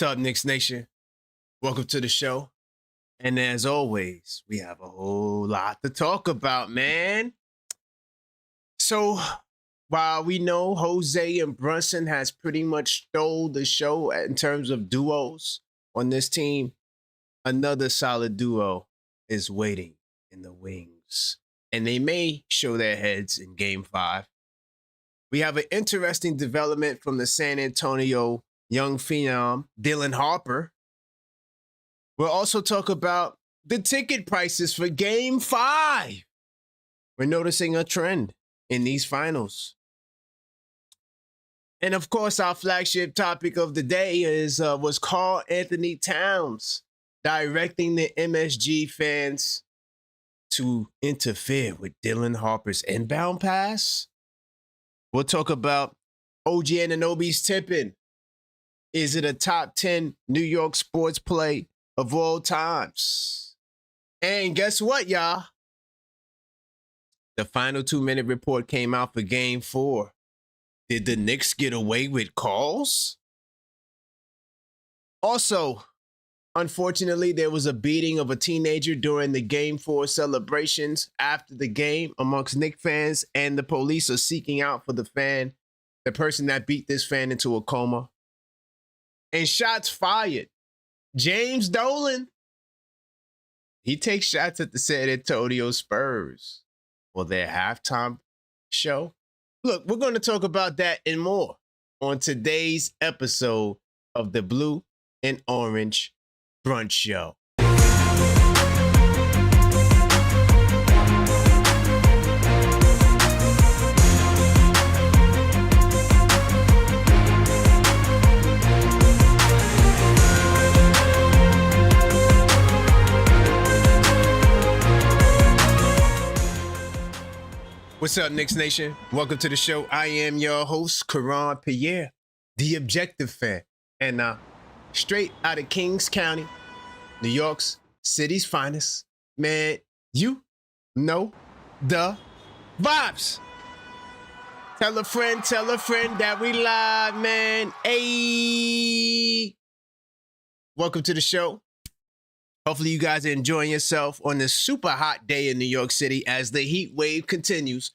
What's up, Knicks Nation? Welcome to the show. And as always, we have a whole lot to talk about, man. So while we know Jose and Brunson has pretty much stole the show in terms of duos on this team, another solid duo is waiting in the wings. And they may show their heads in Game 5. We have an interesting development from the San Antonio young phenom, Dylan Harper. We'll also talk about the ticket prices for Game 5. We're noticing a trend in these finals. And of course, our flagship topic of the day was Karl-Anthony Towns directing the MSG fans to interfere with Dylan Harper's inbound pass. We'll talk about OG Anunoby's tipping. Is it a top 10 New York sports play of all times? And guess what, y'all? The final 2-minute report came out for Game 4. Did the Knicks get away with calls? Also, unfortunately, there was a beating of a teenager during the Game 4 celebrations after the game amongst Knicks fans, and the police are seeking out for the person that beat this fan into a coma. And shots fired. James Dolan, he takes shots at the San Antonio Spurs for their halftime show. Look, we're going to talk about that and more on today's episode of the Blue and Orange Brunch Show. What's up, Knicks Nation? Welcome to the show. I am your host, Karl-Anthony, the Objective Fan. And straight out of Kings County, New York's city's finest. Man, you know the vibes. Tell a friend that we live, man. Hey. Welcome to the show. Hopefully you guys are enjoying yourself on this super hot day in New York City as the heat wave continues.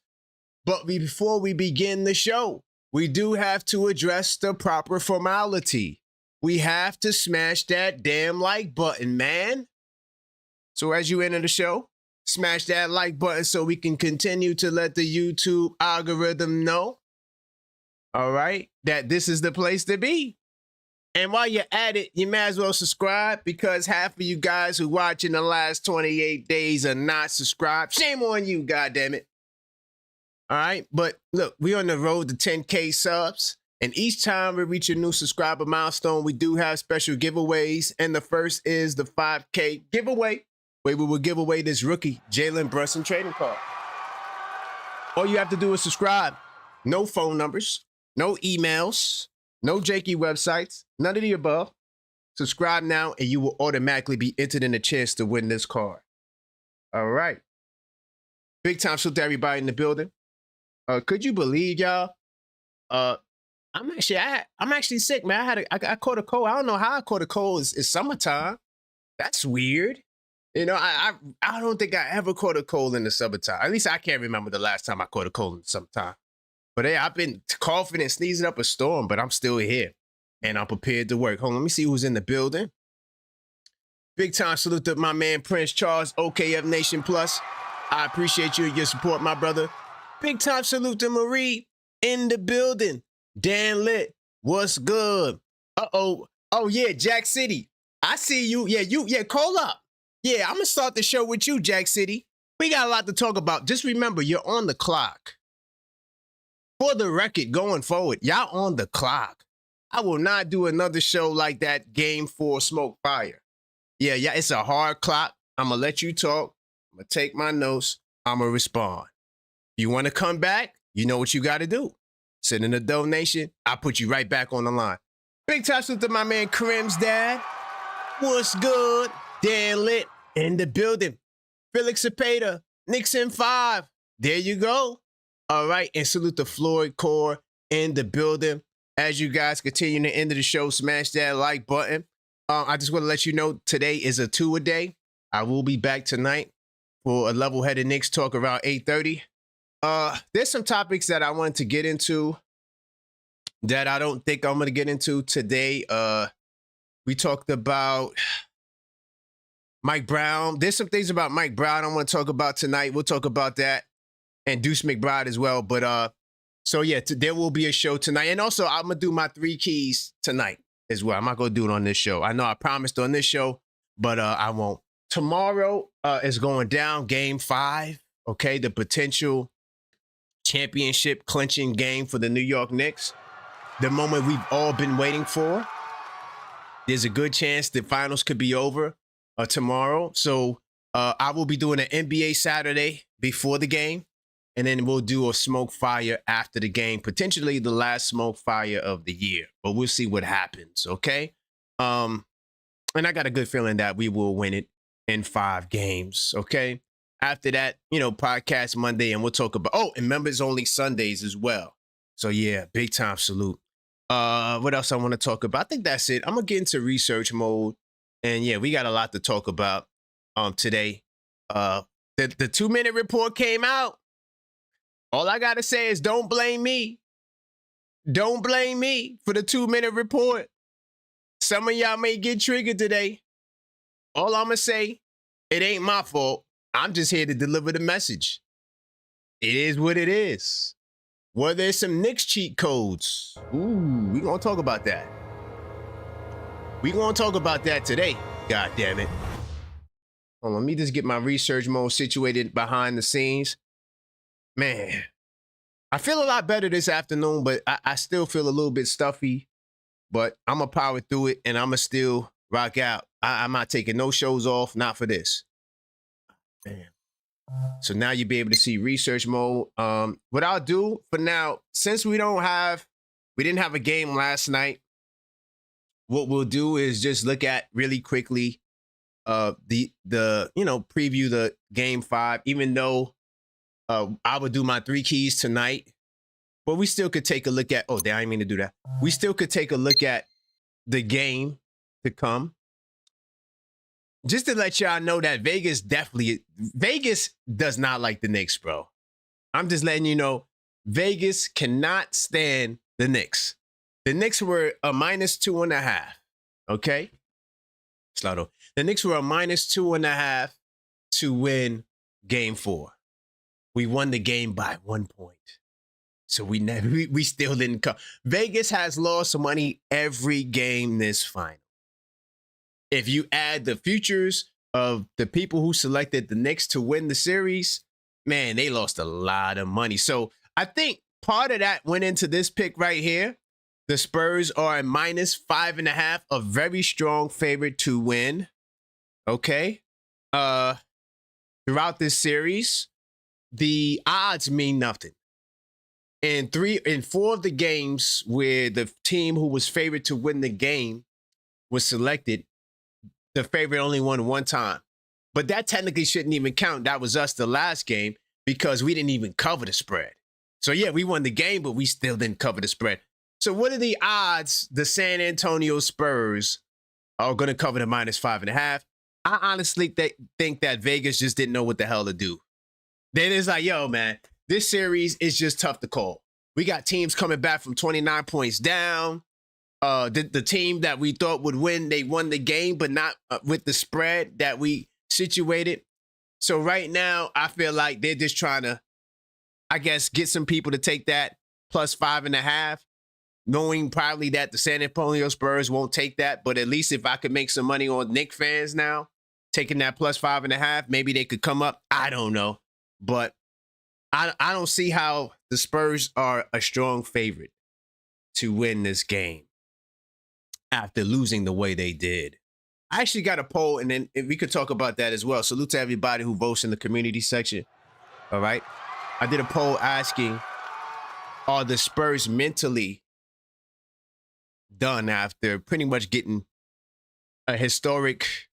But before we begin the show, we do have to address the proper formality. We have to smash that damn like button, man. So as you enter the show, smash that like button so we can continue to let the YouTube algorithm know, all right, that this is the place to be. And while you're at it, you may as well subscribe, because half of you guys who watch in the last 28 days are not subscribed. Shame on you, goddammit. All right, but look, we're on the road to 10K subs, and each time we reach a new subscriber milestone, we do have special giveaways, and the first is the 5K giveaway, where we will give away this rookie Jalen Brunson trading card. All you have to do is subscribe. No phone numbers, no emails, no janky websites, none of the above. Subscribe now and you will automatically be entered in a chance to win this card. All right. Big time salute to everybody in the building. Could you believe, y'all? I'm actually sick, man. I caught a cold. I don't know how I caught a cold. It's summertime. That's weird. You know, I don't think I ever caught a cold in the summertime. At least I can't remember the last time I caught a cold in the summertime. But hey, I've been coughing and sneezing up a storm, but I'm still here. And I'm prepared to work. Hold on, let me see who's in the building. Big time salute to my man, Prince Charles, OKF Nation Plus. I appreciate you and your support, my brother. Big time salute to Marie in the building. Dan Lit, what's good? Uh-oh. Oh, yeah, Jack City. I see you. Yeah, call up. Yeah, I'm going to start the show with you, Jack City. We got a lot to talk about. Just remember, you're on the clock. For the record, going forward, y'all on the clock. I will not do another show like that Game 4 Smoke Fire. Yeah, it's a hard clock. I'm going to let you talk. I'm going to take my notes. I'm going to respond. You want to come back? You know what you got to do. Send in a donation. I'll put you right back on the line. Big time salute to my man, Krim's dad. What's good? Dan Lit in the building. Felix Cepeda, Knicks in 5. There you go. All right, and salute to Floyd Core in the building. As you guys continue to end of the show, smash that like button. I just want to let you know today is a two-a-day. I will be back tonight for a level-headed Knicks talk around 8:30. There's some topics that I wanted to get into that I don't think I'm going to get into today. We talked about Mike Brown. There's some things about Mike Brown I want to talk about tonight. We'll talk about that, and Deuce McBride as well. But so yeah, there will be a show tonight, and also I'm gonna do my 3 keys tonight as well. I'm not gonna do it on this show. I know I promised on this show, but I won't. Tomorrow is going down, Game 5. Okay, the potential championship clinching game for the New York Knicks. The moment we've all been waiting for. There's a good chance the finals could be over tomorrow. So I will be doing an NBA Saturday before the game, and then we'll do a smoke fire after the game, potentially the last smoke fire of the year. But we'll see what happens, okay? And I got a good feeling that we will win it in 5 games, okay? After that, podcast Monday, and we'll talk about, and members only Sundays as well. So yeah, big time salute. What else I want to talk about? I think that's it. I'm gonna get into research mode, and yeah, we got a lot to talk about today. The 2-minute report came out. All I gotta say is don't blame me. Don't blame me for the 2-minute report. Some of y'all may get triggered today. All I'm gonna say, it ain't my fault. I'm just here to deliver the message. It is what it is. Were there some Knicks cheat codes? Ooh, we gonna talk about that. We gonna talk about that today. God damn it. Hold on, let me just get my research mode situated behind the scenes. Man, I feel a lot better this afternoon, but I still feel a little bit stuffy. But I'm gonna power through it, and I'm gonna still rock out. I'm not taking no shows off, not for this. Man. So now you'll be able to see research mode. What I'll do for now, since we didn't have a game last night, what we'll do is just look at really quickly the preview the Game 5, even though I would do my 3 keys tonight. But we still could take a look at, I didn't mean to do that. We still could take a look at the game to come. Just to let y'all know that Vegas does not like the Knicks, bro. I'm just letting you know, Vegas cannot stand the Knicks. The Knicks were a -2.5, okay? Slaughter. The Knicks were a -2.5 to win Game 4. We won the game by 1 point. So we still didn't come. Vegas has lost money every game this final. If you add the futures of the people who selected the Knicks to win the series, man, they lost a lot of money. So I think part of that went into this pick right here. The Spurs are a -5.5, a very strong favorite to win. Okay. Throughout this series, the odds mean nothing. In 4 of the games where the team who was favored to win the game was selected, the favorite only won 1 time. But that technically shouldn't even count. That was us the last game because we didn't even cover the spread. So yeah, we won the game, but we still didn't cover the spread. So what are the odds the San Antonio Spurs are going to cover the -5.5? I honestly think that Vegas just didn't know what the hell to do. They're just like, yo, man, this series is just tough to call. We got teams coming back from 29 points down. The team that we thought would win, they won the game, but not with the spread that we situated. So right now, I feel like they're just trying to, I guess, get some people to take that +5.5, knowing probably that the San Antonio Spurs won't take that. But at least if I could make some money on Knicks fans now, taking that +5.5, maybe they could come up. I don't know. But I don't see how the Spurs are a strong favorite to win this game after losing the way they did. I actually got a poll, and then we could talk about that as well. Salute to everybody who votes in the community section. All right. I did a poll asking, are the Spurs mentally done after pretty much getting a historic,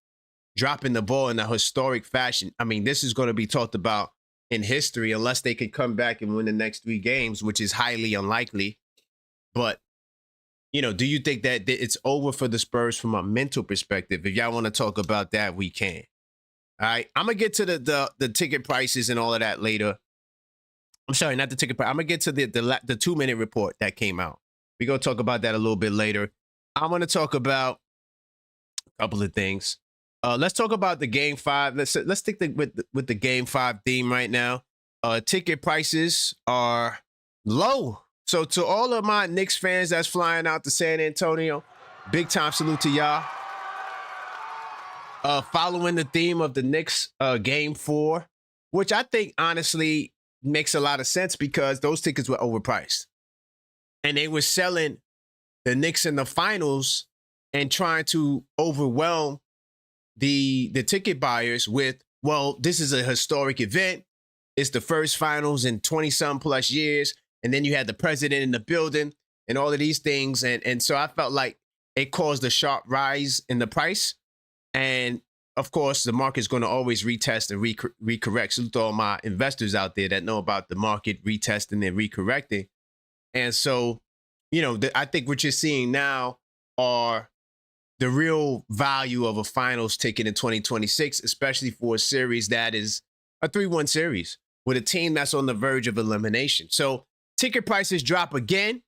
dropping the ball in a historic fashion? I mean, this is going to be talked about in history unless they can come back and win the next 3 games, which is highly unlikely. But do you think that it's over for the Spurs from a mental perspective? If y'all want to talk about that, we can. All right. I'm going to get to the ticket prices and all of that later. I'm sorry, not the ticket price. I'm going to get to the 2-minute report that came out. We're going to talk about that a little bit later. I'm going to talk about a couple of things. Let's talk about the Game 5. Let's stick with the Game 5 theme right now. Ticket prices are low. So to all of my Knicks fans that's flying out to San Antonio, big time salute to y'all. Following the theme of the Knicks Game 4, which I think honestly makes a lot of sense because those tickets were overpriced. And they were selling the Knicks in the finals and trying to overwhelm the ticket buyers with, well, this is a historic event. It's the first finals in 20-some plus years. And then you had the president in the building and all of these things. And so I felt like it caused a sharp rise in the price. And of course, the market's going to always retest and recorrect. So to all my investors out there that know about the market retesting and recorrecting. And so, I think what you're seeing now are the real value of a finals ticket in 2026, especially for a series that is a 3-1 series with a team that's on the verge of elimination. So ticket prices drop again,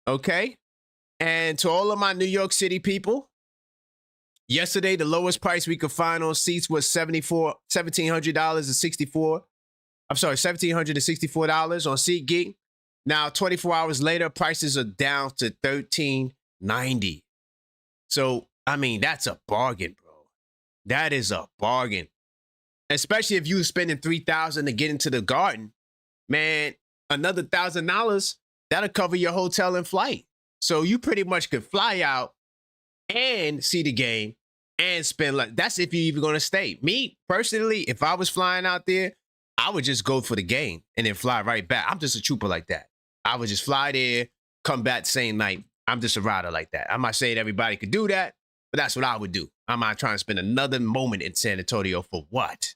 okay? And to all of my New York City people, yesterday, the lowest price we could find on seats was $1,764 on SeatGeek. Now, 24 hours later, prices are down to $1,390. So, I mean, that's a bargain, bro. That is a bargain. Especially if you were spending $3,000 to get into the Garden. Man, another $1,000, that'll cover your hotel and flight. So you pretty much could fly out and see the game and spend like, that's if you're even going to stay. Me, personally, if I was flying out there, I would just go for the game and then fly right back. I'm just a trooper like that. I would just fly there, come back the same night. I'm just a rider like that. I'm not saying everybody could do that, but that's what I would do. I'm not trying to spend another moment in San Antonio for what?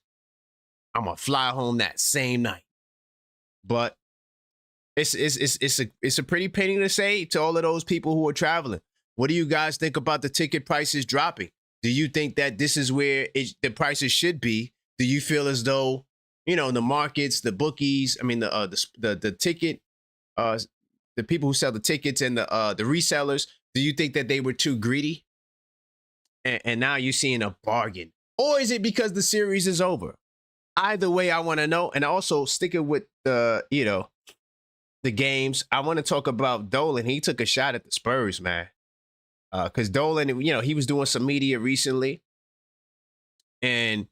I'm going to fly home that same night. But it's a pretty penny to say to all of those people who are traveling. What do you guys think about the ticket prices dropping? Do you think that this is where the prices should be? Do you feel as though, the markets, the bookies, I mean, the ticket, the people who sell the tickets and the resellers, do you think that they were too greedy? And now you're seeing a bargain? Or is it because the series is over? Either way, I want to know. And also sticking with the games, I want to talk about Dolan. He took a shot at the Spurs, man. Because Dolan, he was doing some media recently. And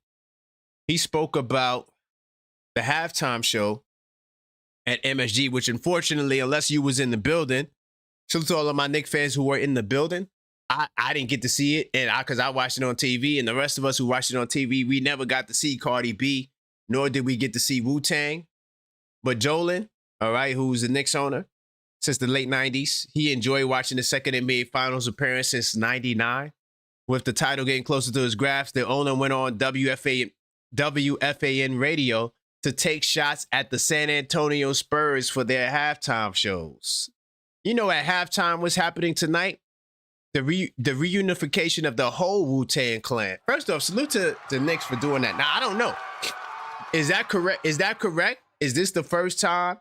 he spoke about the halftime show at MSG, which unfortunately, unless you was in the building, salute to all of my Knicks fans who were in the building, I didn't get to see it. And because I watched it on TV, and the rest of us who watched it on TV, we never got to see Cardi B, nor did we get to see Wu-Tang. But Dolan, all right, who's the Knicks owner since the late 90s, he enjoyed watching the second NBA Finals appearance since 99. With the title getting closer to his grasp, the owner went on WFAN radio to take shots at the San Antonio Spurs for their halftime shows. At halftime, what's happening tonight? The reunification of the whole Wu-Tang clan. First off, salute to the Knicks for doing that. Now, I don't know. Is that correct? Is this the first time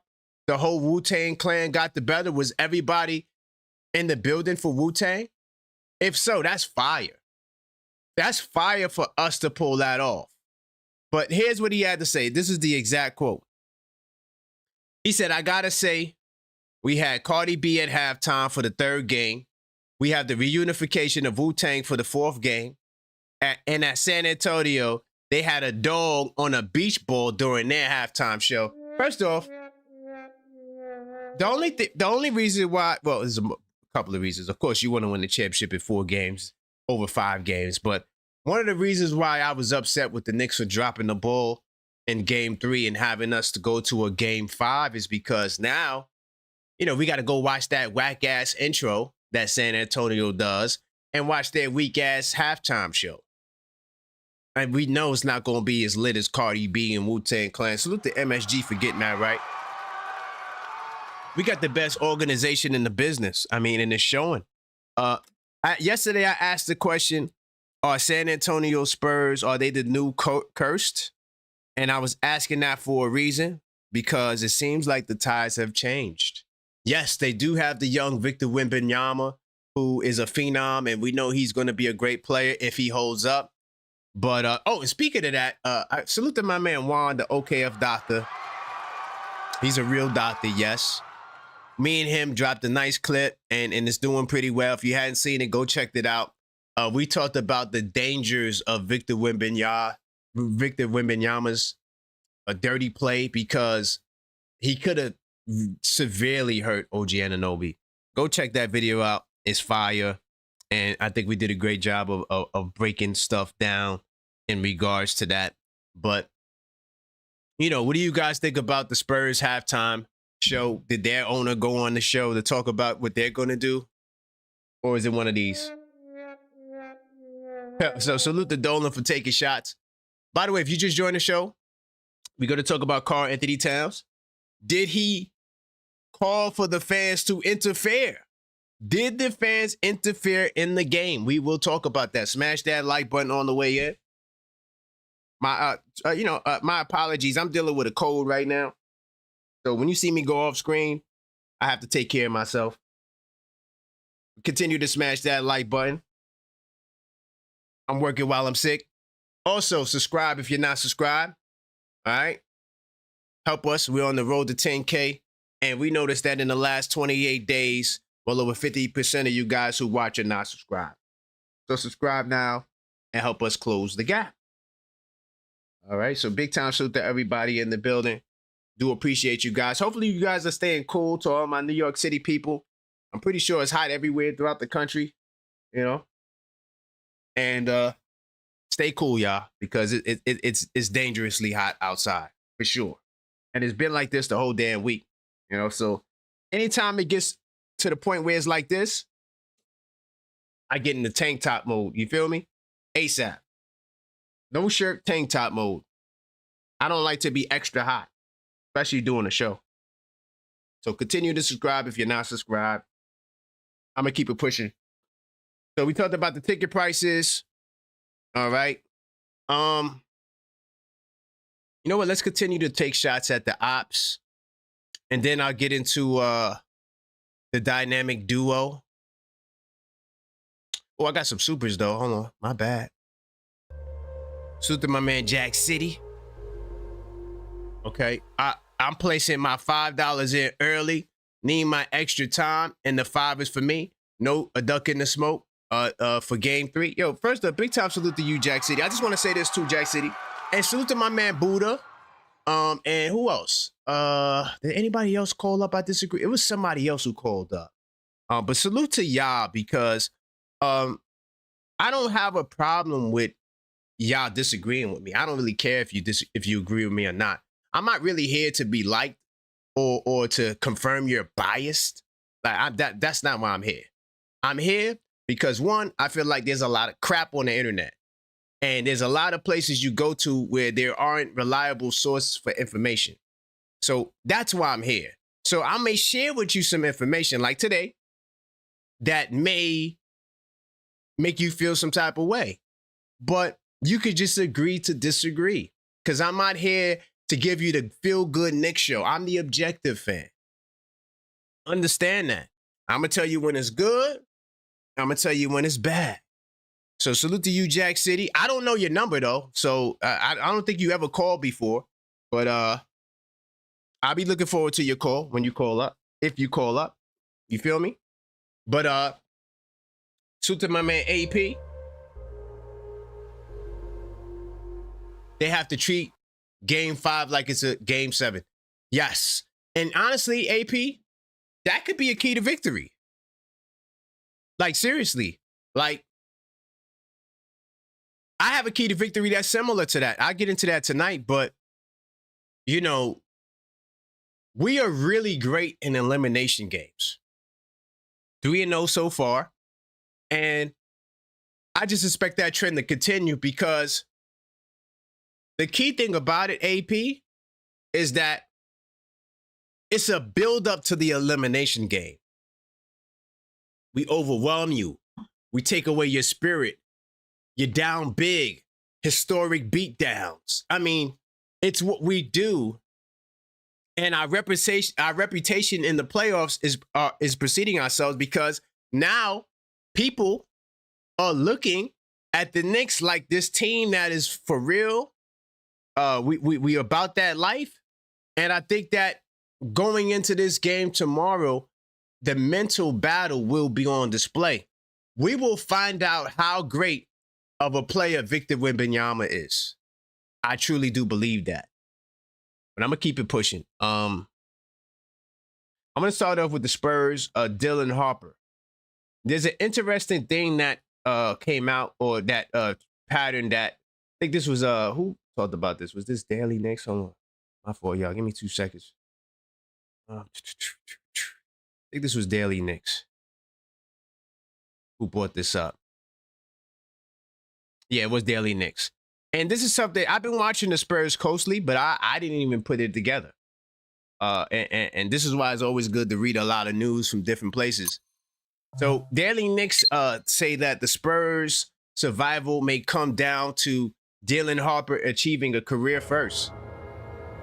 the whole Wu-Tang clan got together? Was everybody in the building for Wu-Tang? If so, that's fire. That's fire for us to pull that off. But here's what he had to say. This is the exact quote. He said, I gotta say, we had Cardi B at halftime for the third game. We have the reunification of Wu-Tang for the fourth game. And at San Antonio, they had a dog on a beach ball during their halftime show. First off, the only reason why, well, there's a couple of reasons. Of course, you want to win the championship in 4 games, over 5 games. But one of the reasons why I was upset with the Knicks for dropping the ball in Game 3 and having us to go to a Game 5 is because now, we got to go watch that whack-ass intro that San Antonio does and watch their weak-ass halftime show. And we know it's not going to be as lit as Cardi B and Wu-Tang Clan. Salute to MSG for getting that right. We got the best organization in the business. I mean, and it's showing. Yesterday I asked the question, are San Antonio Spurs, are they the new cursed? And I was asking that for a reason, because it seems like the tides have changed. Yes, they do have the young Victor Wembanyama, who is a phenom, and we know he's going to be a great player if he holds up. But, and speaking of that, I salute to my man Juan, the OKF doctor. He's a real doctor, yes. Me and him dropped a nice clip, and it's doing pretty well. If you hadn't seen it, go check it out. We talked about the dangers of Victor Wembanyama's a dirty play, because he could have severely hurt OG Anunoby. Go check that video out. It's fire. And I think we did a great job of breaking stuff down in regards to that. But, what do you guys think about the Spurs halftime show? Did their owner go on the show to talk about what they're going to do? Or is it one of these? So salute to Dolan for taking shots. By the way, if you just joined the show, we're going to talk about Karl-Anthony Towns. Did he call for the fans to interfere? Did the fans interfere in the game? We will talk about that. Smash that like button on the way in. My apologies. I'm dealing with a cold right now. So when you see me go off screen, I have to take care of myself. Continue to smash that like button. I'm working while I'm sick. Also, subscribe if you're not subscribed. All right? Help us. We're on the road to 10K. And we noticed that in the last 28 days, well over 50% of you guys who watch are not subscribed. So subscribe now and help us close the gap. All right? So big time salute to everybody in the building. Do appreciate you guys. Hopefully you guys are staying cool. To all my New York City people, I'm pretty sure it's hot everywhere throughout the country, And stay cool, y'all, because it's dangerously hot outside, for sure. And it's been like this the whole damn week, So anytime it gets to the point where it's like this, I get in the tank top mode. You feel me? ASAP. No shirt, tank top mode. I don't like to be extra hot, especially doing a show. So continue to subscribe if you're not subscribed. I'm going to keep it pushing. So we talked about the ticket prices. All right. You know what? Let's continue to take shots at the ops. And then I'll get into the dynamic duo. Oh, I got some supers, though. Hold on. My bad. Salute to my man, Jack City. Okay. I'm placing my $5 in early. Need my extra time. And the 5 is for me. No, a duck in the smoke for game 3. Yo, first, a big time salute to you, Jack City. I just want to say this too, Jack City. And salute to my man, Buddha. And who else? Did anybody else call up? I disagree. It was somebody else who called up. But salute to y'all, because I don't have a problem with y'all disagreeing with me. I don't really care if you agree with me or not. I'm not really here to be liked or to confirm you're biased. Like that's not why I'm here. I'm here because, one, I feel like there's a lot of crap on the internet. And there's a lot of places you go to where there aren't reliable sources for information. So that's why I'm here. So I may share with you some information like today that may make you feel some type of way. But you could just agree to disagree, because I'm not here to give you the feel-good Knicks show. I'm the objective fan. Understand that. I'm going to tell you when it's good. I'm going to tell you when it's bad. So salute to you, Jack City. I don't know your number, though, so I don't think you ever called before. But I'll be looking forward to your call when you call up, if you call up. You feel me? But salute to my man, AP. They have to treat Game 5 like it's a Game 7. Yes. And honestly, AP, that could be a key to victory. Like, seriously. Like, I have a key to victory that's similar to that. I'll get into that tonight, but, we are really great in elimination games. 3-0 so far. And I just expect that trend to continue, because the key thing about it, AP, is that it's a build-up to the elimination game. We overwhelm you. We take away your spirit. You're down big. Historic beatdowns. I mean, it's what we do. And our reputation in the playoffs is preceding ourselves, because now people are looking at the Knicks like this team that is for real. We about that life. And I think that going into this game tomorrow, the mental battle will be on display. We will find out how great of a player Victor Wembanyama is. I truly do believe that. But I'm going to keep it pushing. I'm going to start off with the Spurs, Dylan Harper. There's an interesting thing that came out, or that pattern that, I think this was, who talked about this? Was this Daily Knicks? Hold on. My fault, y'all. Give me 2 seconds. I think this was Daily Knicks who brought this up. Yeah, it was Daily Knicks. And this is something, I've been watching the Spurs closely, but I didn't even put it together. And this is why it's always good to read a lot of news from different places. So Daily Knicks say that the Spurs' survival may come down to Dylan Harper achieving a career first.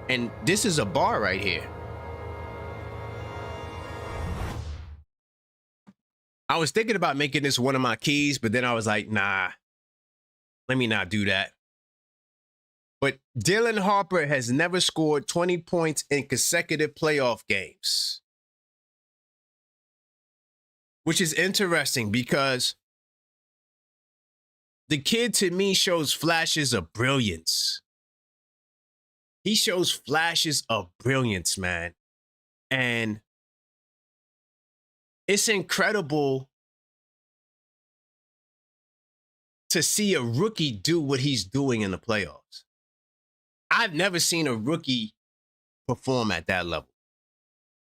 And this is a bar right here. I was thinking about making this one of my keys, but then I was like, nah, let me not do that. But Dylan Harper has never scored 20 points in consecutive playoff games, which is interesting because the kid, to me, shows flashes of brilliance. He shows flashes of brilliance, man. And it's incredible to see a rookie do what he's doing in the playoffs. I've never seen a rookie perform at that level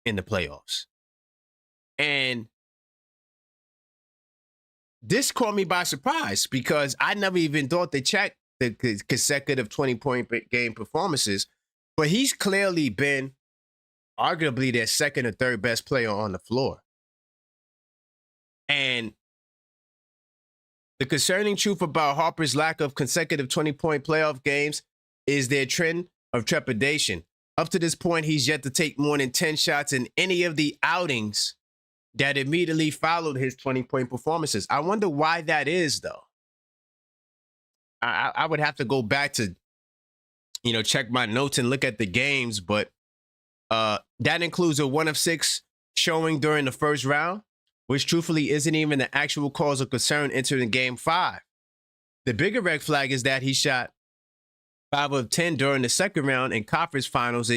in the playoffs. And this caught me by surprise, because I never even thought to check the consecutive 20-point game performances. But he's clearly been arguably their second or third best player on the floor. And the concerning truth about Harper's lack of consecutive 20-point playoff games is their trend of trepidation. Up to this point, he's yet to take more than 10 shots in any of the outings that immediately followed his 20-point performances. I wonder why that is, though. I would have to go back to, check my notes and look at the games, but that includes a 1 of 6 showing during the first round, which truthfully isn't even the actual cause of concern entering game 5. The bigger red flag is that he shot 5 of 10 during the second round in conference finals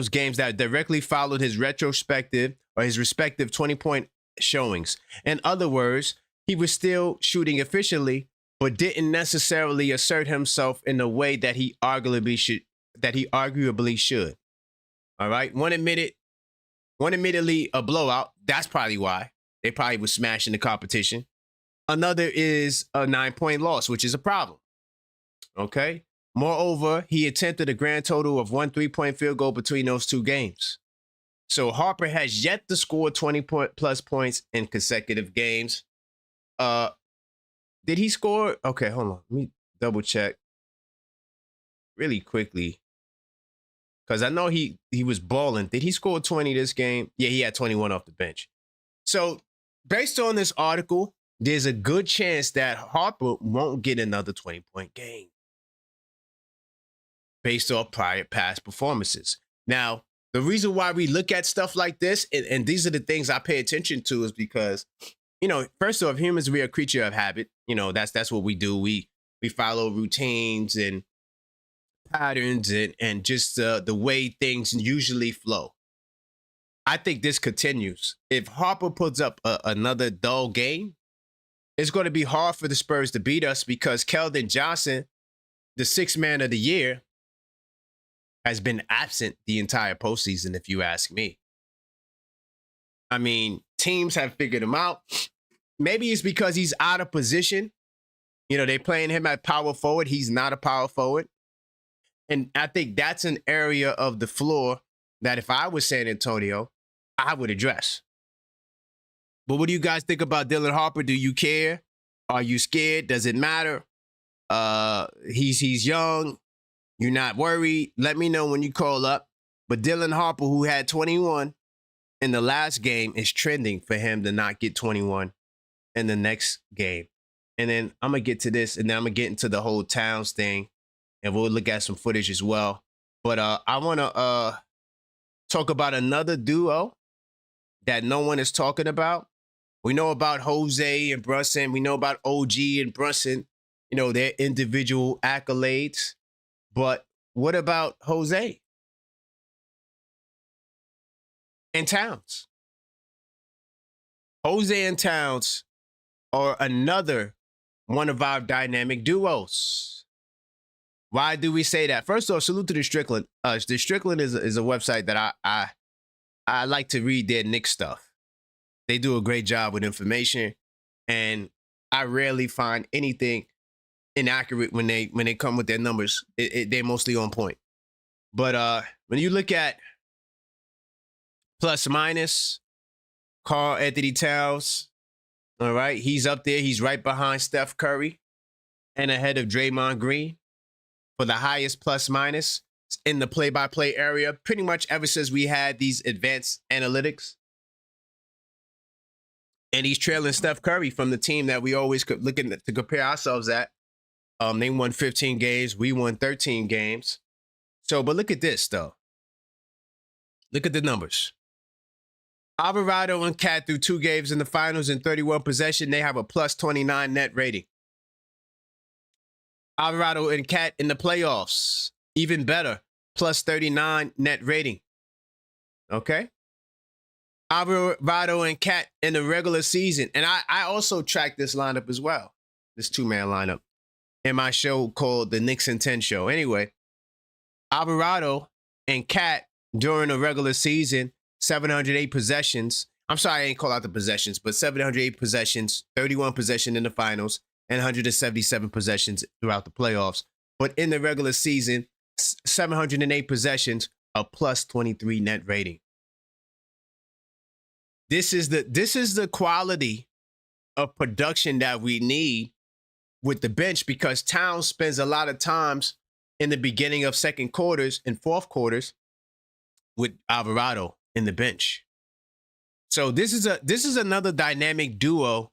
games that directly followed his respective 20-point showings. In other words, he was still shooting efficiently, but didn't necessarily assert himself in the way that he arguably should. All right. One admittedly a blowout. That's probably why. They probably was smashing the competition. Another is a 9-point loss, which is a problem. Okay. Moreover, he attempted a grand total of 1 3-point field goal between those 2 games. So Harper has yet to score 20-plus points in consecutive games. Did he score? Okay, hold on. Let me double check really quickly, because I know he was balling. Did he score 20 this game? Yeah, he had 21 off the bench. So based on this article, there's a good chance that Harper won't get another 20-point game based off prior past performances. Now, the reason why we look at stuff like this, and these are the things I pay attention to, is because, first off, humans, we are a creature of habit. That's what we do. We follow routines and patterns and just the way things usually flow. I think this continues. If Harper puts up another dull game, it's going to be hard for the Spurs to beat us, because Keldon Johnson, the 6th man of the year, has been absent the entire postseason, if you ask me. I mean, teams have figured him out. Maybe it's because he's out of position. They're playing him at power forward. He's not a power forward. And I think that's an area of the floor that if I was San Antonio, I would address. But what do you guys think about Dylan Harper? Do you care? Are you scared? Does it matter? He's young. You're not worried. Let me know when you call up. But Dylan Harper, who had 21 in the last game, is trending for him to not get 21 in the next game. And then I'm going to get to this, and then I'm going to get into the whole Towns thing, and we'll look at some footage as well. But I want to talk about another duo that no one is talking about. We know about Jose and Brunson. We know about OG and Brunson, you know, their individual accolades. But what about Jose and Towns? Jose and Towns are another one of our dynamic duos. Why do we say that? First off, salute to the Strickland. The Strickland is a website that I like to read their Knicks stuff. They do a great job with information, and I rarely find anything inaccurate when they come with their numbers. They're mostly on point. But when you look at plus minus, Karl-Anthony Towns, all right, he's up there. He's right behind Steph Curry and ahead of Draymond Green for the highest plus minus in the play-by-play area, pretty much ever since we had these advanced analytics. And he's trailing Steph Curry from the team that we always looking to compare ourselves at. They won 15 games. We won 13 games. So, but look at this, though. Look at the numbers. Alvarado and Cat through 2 games in the finals and 31 possession. They have a plus 29 net rating. Alvarado and Cat in the playoffs, even better, plus 39 net rating. Okay? Alvarado and Cat in the regular season. And I also track this lineup as well, this 2-man lineup, in my show called The Knicks in 10 Show. Anyway, Alvarado and Cat during the regular season, 708 possessions. I'm sorry, I ain't call out the possessions, but 708 possessions, 31 possession in the finals, and 177 possessions throughout the playoffs. But in the regular season, 708 possessions, a plus 23 net rating. This is the quality of production that we need with the bench, because Towns spends a lot of times in the beginning of second quarters and fourth quarters with Alvarado in the bench. So this is another dynamic duo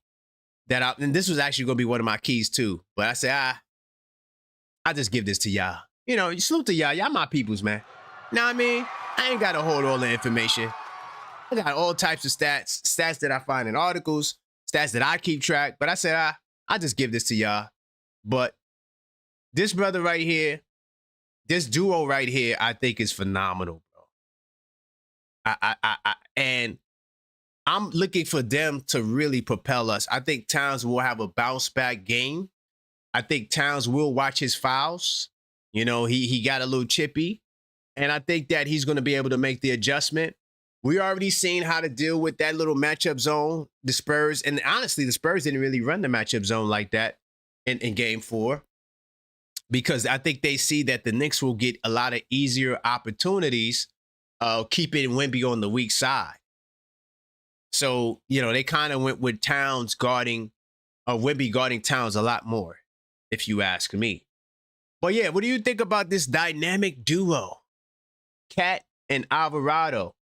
that and this was actually going to be one of my keys too. But I say, I just give this to y'all. You know, you salute to y'all. Y'all my peoples, man. Know what I mean? I ain't got to hold all the information. I got all types of stats that I find in articles, stats that I keep track. But I said, I just give this to y'all. But this brother right here, this duo right here, I think is phenomenal, bro. And I'm looking for them to really propel us. I think Towns will have a bounce back game. I think Towns will watch his fouls. You know, he got a little chippy. And I think that he's going to be able to make the adjustment. We already seen how to deal with that little matchup zone, the Spurs. And honestly, the Spurs didn't really run the matchup zone like that in game 4, because I think they see that the Knicks will get a lot of easier opportunities keeping Wemby on the weak side. So, you know, they kind of went with Towns guarding, Wemby guarding Towns a lot more, if you ask me. But yeah, what do you think about this dynamic duo? Cat and Alvarado,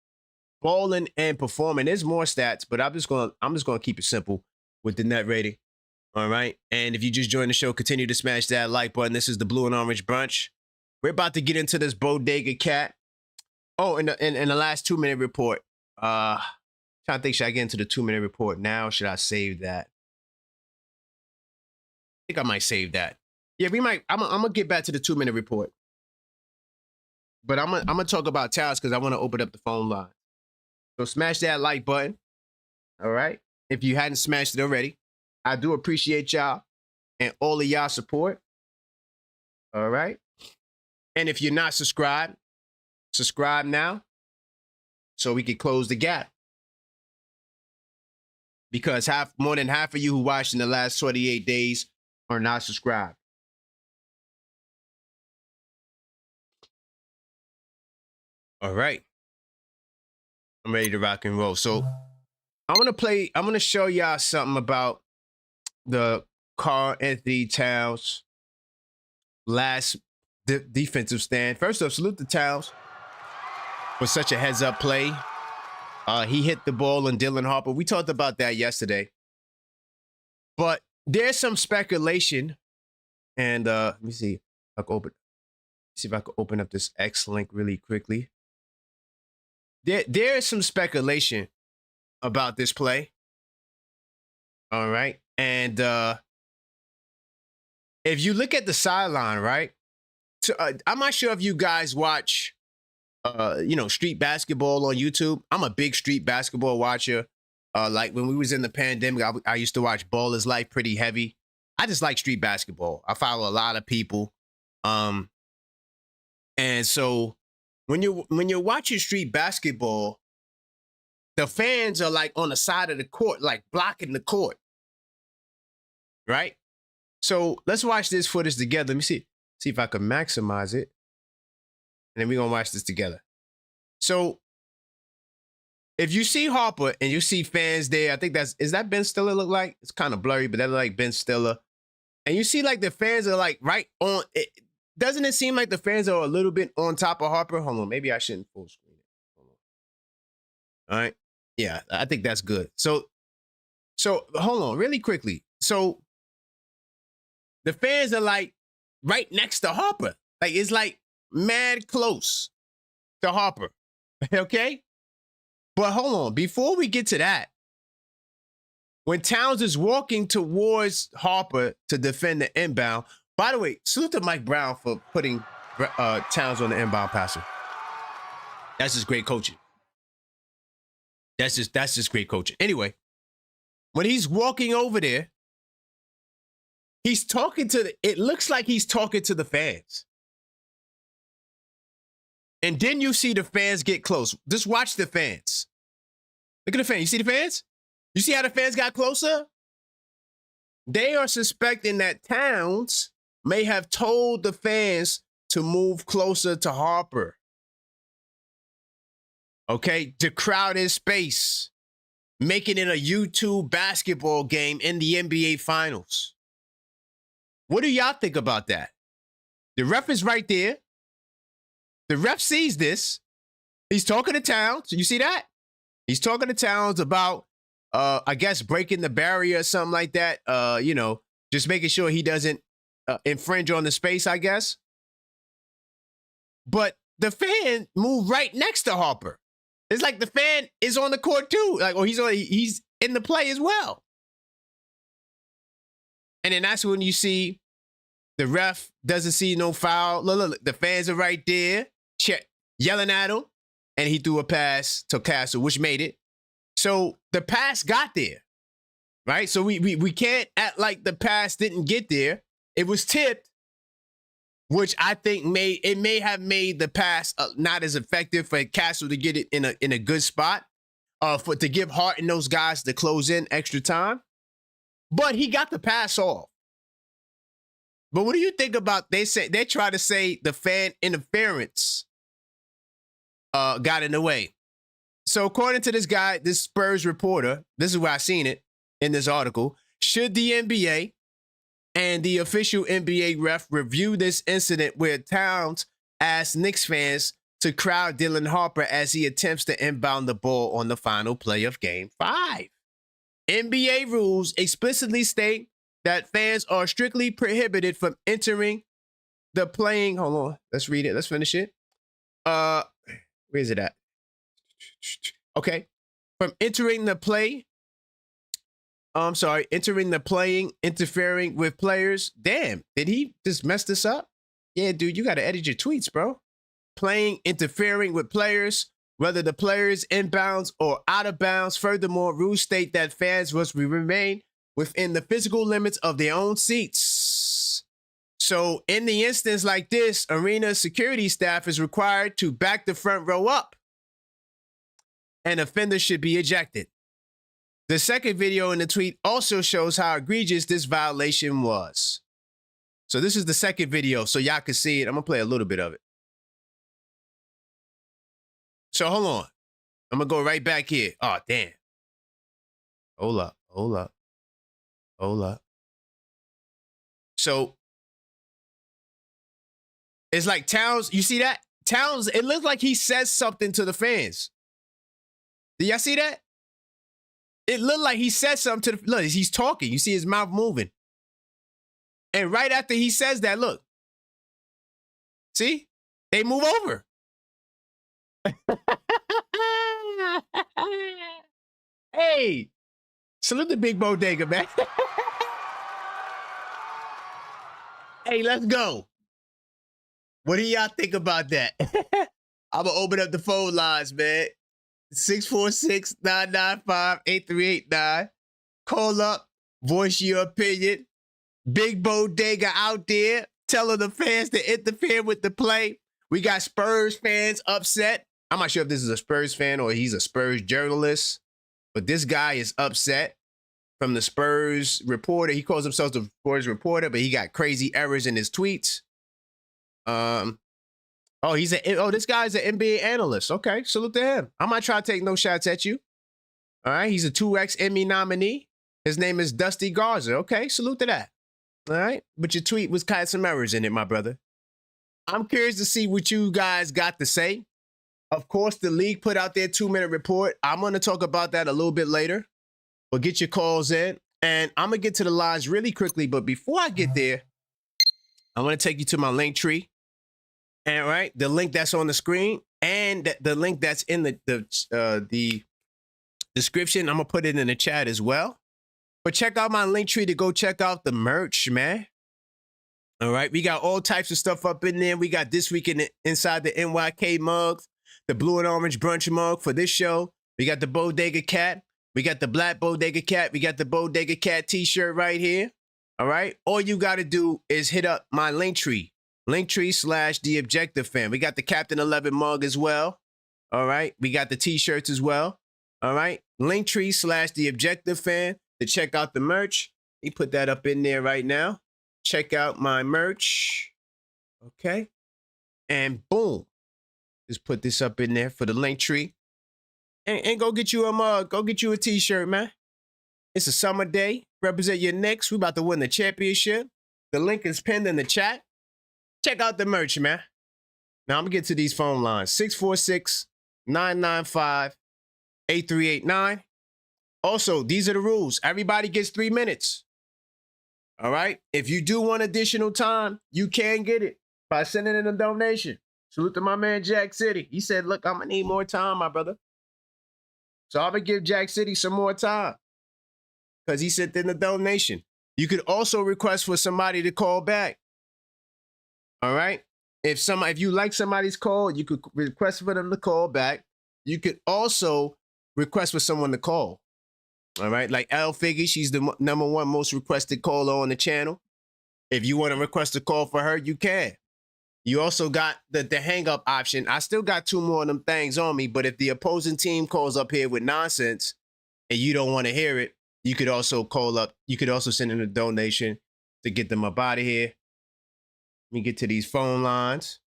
balling and performing. There's more stats, but I'm just gonna keep it simple with the net rating. All right. And if you just joined the show, continue to smash that like button. This is the Blue and Orange Brunch. We're about to get into this bodega cat. Oh, in the last 2-minute report. Trying to think, should I get into the 2-minute report now? Or should I save that? I think I might save that. Yeah, we might. I'm gonna get back to the 2-minute report. But I'm gonna talk about Towns because I want to open up the phone line. So smash that like button. All right. If you hadn't smashed it already, I do appreciate y'all and all of y'all support. All right. And if you're not subscribed, subscribe now so we can close the gap. Because more than half of you who watched in the last 28 days are not subscribed. All right. I'm ready to rock and roll. So I'm gonna show y'all something about the Karl-Anthony Towns last defensive stand. First off, salute the Towns for such a heads-up play. He hit the ball on Dylan Harper. We talked about that yesterday. But there's some speculation, and let me see if I can open up this X link really quickly. There is some speculation about this play. All right. And if you look at the sideline, right? So, I'm not sure if you guys watch, street basketball on YouTube. I'm a big street basketball watcher. Like when we was in the pandemic, I used to watch Ball is Life pretty heavy. I just like street basketball. I follow a lot of people. And so when you're watching street basketball, the fans are like on the side of the court, like blocking the court. Right? So let's watch this footage together. Let me see if I can maximize it. And then we're gonna watch this together. So if you see Harper and you see fans there, I think is that Ben Stiller look like? It's kind of blurry, but that look like Ben Stiller. And you see like the fans are like right on it. Doesn't it seem like the fans are a little bit on top of Harper? Hold on, maybe I shouldn't full screen it. Hold on. All right. Yeah, I think that's good. So hold on really quickly. So the fans are like right next to Harper. Like it's like mad close to Harper. Okay? But hold on, before we get to that, when Towns is walking towards Harper to defend the inbound, by the way, salute to Mike Brown for putting Towns on the inbound passer. That's just great coaching. That's just great coaching. Anyway, when he's walking over there, he's talking to it looks like he's talking to the fans. And then you see the fans get close. Just watch the fans. Look at the fans. You see the fans? You see how the fans got closer? They are suspecting that Towns may have told the fans to move closer to Harper. Okay, to crowd his space, making it a YouTube basketball game in the NBA Finals. What do y'all think about that? The ref is right there. The ref sees this. He's talking to Towns. You see that? He's talking to Towns about, I guess, breaking the barrier or something like that. Just making sure he doesn't infringe on the space, I guess. But the fan moved right next to Harper. It's like the fan is on the court too. Like, he's in the play as well. And then that's when you see the ref doesn't see no foul. Look, the fans are right there, yelling at him. And he threw a pass to Castle, which made it. So the pass got there, right? So we can't act like the pass didn't get there. It was tipped, which I think may have made the pass not as effective for Castle to get it in a good spot, to give Hart and those guys to close in extra time. But he got the pass off. But what do you think about they try to say the fan interference got in the way. So according to this guy, this Spurs reporter, this is where I seen it in this article, should the NBA and the official NBA ref review this incident where Towns asked Knicks fans to crowd Dylan Harper as he attempts to inbound the ball on the final play of Game 5. NBA rules explicitly state that fans are strictly prohibited from entering the playing. Hold on, let's read it. Let's finish it. Where is it at? Okay. From entering the play. Entering the playing, interfering with players. Damn, did he just mess this up? Yeah, dude, you got to edit your tweets, bro. Playing, interfering with players, whether the players inbounds or out of bounds. Furthermore, rules state that fans must remain within the physical limits of their own seats. So in the instance like this, arena security staff is required to back the front row up. And offenders should be ejected. The second video in the tweet also shows how egregious this violation was. So this is the second video, so y'all can see it. I'm going to play a little bit of it. So hold on. I'm going to go right back here. Oh, damn. Hold up. Hold up. Hold up. So it's like Towns. You see that? Towns, it looks like he says something to the fans. Do y'all see that? It looked like he said something to the, look, he's talking. You see his mouth moving. And right after he says that, look. See? They move over. Hey, salute the big bodega, man. Hey, let's go. What do y'all think about that? I'm going to open up the phone lines, man. 646-995-8389. Call up, voice your opinion. Big bodega out there telling the fans to interfere with the play. We got Spurs fans upset. I'm not sure if this is a Spurs fan or he's a Spurs journalist, but this guy is upset from the Spurs reporter. He calls himself the Spurs reporter, but he got crazy errors in his tweets. This guy's an NBA analyst. Okay, salute to him. I'm not trying to take no shots at you. All right, he's a 2X Emmy nominee. His name is Dusty Garza. Okay, salute to that. All right, but your tweet was kind of some errors in it, my brother. I'm curious to see what you guys got to say. Of course, the league put out their 2-minute report. I'm going to talk about that a little bit later. But get your calls in. And I'm going to get to the lines really quickly. But before I get there, I want to take you to my link tree. And right, the link that's on the screen and the link that's in the description, I'm going to put it in the chat as well. But check out my link tree to go check out the merch, man. All right, we got all types of stuff up in there. We got This Week Inside the NYK mugs, the blue and orange brunch mug for this show. We got the Bodega Cat. We got the black Bodega Cat. We got the Bodega Cat t-shirt right here. All right, all you got to do is hit up my link tree. Linktree/TheObjectiveFan. We got the Captain 11 mug as well. All right, we got the t-shirts as well. All right, Linktree/TheObjectiveFan to check out the merch. He put that up in there right now. Check out my merch. Okay. And boom. Just put this up in there for the link tree. And go get you a mug. Go get you a t-shirt, man. It's a summer day. Represent your Knicks. We about to win the championship. The link is pinned in the chat. Check out the merch, man. Now I'm going to get to these phone lines. 646-995-8389. Also, these are the rules. Everybody gets 3 minutes. All right. If you do want additional time, you can get it by sending in a donation. Salute to my man, Jack City. He said, look, I'm going to need more time, my brother. So I'm going to give Jack City some more time because he sent in a donation. You could also request for somebody to call back. All right. If you like somebody's call, you could request for them to call back. You could also request for someone to call. All right, like Al Figgy, she's the #1 most requested caller on the channel. If you want to request a call for her, you can. You also got the hang up option. I still got 2 more of them things on me, but if the opposing team calls up here with nonsense and you don't want to hear it, you could also call up. You could also send in a donation to get them up out of here. Let me get to these phone lines.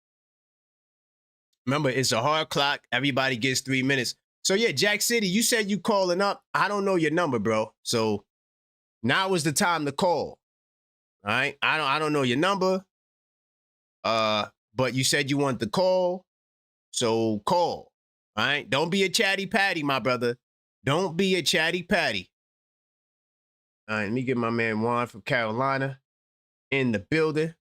Remember, it's a hard clock. Everybody gets 3 minutes. So yeah, Jack City, you said you calling up. I don't know your number, bro. So now is the time to call. All right. I don't know your number. But you said you want the call. So call. All right. Don't be a chatty patty, my brother. Don't be a chatty patty. All right, let me get my man Juan from Carolina in the building.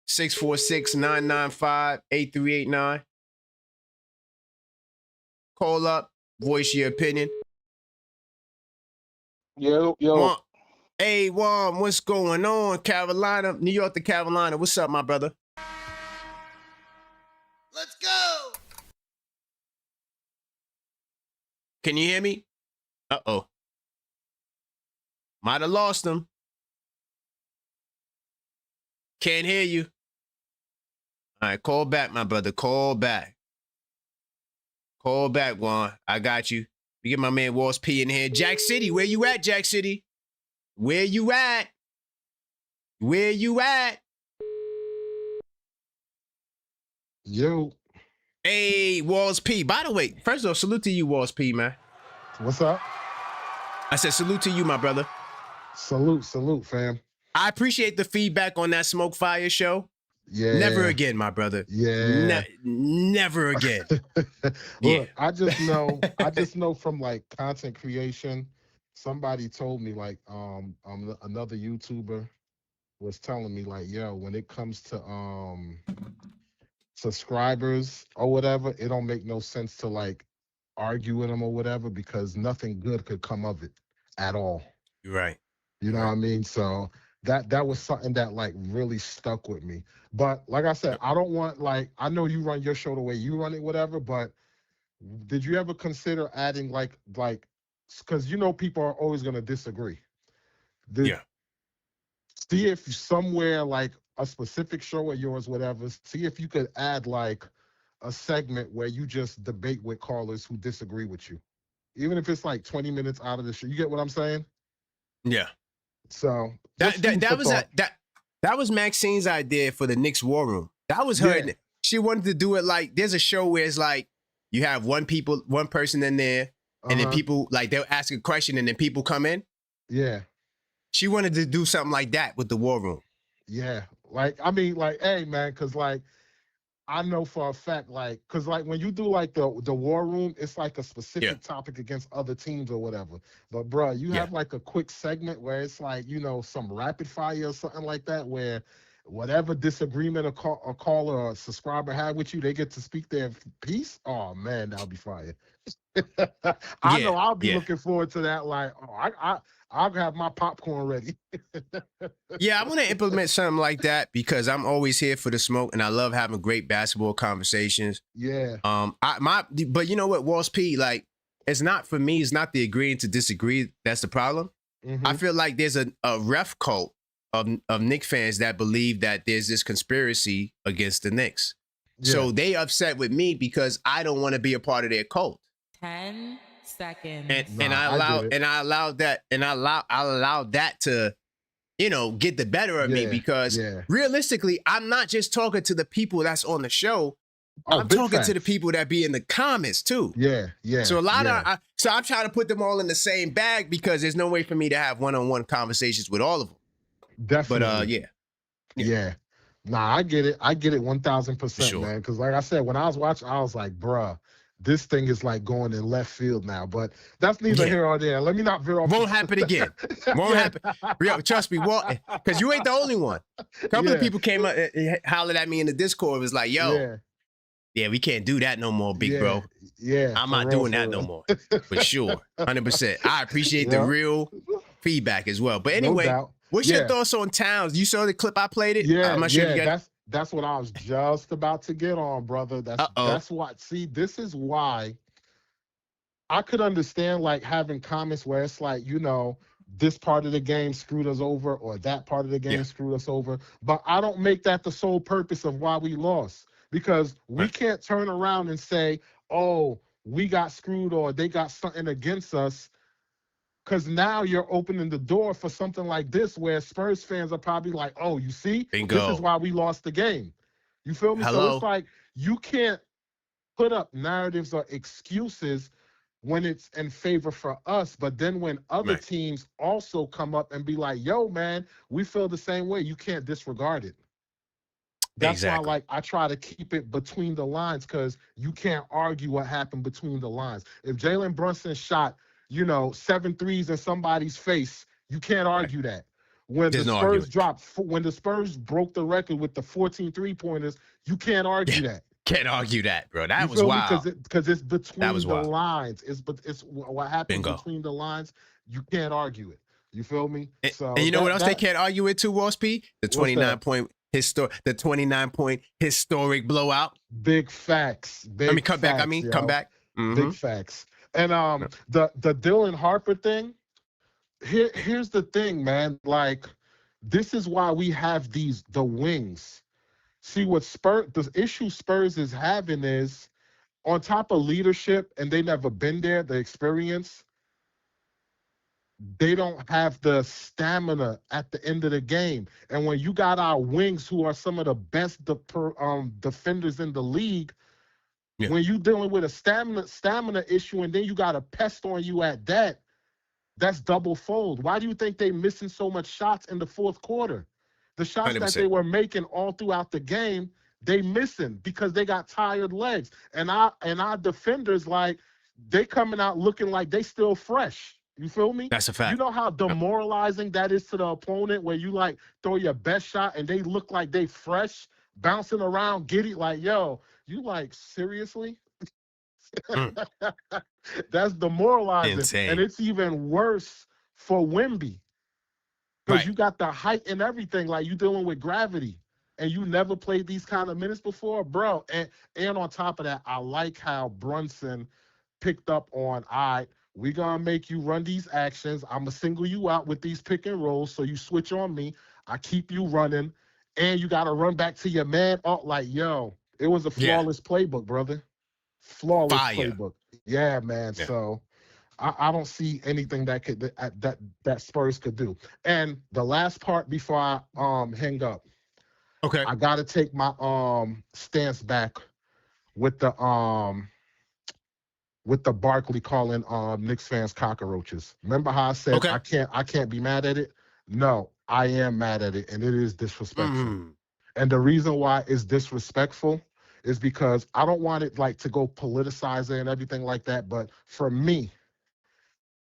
646-995-8389. Call up, voice your opinion. Yo. Juan, hey, Juan, what's going on? Carolina, New York to Carolina. What's up, my brother? Let's go. Can you hear me? Uh-oh. Might have lost him. Can't hear you. All right, call back, my brother. Call back. Call back, Juan. I got you. We get my man Walls P in here. Jack City, where you at, Jack City? Where you at? Where you at? Yo. Hey, Walls P. By the way, first of all, salute to you, Walls P, man. What's up? I said salute to you, my brother. Salute, fam. I appreciate the feedback on that Smoke Fire show. Yeah. Never again, my brother. Yeah. Never again. Look, I just know from like content creation, somebody told me like another YouTuber was telling me like, yo, when it comes to subscribers or whatever, it don't make no sense to like argue with them or whatever because nothing good could come of it at all. You're right. You know what I mean? So that was something that like really stuck with me. But like I said, I don't want like I know you run your show the way you run it, whatever. But did you ever consider adding like because you know people are always gonna disagree? See if somewhere like a specific show of yours, whatever. See if you could add like a segment where you just debate with callers who disagree with you, even if it's like 20 minutes out of the show. You get what I'm saying? Yeah. So that was Maxine's idea for the Knicks War Room. That was her. Yeah. She wanted to do it like there's a show where it's like you have one person in there, and then people like they'll ask a question and then people come in. Yeah. She wanted to do something like that with the War Room. Yeah. Like, I mean, like, hey, man, because like I know for a fact, like, because like when you do like the War Room, it's like a specific topic against other teams or whatever. But bro, you have like a quick segment where it's like, you know, some rapid fire or something like that, where whatever disagreement a caller or a subscriber had with you, they get to speak their piece. Oh man, that'll be fire. I know I'll be looking forward to that. Like, oh, I'll have my popcorn ready. Yeah, I want to implement something like that because I'm always here for the smoke, and I love having great basketball conversations. Yeah. But you know what, Walls P, like, it's not for me. It's not the agreeing to disagree. That's the problem. I feel like there's a ref cult of Knicks fans that believe that there's this conspiracy against the Knicks. Yeah. So they upset with me because I don't want to be a part of their cult. 10 seconds. And I allowed that to, you know, get the better of me because realistically, I'm not just talking to the people that's on the show. I'm talking to the people that be in the comments too. Yeah. So so I'm trying to put them all in the same bag because there's no way for me to have one-on-one conversations with all of them. Definitely. But yeah. Nah, I get it. 1000%, man. Because like I said, when I was watching, I was like, bruh, this thing is like going in left field now. But that's neither here or there. Let me not veer off. Won't happen again. Won't happen. Trust me, because you ain't the only one. A couple of people came up and hollered at me in the Discord. It was like, yo, we can't do that no more, big bro. Yeah. I'm not doing that no more. For sure. 100%. I appreciate the real feedback as well. But anyway, what's your thoughts on Towns? You saw the clip I played it? Yeah, I'm not sure you got that's what I was just about to get on, brother. That's what. See, this is why I could understand like having comments where it's like, you know, this part of the game screwed us over or that part of the game screwed us over. But I don't make that the sole purpose of why we lost because we can't turn around and say, oh, we got screwed or they got something against us. Because now you're opening the door for something like this where Spurs fans are probably like, oh, you see, this is why we lost the game. You feel me? So it's like you can't put up narratives or excuses when it's in favor for us. But then when other teams also come up and be like, yo, man, we feel the same way, you can't disregard it. That's why, like, I try to keep it between the lines because you can't argue what happened between the lines. If Jalen Brunson shot, you know, 7 threes in somebody's face, you can't argue that. When the Spurs broke the record with the 14 3-pointers, you can't argue that. Can't argue that, bro. That was wild. Because it's between the lines. It's what happened between the lines. You can't argue it. You feel me? And you know what else they can't argue it too, Ross P? The 29-point historic blowout. Big facts. Come back. Big facts. And the Dylan Harper thing, here's the thing, man. Like, this is why we have the wings. See, the issue Spurs is having is on top of leadership, and they never been there, the experience, they don't have the stamina at the end of the game. And when you got our wings who are some of the best defenders in the league, When you dealing with a stamina issue and then you got a pest on you at that, that's double fold. Why do you think they missing so much shots in the fourth quarter? The shots 100%. that they were making all throughout the game, they missing because they got tired legs. And our defenders, like, they coming out looking like they still fresh. You feel me? That's a fact. You know how demoralizing that is to the opponent where you like throw your best shot and they look like they fresh, bouncing around, giddy, like, yo, you like, seriously? That's demoralizing. Insane. And it's even worse for Wemby. Because you got the height and everything, like you dealing with gravity. And you never played these kind of minutes before, bro. And on top of that, I like how Brunson picked up on, all right, we're going to make you run these actions. I'm going to single you out with these pick and rolls so you switch on me. I keep you running. And you got to run back to your man. Oh, like, yo, it was a flawless playbook, brother. Flawless playbook. Yeah, man. Yeah. So I don't see anything that could that Spurs could do. And the last part before I hang up. Okay. I gotta take my stance back with the Barkley calling Knicks fans cockroaches. Remember how I said I can't be mad at it? No, I am mad at it, and it is disrespectful. And the reason why it's disrespectful is because I don't want it like to go politicize it and everything like that. But for me,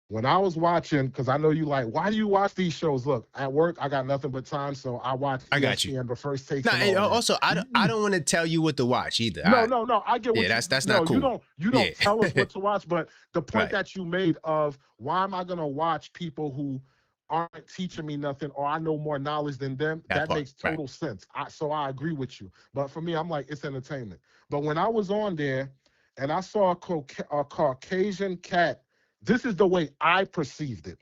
when I was watching, because I know you like, why do you watch these shows? Look, at work, I got nothing but time, so I watch ESPN, I got you. The First Takes. No, and also, I don't want to tell you what to watch either. No. I get what that's not cool. You don't tell us what to watch, but the point that you made of why am I going to watch people who aren't teaching me nothing or I know more knowledge than them, that makes total sense. So I agree with you. But for me, I'm like, it's entertainment. But when I was on there and I saw a Caucasian cat, this is the way I perceived it.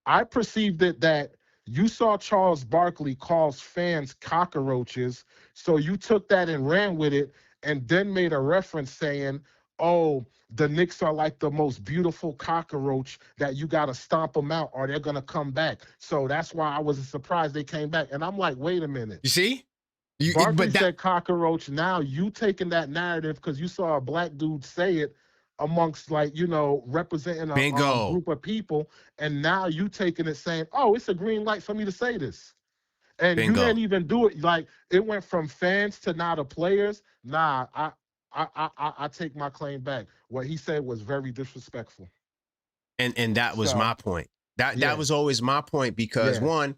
I perceived it that you saw Charles Barkley calls fans cockroaches, so you took that and ran with it and then made a reference saying, oh, the Knicks are like the most beautiful cockroach that you got to stomp them out or they're going to come back. So that's why I wasn't surprised they came back. And I'm like, wait a minute. You see? Barkley said cockroach. Now you taking that narrative because you saw a black dude say it amongst, like, you know, representing a group of people, and now you taking it saying, oh, it's a green light for me to say this. And you didn't even do it. Like, it went from fans to now the players. Nah, I take my claim back. What he said was very disrespectful. And that was my point. That was always my point because one,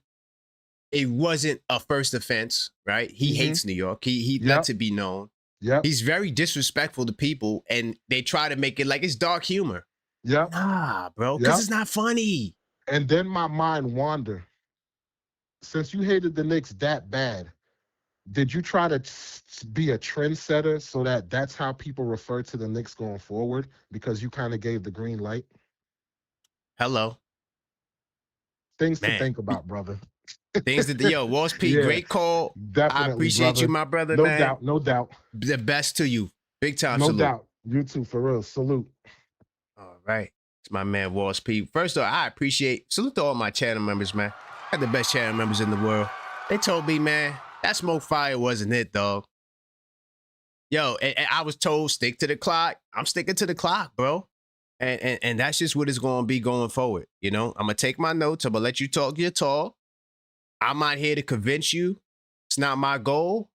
it wasn't a first offense, right? He hates New York. He lets it be known. Yep. He's very disrespectful to people, and they try to make it like it's dark humor. Yep. Nah, bro, because it's not funny. And then my mind wandered. Since you hated the Knicks that bad, did you try to be a trendsetter so that that's how people refer to the Knicks going forward because you kind of gave the green light? Hello. Things to think about, brother. Things that, Walls P, great call. Definitely, I appreciate you, my brother, man. No doubt. The best to you. Big time salute. No doubt. You too, for real. Salute. All right. It's my man, Walls P. First of all, I salute to all my channel members, man. I got the best channel members in the world. They told me, man, that smoke fire wasn't it, dog. Yo, and I was told, stick to the clock. I'm sticking to the clock, bro. And that's just what it's going to be going forward. You know, I'm going to take my notes. I'm going to let you talk your talk. I'm not here to convince you. It's not my goal.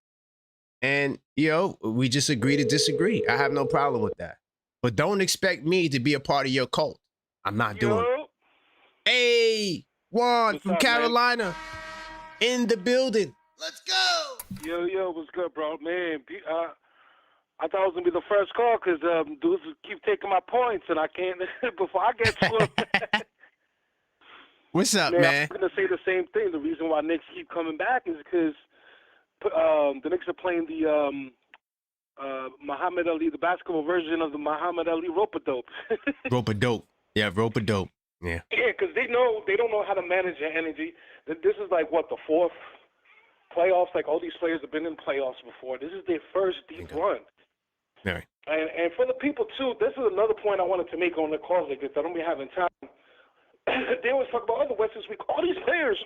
And, we just agree to disagree. I have no problem with that. But don't expect me to be a part of your cult. I'm not doing it. Hey, Juan from Carolina, man? In the building. Let's go. Yo, what's good, bro? Man, I thought it was going to be the first call because dudes keep taking my points, and I can't, before I get to them. What's up, man? I'm going to say the same thing. The reason why Knicks keep coming back is because the Knicks are playing the Muhammad Ali, the basketball version of the Muhammad Ali rope-a-dope. Rope-a-dope. Yeah, rope-a-dope. Yeah. Yeah, because they don't know how to manage their energy. This is like, what, the fourth playoffs? Like, all these players have been in playoffs before. This is their first deep run. All right. And for the people, too, this is another point I wanted to make on the calls like this. I don't be having time. They always talk about the West this week. All these players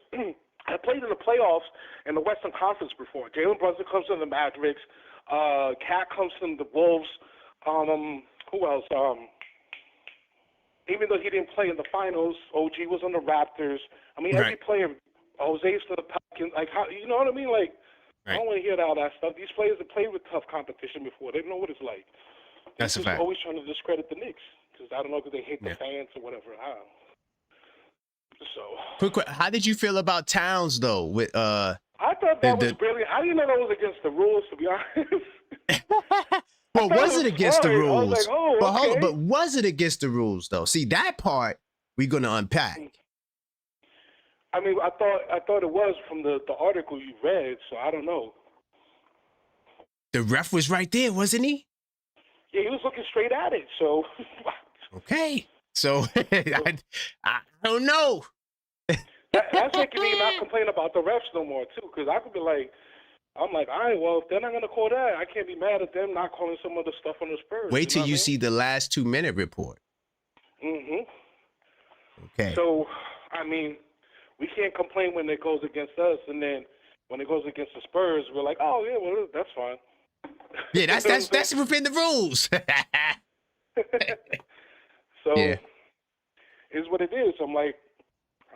have played in the playoffs in the Western Conference before. Jalen Brunson comes from the Mavericks. Cat comes from the Wolves. Who else? Even though he didn't play in the finals, OG was on the Raptors. I mean, every player, Jose's for the Pelicans. Like, how, you know what I mean? Like, I don't want to hear all that stuff. These players have played with tough competition before. They know what it's like. That's a fact. Always trying to discredit the Knicks because I don't know because they hate the fans or whatever. So. How did you feel about Towns though? With I thought that was brilliant. I didn't know that was against the rules, to be honest. Well, was it against the rules? I was like, oh, okay. But was it against the rules though? See, that part we're gonna unpack. I mean, I thought it was from the article you read, so I don't know. The ref was right there, wasn't he? Yeah, he was looking straight at it. So. Okay. So I don't know. That's making me not complain about the refs no more too, because I could be like, I'm like, all right, well, if they're not gonna call that, I can't be mad at them not calling some of the stuff on the Spurs. Wait till you see the last 2-minute report. Okay. So, I mean, we can't complain when it goes against us, and then when it goes against the Spurs, we're like, oh yeah, well, that's fine. Yeah, that's within the rules. So, it's what it is. I'm like,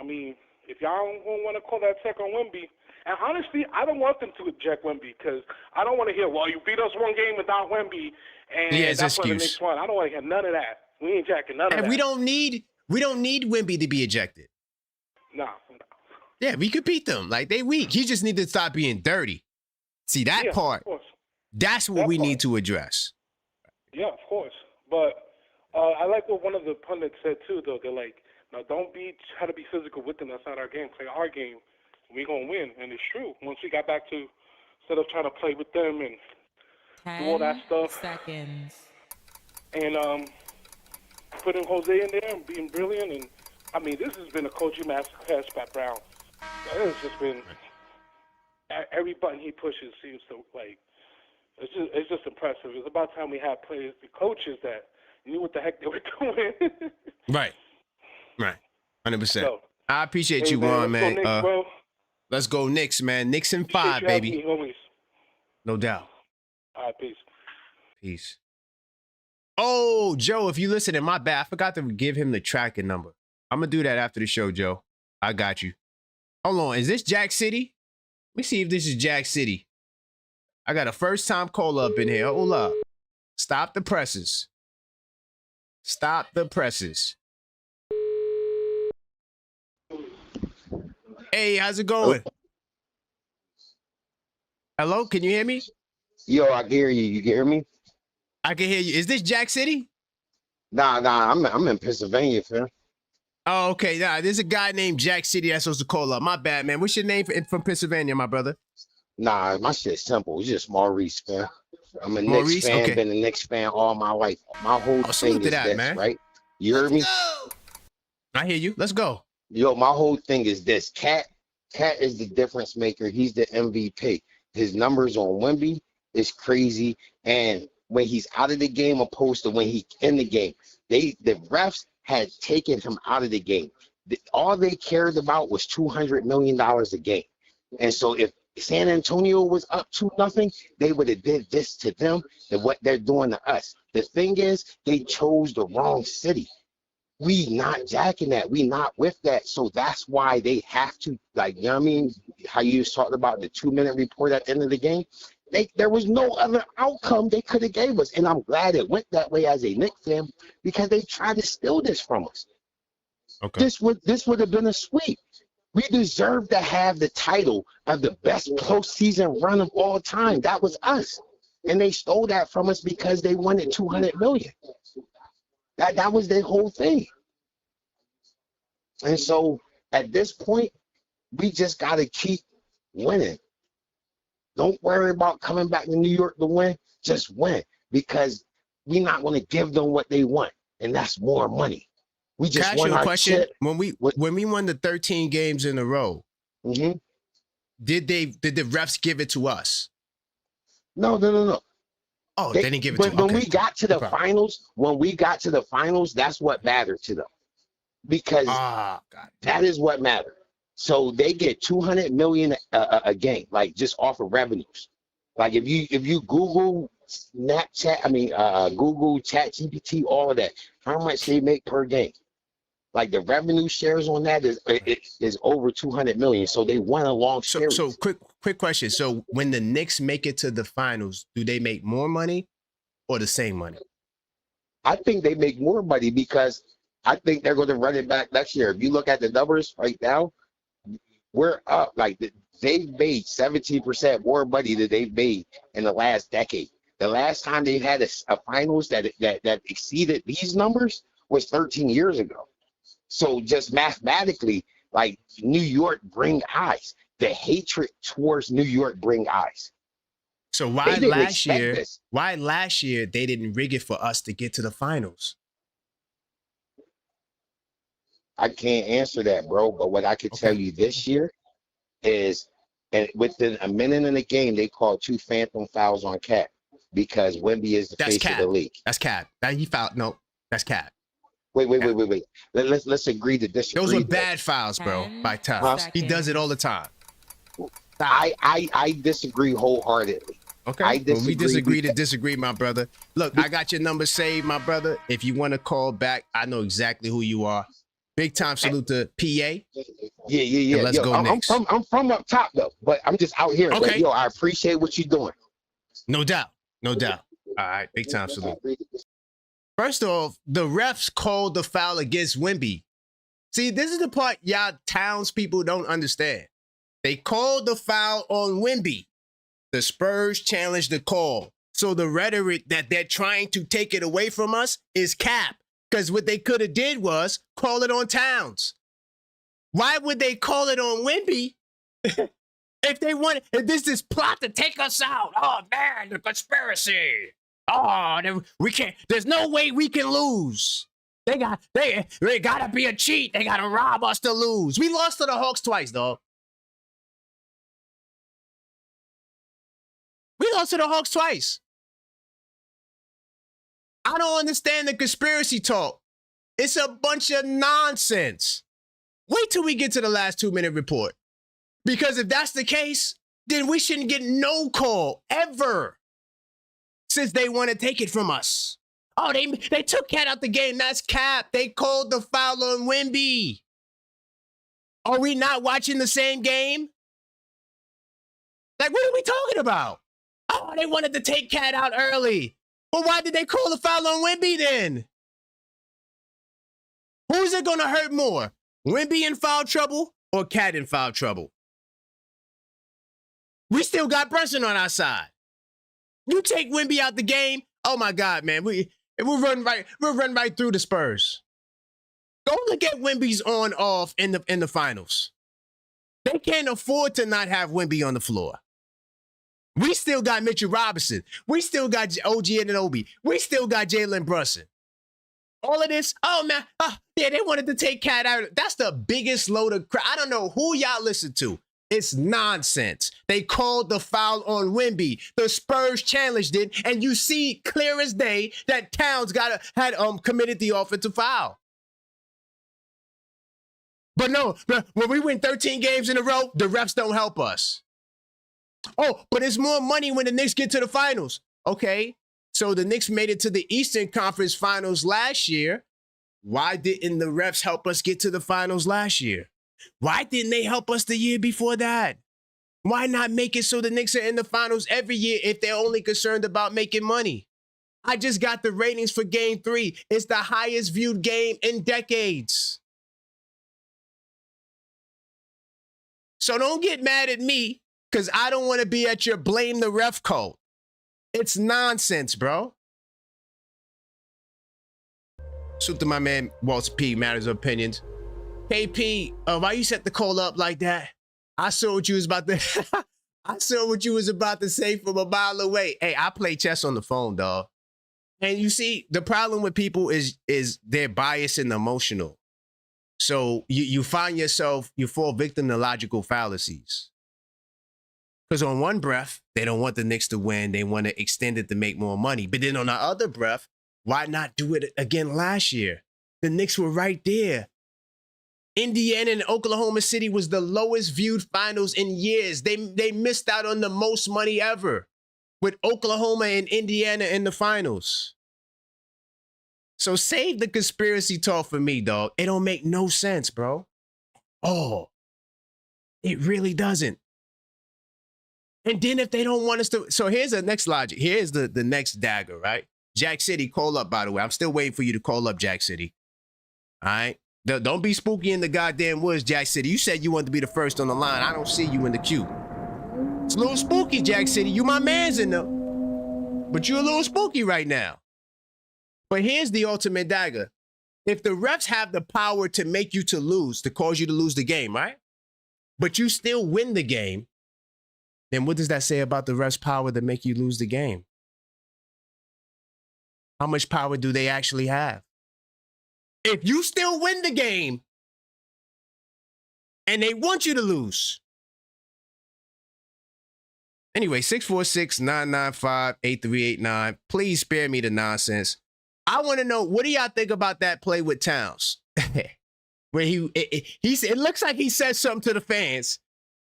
I mean, if y'all don't want to call that tech on Wemby, and honestly, I don't want them to eject Wemby because I don't want to hear, well, you beat us one game without Wemby, and that's why the Knicks won. I don't want to hear none of that. We ain't jacking none of that. And we don't need Wemby to be ejected. No. Yeah, we could beat them. Like, they weak. He just need to stop being dirty. See, that part, that's what we need to address. Yeah, of course. But I like what one of the pundits said, too, though. They're like, now don't try to be physical with them. That's not our game. Play our game. We're going to win. And it's true. Once we got back to, instead of trying to play with them and do all that stuff. 10 seconds. And putting Jose in there and being brilliant. And, I mean, this has been a coaching masterclass by Brown. It's just been, every button he pushes seems to, like, it's just impressive. It's about time we had players, the coaches that knew what the heck they were doing. Right. 100%. So, I appreciate you, Juan, man. Let's go, Knicks, bro. Let's go Knicks, man. Knicks in 5, baby. No doubt. All right, peace. Peace. Oh, Joe, if you listening, my bad. I forgot to give him the tracking number. I'm going to do that after the show, Joe. I got you. Hold on. Is this Jack City? Let me see if this is Jack City. I got a first-time call up in here. Hold up. Stop the presses. Stop the presses. Hey, how's it going? Hello, can you hear me? Yo, I can hear you. You can hear me? I can hear you. Is this Jack City? Nah, I'm in Pennsylvania, fam. Oh, okay. Nah, there's a guy named Jack City that's supposed to call up. My bad, man. What's your name from Pennsylvania, my brother? Nah, my shit's simple. It's just Maurice, fam. I'm a Knicks fan. Okay. Been a Knicks fan all my life. My whole thing is this, man. Right? You heard me? I hear you. Let's go. Yo, my whole thing is this. Cat is the difference maker. He's the MVP. His numbers on Wemby is crazy. And when he's out of the game opposed to when he's in the game, the refs had taken him out of the game. All they cared about was $200 million a game. And so if San Antonio was up 2-0, they would have did this to them than what they're doing to us. The thing is, they chose the wrong city. We not jacking that. We not with that. So that's why they have to, like, you know what I mean? How you just talked about the 2-minute report at the end of the game. There was no other outcome they could have gave us. And I'm glad it went that way as a Knicks fan because they tried to steal this from us. Okay. This would have been a sweep. We deserve to have the title of the best postseason run of all time. That was us. And they stole that from us because they wanted $200 million. That was their whole thing. And so at this point, we just got to keep winning. Don't worry about coming back to New York to win. Just win because we're not going to give them what they want, and that's more money. We just Can I ask you a question? Chip. When we won the 13 games in a row, did the refs give it to us? No. Oh, they didn't give it to us. When we got to the finals, that's what mattered to them. Because that is what mattered. So they get $200 million a game, like just off of revenues. Like if you Google Snapchat, Google, ChatGPT, all of that. How much they make per game? Like the revenue shares on that is over 200 million. So they won a long series. So quick question. So when the Knicks make it to the finals, do they make more money or the same money? I think they make more money because I think they're going to run it back next year. If you look at the numbers right now, we're up. Like they've made 17% more money than they've made in the last decade. The last time they've had a finals that exceeded these numbers was 13 years ago. So just mathematically, like New York bring eyes. The hatred towards New York bring eyes. So why last year they didn't rig it for us to get to the finals? I can't answer that, bro. But what I could tell you this year is, and within a minute in the game, they called 2 phantom fouls on Cat because Wemby is the face of the league. That's Cat. He fouled. No, that's Cat. Wait. Let's agree to disagree. Those were bad fouls, bro. By time. He does it all the time. I disagree wholeheartedly. Okay. We disagree to disagree, my brother. Look, I got your number saved, my brother. If you want to call back, I know exactly who you are. Big time salute to PA. Yeah. And let's go Knicks. I'm from up top though, but I'm just out here. Okay. Like, I appreciate what you're doing. No doubt. All right, big time salute. First off, the refs called the foul against Wemby. See, this is the part y'all townspeople don't understand. They called the foul on Wemby. The Spurs challenged the call. So the rhetoric that they're trying to take it away from us is cap. Because what they could have did was call it on Towns. Why would they call it on Wemby if they wanted? If this plot to take us out? Oh man, the conspiracy. Oh, we can't. There's no way we can lose. They gotta be a cheat. They gotta rob us to lose. We lost to the Hawks twice, dog. We lost to the Hawks twice. I don't understand the conspiracy talk. It's a bunch of nonsense. Wait till we get to the last 2-minute report. Because if that's the case, then we shouldn't get no call ever. Since they want to take it from us. Oh, they took Cat out the game. That's cap. They called the foul on Wemby. Are we not watching the same game? Like, what are we talking about? Oh, they wanted to take Cat out early. Well, why did they call the foul on Wemby then? Who's it going to hurt more? Wemby in foul trouble or Cat in foul trouble? We still got Brunson on our side. You take Wemby out the game, oh my God, man. We'll run right through the Spurs. Go look at Wemby's on-off in the finals. They can't afford to not have Wemby on the floor. We still got Mitchell Robinson. We still got OG Anunoby. We still got Jalen Brunson. All of this, oh man, yeah, they wanted to take Cat out. That's the biggest load of crap. I don't know who y'all listen to. It's nonsense. They called the foul on Wemby. The Spurs challenged it, and you see clear as day that Towns had committed the offensive foul. But no, when we win 13 games in a row, the refs don't help us. Oh, but it's more money when the Knicks get to the finals. Okay, so the Knicks made it to the Eastern Conference Finals last year. Why didn't the refs help us get to the finals last year? Why didn't they help us the year before that? Why not make it so the Knicks are in the finals every year if they're only concerned about making money? I just got the ratings for Game 3. It's the highest viewed game in decades. So don't get mad at me because I don't want to be at your blame the ref code. It's nonsense, bro. Shoot to my man, Walter P. Matters of Opinions. KP, why you set the call up like that? I saw what you was about to I saw what you was about to say from a mile away. Hey, I play chess on the phone, dog. And you see, the problem with people is they're biased and emotional. So you find yourself, you fall victim to logical fallacies. Because on one breath, they don't want the Knicks to win. They want to extend it to make more money. But then on the other breath, why not do it again last year? The Knicks were right there. Indiana and Oklahoma City was the lowest viewed finals in years. They missed out on the most money ever. with Oklahoma and Indiana in the finals. So save the conspiracy talk for me, dog. It don't make no sense, bro. Oh, it really doesn't. And then if they don't want us to, so here's the next logic. Here's the next dagger, right? Jack City, call up, by the way. I'm still waiting for you to call up, Jack City. All right? Don't be spooky in the goddamn woods, Jack City. You said you wanted to be the first on the line. I don't see you in the queue. It's a little spooky, Jack City. You my man's in there. But you're a little spooky right now. But here's the ultimate dagger. If the refs have the power to make you to lose, to cause you to lose the game, right? But you still win the game, then what does that say about the refs' power to make you lose the game? How much power do they actually have? If you still win the game and they want you to lose. Anyway, 646-995-8389. Please spare me the nonsense. I want to know, what do y'all think about that play with Towns? Where he said, it looks like he said something to the fans.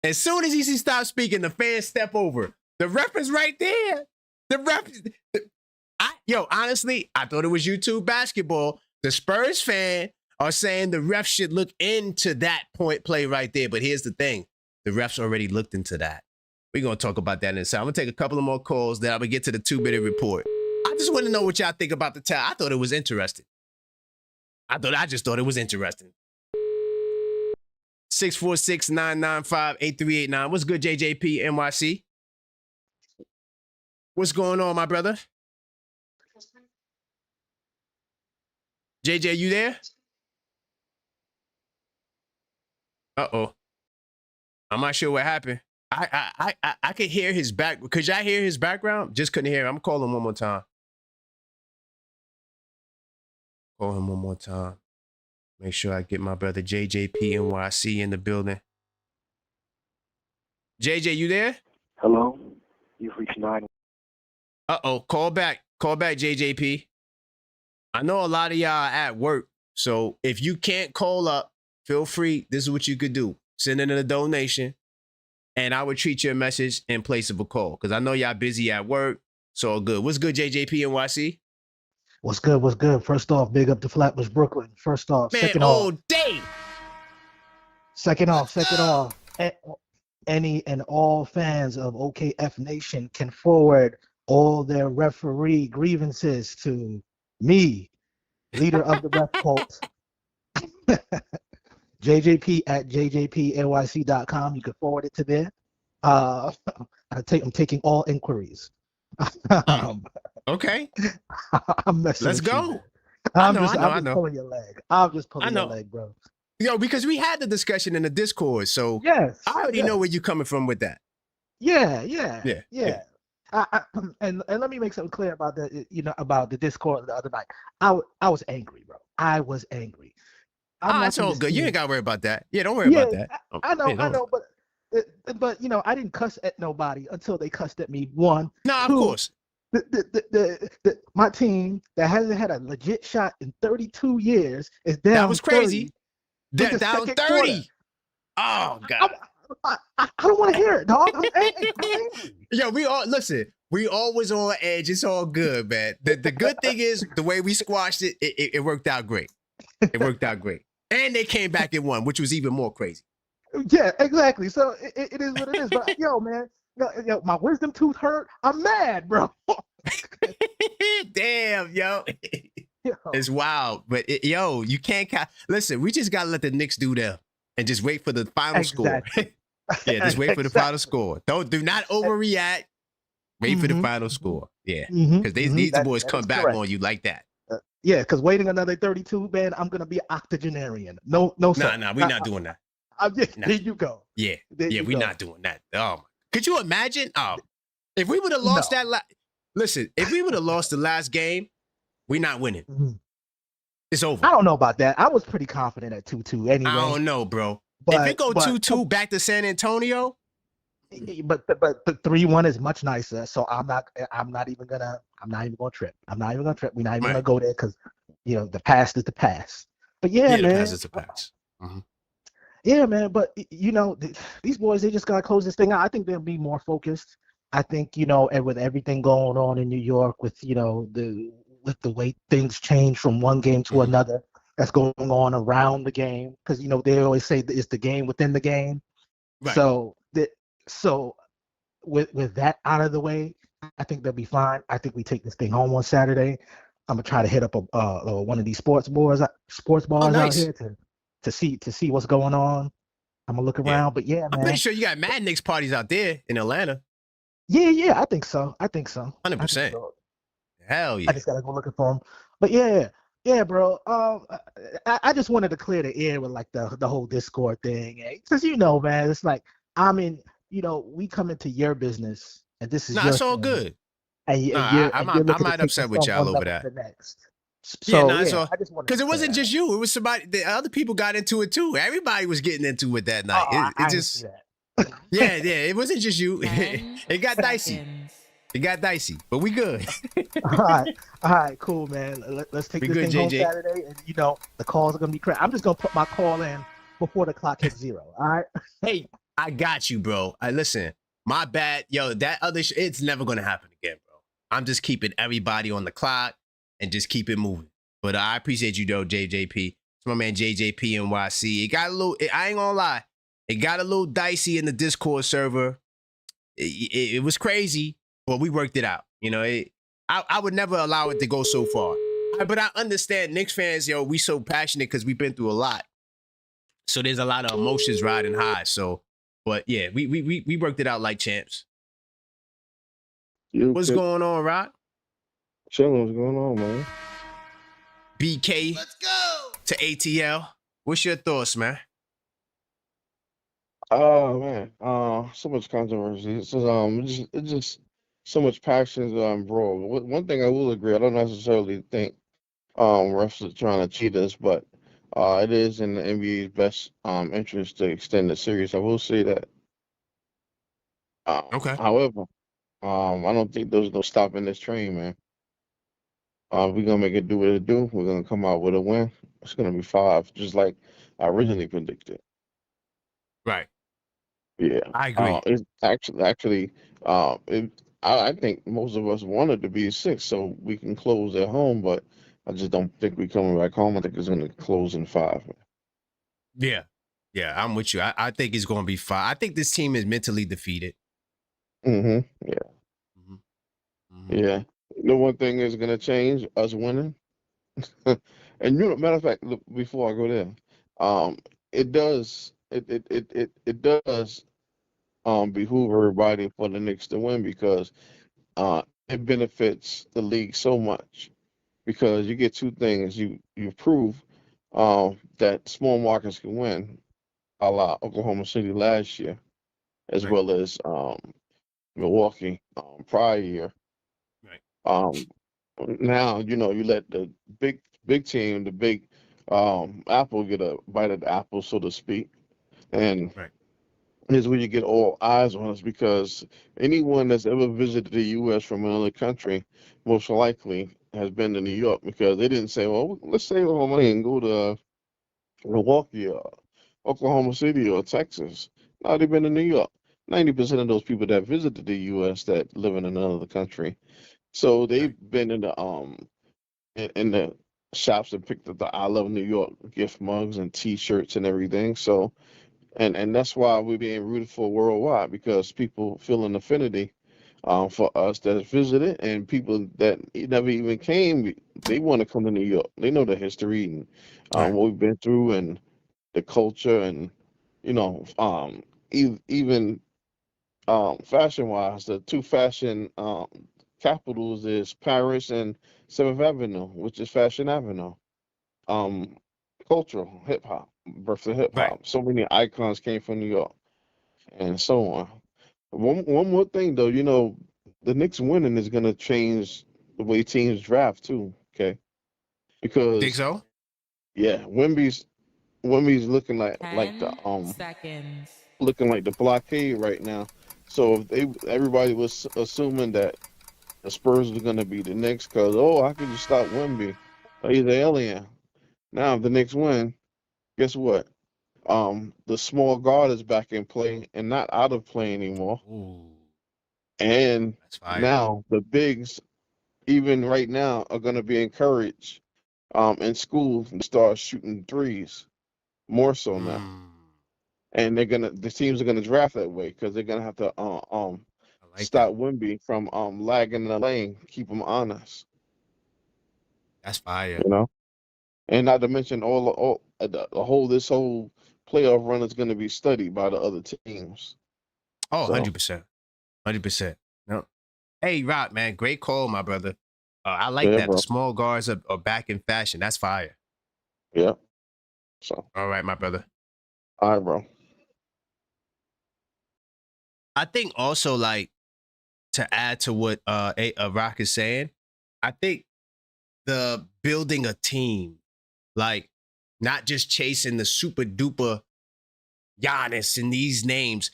As soon as he stopped speaking, the fans step over. The ref is right there. The ref. Honestly, I thought it was YouTube basketball. The Spurs fan are saying the refs should look into that point play right there. But here's the thing. The refs already looked into that. We're going to talk about that in a second. I'm going to take a couple of more calls, then I'm going to get to the 2-minute report. I just want to know what y'all think about the towel. I thought it was interesting. I just thought it was interesting. 646-995-8389. What's good, JJP NYC? What's going on, my brother? JJ, you there? Uh-oh. I'm not sure what happened. I could hear his back. Could y'all hear his background? Just couldn't hear him. I'm calling him one more time. Call him one more time. Make sure I get my brother JJP NYC in the building. JJ, you there? Hello? You've reached 9. Uh-oh. Call back. Call back, JJP. I know a lot of y'all are at work, so if you can't call up, feel free. This is what you could do. Send in a donation, and I would treat your message in place of a call, because I know y'all busy at work. So all good. What's good, JJP NYC? What's good? What's good? First off, big up to Flatbush, Brooklyn. First off. Man, second all off. day. Second off. Any and all fans of OKF Nation can forward all their referee grievances to me, leader of the ref cult, JJP at jjpnyc.com. You can forward it to there. I'm taking all inquiries. Okay. I'm messing Let's with go. You, I'm just pulling your leg, bro. Yo, because we had the discussion in the Discord, so yes, I already know where you're coming from with that. Yeah. And let me make something clear about about the Discord the other night. I was angry, bro. I was angry. It's all good. You ain't gotta worry about that. Yeah, don't worry about that. I know, but I didn't cuss at nobody until they cussed at me. One, of two, course. My team that hasn't had a legit shot in 32 years is down. That was crazy. Down 30. Quarter. Oh God. I don't want to hear it, dog. I'm angry. Yo, we always on edge. It's all good, man. The good thing is the way we squashed it, it worked out great. It worked out great. And they came back and won, which was even more crazy. Yeah, exactly. So it is what it is. But yo, man, my wisdom tooth hurt. I'm mad, bro. Damn, yo. It's wild. But you can't listen, we just gotta let the Knicks do them and just wait for the final score. Yeah, just wait for the final score. Do not overreact. Wait for the final score. Yeah. Because these boys come back on you like that. Yeah, because waiting another 32, man, I'm gonna be octogenarian. No, sir. Nah, we're not doing that. There you go. Yeah, we're not doing that. Oh, could you imagine? Oh, if we would have lost listen, if we would have lost the last game, we're not winning. It's over. I don't know about that. I was pretty confident at 2-2 anyway. I don't know, bro. If it go 2-2 back to San Antonio, but the 3-1 is much nicer. So I'm not even gonna trip. We're not even gonna go there because the past is the past. But man, the past is the past. Yeah, man. But these boys, they just gotta close this thing out. I think they'll be more focused. I think, and with everything going on in New York, with the way things change from one game to another, that's going on around the game, because they always say that it's the game within the game. Right. So with that out of the way, I think they'll be fine. I think we take this thing home on Saturday. I'm gonna try to hit up one of these sports bars out here to see what's going on. I'm gonna look around, but yeah, man. I'm pretty sure you got mad Knicks parties out there in Atlanta. Yeah, I think so. 100%. Hell yeah. I just gotta go looking for them. But yeah, bro. I just wanted to clear the air with like the whole Discord thing, because man, it's like we come into your business, and this is your it's all thing, good. I might upset with y'all over that. So I just wanted because it wasn't just you; it was somebody. The other people got into it too. Everybody was getting into it that night. It just, yeah, it wasn't just you. It got dicey. It got dicey, but we good. All right, cool, man. Let's take this thing home Saturday, and the calls are gonna be crazy. I'm just gonna put my call in before the clock hits 0. All right. Hey, I got you, bro. Listen, my bad, yo. That other it's never gonna happen again, bro. I'm just keeping everybody on the clock and just keep it moving. But I appreciate you, though, JJP. It's my man JJP NYC. It got a little. I ain't gonna lie. It got a little dicey in the Discord server. It was crazy, but we worked it out. I would never allow it to go so far. But I understand Knicks fans, we so passionate because we've been through a lot. So there's a lot of emotions riding high. So, but yeah, we worked it out like champs. What's going on, Rod? Chilling. What's going on, man? BK. Let's go to ATL. What's your thoughts, man? Oh man, so much controversy. It's just so much passion, bro. One thing I will agree, I don't necessarily think refs are trying to cheat us, but it is in the NBA's best interest to extend the series. I will say that. Okay. However, I don't think there's no stopping this train, man. We're gonna make it do what it do. We're gonna come out with a win. It's gonna be 5, just like I originally predicted. Right. Yeah, I agree. It's actually, I think most of us wanted to be 6, so we can close at home. But I just don't think we're coming back home. I think it's going to close in 5. Yeah, I'm with you. I think it's going to be 5. I think this team is mentally defeated. Yeah. Yeah. The one thing is going to change us winning. And matter of fact, look, before I go there, it does behoove everybody for the Knicks to win, because it benefits the league so much, because you get 2 things. You prove that small markets can win, a la Oklahoma City last year, as well as Milwaukee prior year. Right. Now you let the big team, the big apple, get a bite of the apple, so to speak, and here's where you get all eyes on us, because anyone that's ever visited the U.S. from another country most likely has been to New York, because they didn't say, well, let's save our money and go to Milwaukee or Oklahoma City or Texas. No, they've been to New York. 90% of those people that visited the U.S. that live in another country, so they've been in the shops and picked up the I Love New York gift mugs and T-shirts and everything. So, and that's why we're being rooted for worldwide, because people feel an affinity for us that visited, and people that never even came, they want to come to New York. They know the history and what we've been through and the culture, and even fashion-wise, the 2 fashion capitals is Paris and 7th Avenue, which is Fashion Avenue. Cultural hip hop, birth of hip hop. Right. So many icons came from New York, and so on. One more thing though, the Knicks winning is gonna change the way teams draft too. Okay, because think so? Yeah, Wemby's looking like looking like the blockade right now. So if everybody was assuming that the Spurs were gonna be the Knicks, because how could you stop Wemby? He's an alien. Now if the Knicks win, guess what? The small guard is back in play and not out of play anymore. Ooh. And That's fire. now the bigs, even right now, are going to be encouraged in school to start shooting threes more so now. And the teams are gonna draft that way because they're gonna have to I like stop that. Wimby from lagging in the lane, keep him honest, That's fire. you know. And not to mention the whole this whole playoff run is gonna be studied by the other teams. Oh, So 100%. 100%. No. Hey, Rock, man, great call, my brother. I like yeah, that. The bro. small guards are back in fashion. That's fire. Yeah. So All right, my brother. all right, bro. I think also, like, to add to what Rock is saying, I think the building a team, like not just chasing the super duper Giannis and these names.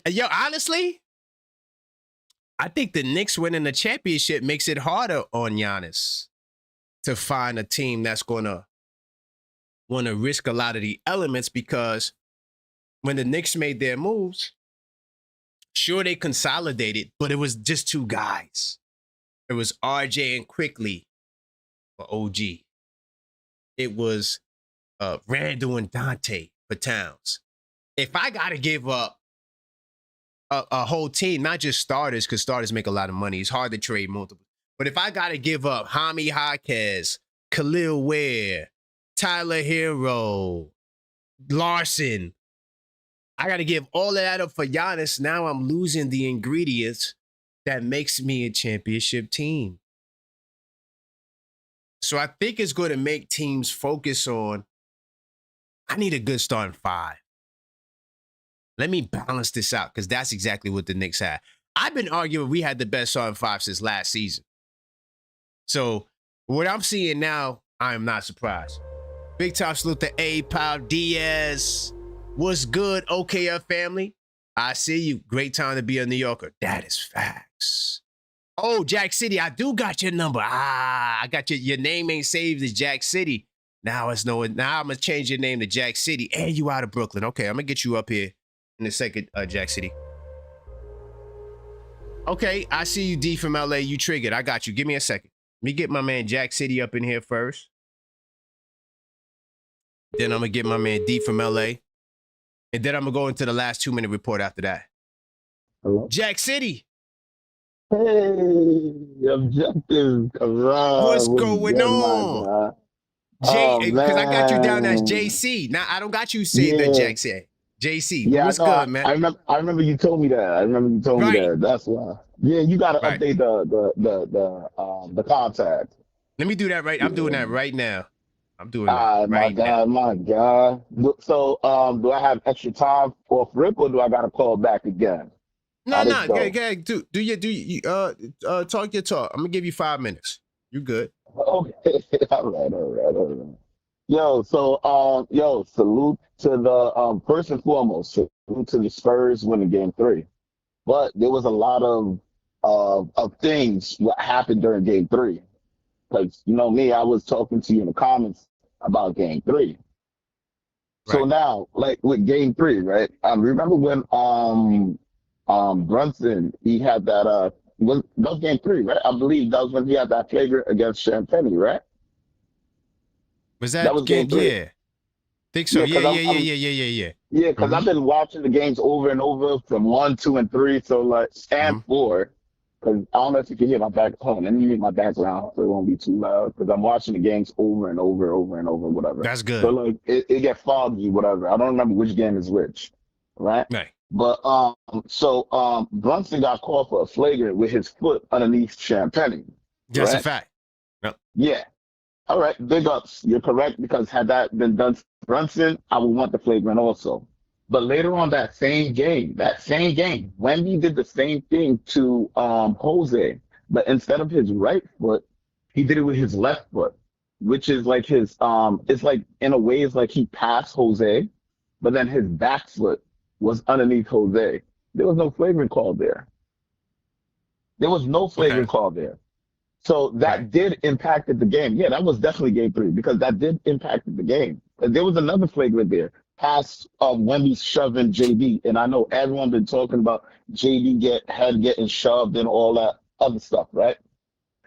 Yo, honestly, I think the Knicks winning the championship makes it harder on Giannis to find a team that's gonna want to risk a lot of the elements, because when the Knicks made their moves, sure, they consolidated, but it was just two guys. It was RJ and Quickly for OG. It was Randall and Dante for Towns. If I got to give up a whole team, not just starters, because starters make a lot of money. It's hard to trade multiple. But if I got to give up Jaime Jaquez, Khalil Ware, Tyler Hero, Larson, I got to give all of that up for Giannis. Now I'm losing the ingredients that makes me a championship team. So I think it's going to make teams focus on, I need a good starting five. Let me balance this out, because that's exactly what the Knicks had. I've been arguing we had the best starting five since last season. So what I'm seeing now, I am not surprised. Big time salute to A-Pal Diaz. What's good, OKF family? I see you. Great time to be a New Yorker. That is facts. Oh, Jack City, I do got your number. I got your name ain't saved as Jack City. Now I'm gonna change your name to Jack City. And you out of Brooklyn. Okay, I'm gonna get you up here in a second, Jack City. Okay, I see you, D from LA. You triggered. I got you. Give me a second. Let me get my man Jack City up in here first. Then I'm gonna get my man D from LA. And then I'm gonna go into the last 2-minute report after that. Hello? Jack City. Hey, objective. What's What's going good, on? my guy? Oh Because I got you down as man. JC. Now I don't got you saved as Yeah. Jack City. JC. Yeah, What's no, good, man? I remember you told me that. Right. That's why. Yeah, you gotta Right. update the contact. Let me do that right. I'm doing that right now. I'm doing that Ah, right now. my God. So, do I have extra time off rip, or do I gotta call back again? How this No. go? Do you talk your talk. I'm gonna give you 5 minutes. You good? Okay. All right. Yo, so salute to the first and foremost, salute to the Spurs winning game 3. But there was a lot of things what happened during game 3. Because you know me, I was talking to you in the comments about game 3. So Right. now, like with game 3, right? Remember when Brunson, he had that that was game 3, right? I believe that was when he had that flagrant against Champagne, right? Was That that was game game? 3. Yeah. Think so. Yeah, Yeah. because because I've Mm-hmm. been watching the games over and over from 1, 2, and 3. So like and Mm-hmm. 4. Because I don't know if you can hear my back. Hold on, let me mute my background so it won't be too loud. Because I'm watching the games over and over, whatever. That's So good. like it get foggy, whatever. I don't remember which game is which, right? Right. But Brunson got called for a flagrant with his foot underneath Champagne, That's a right? fact. Yep. Yeah. All right, big ups. You're correct because had that been done to Brunson, I would want the flagrant also. But later on that same game, Wemby did the same thing to Jose, but instead of his right foot, he did it with his left foot, which is like his it's like in a way it's like he passed Jose, but then his back foot was underneath Jose. There was no flagrant call there. There was no Okay. flagrant call there. So that Okay. did impacted the game. Yeah, that was definitely game 3 because that did impacted the game. There was another flagrant there. past Wemby shoving JB, and I know everyone been talking about JB getting shoved and all that other stuff, right?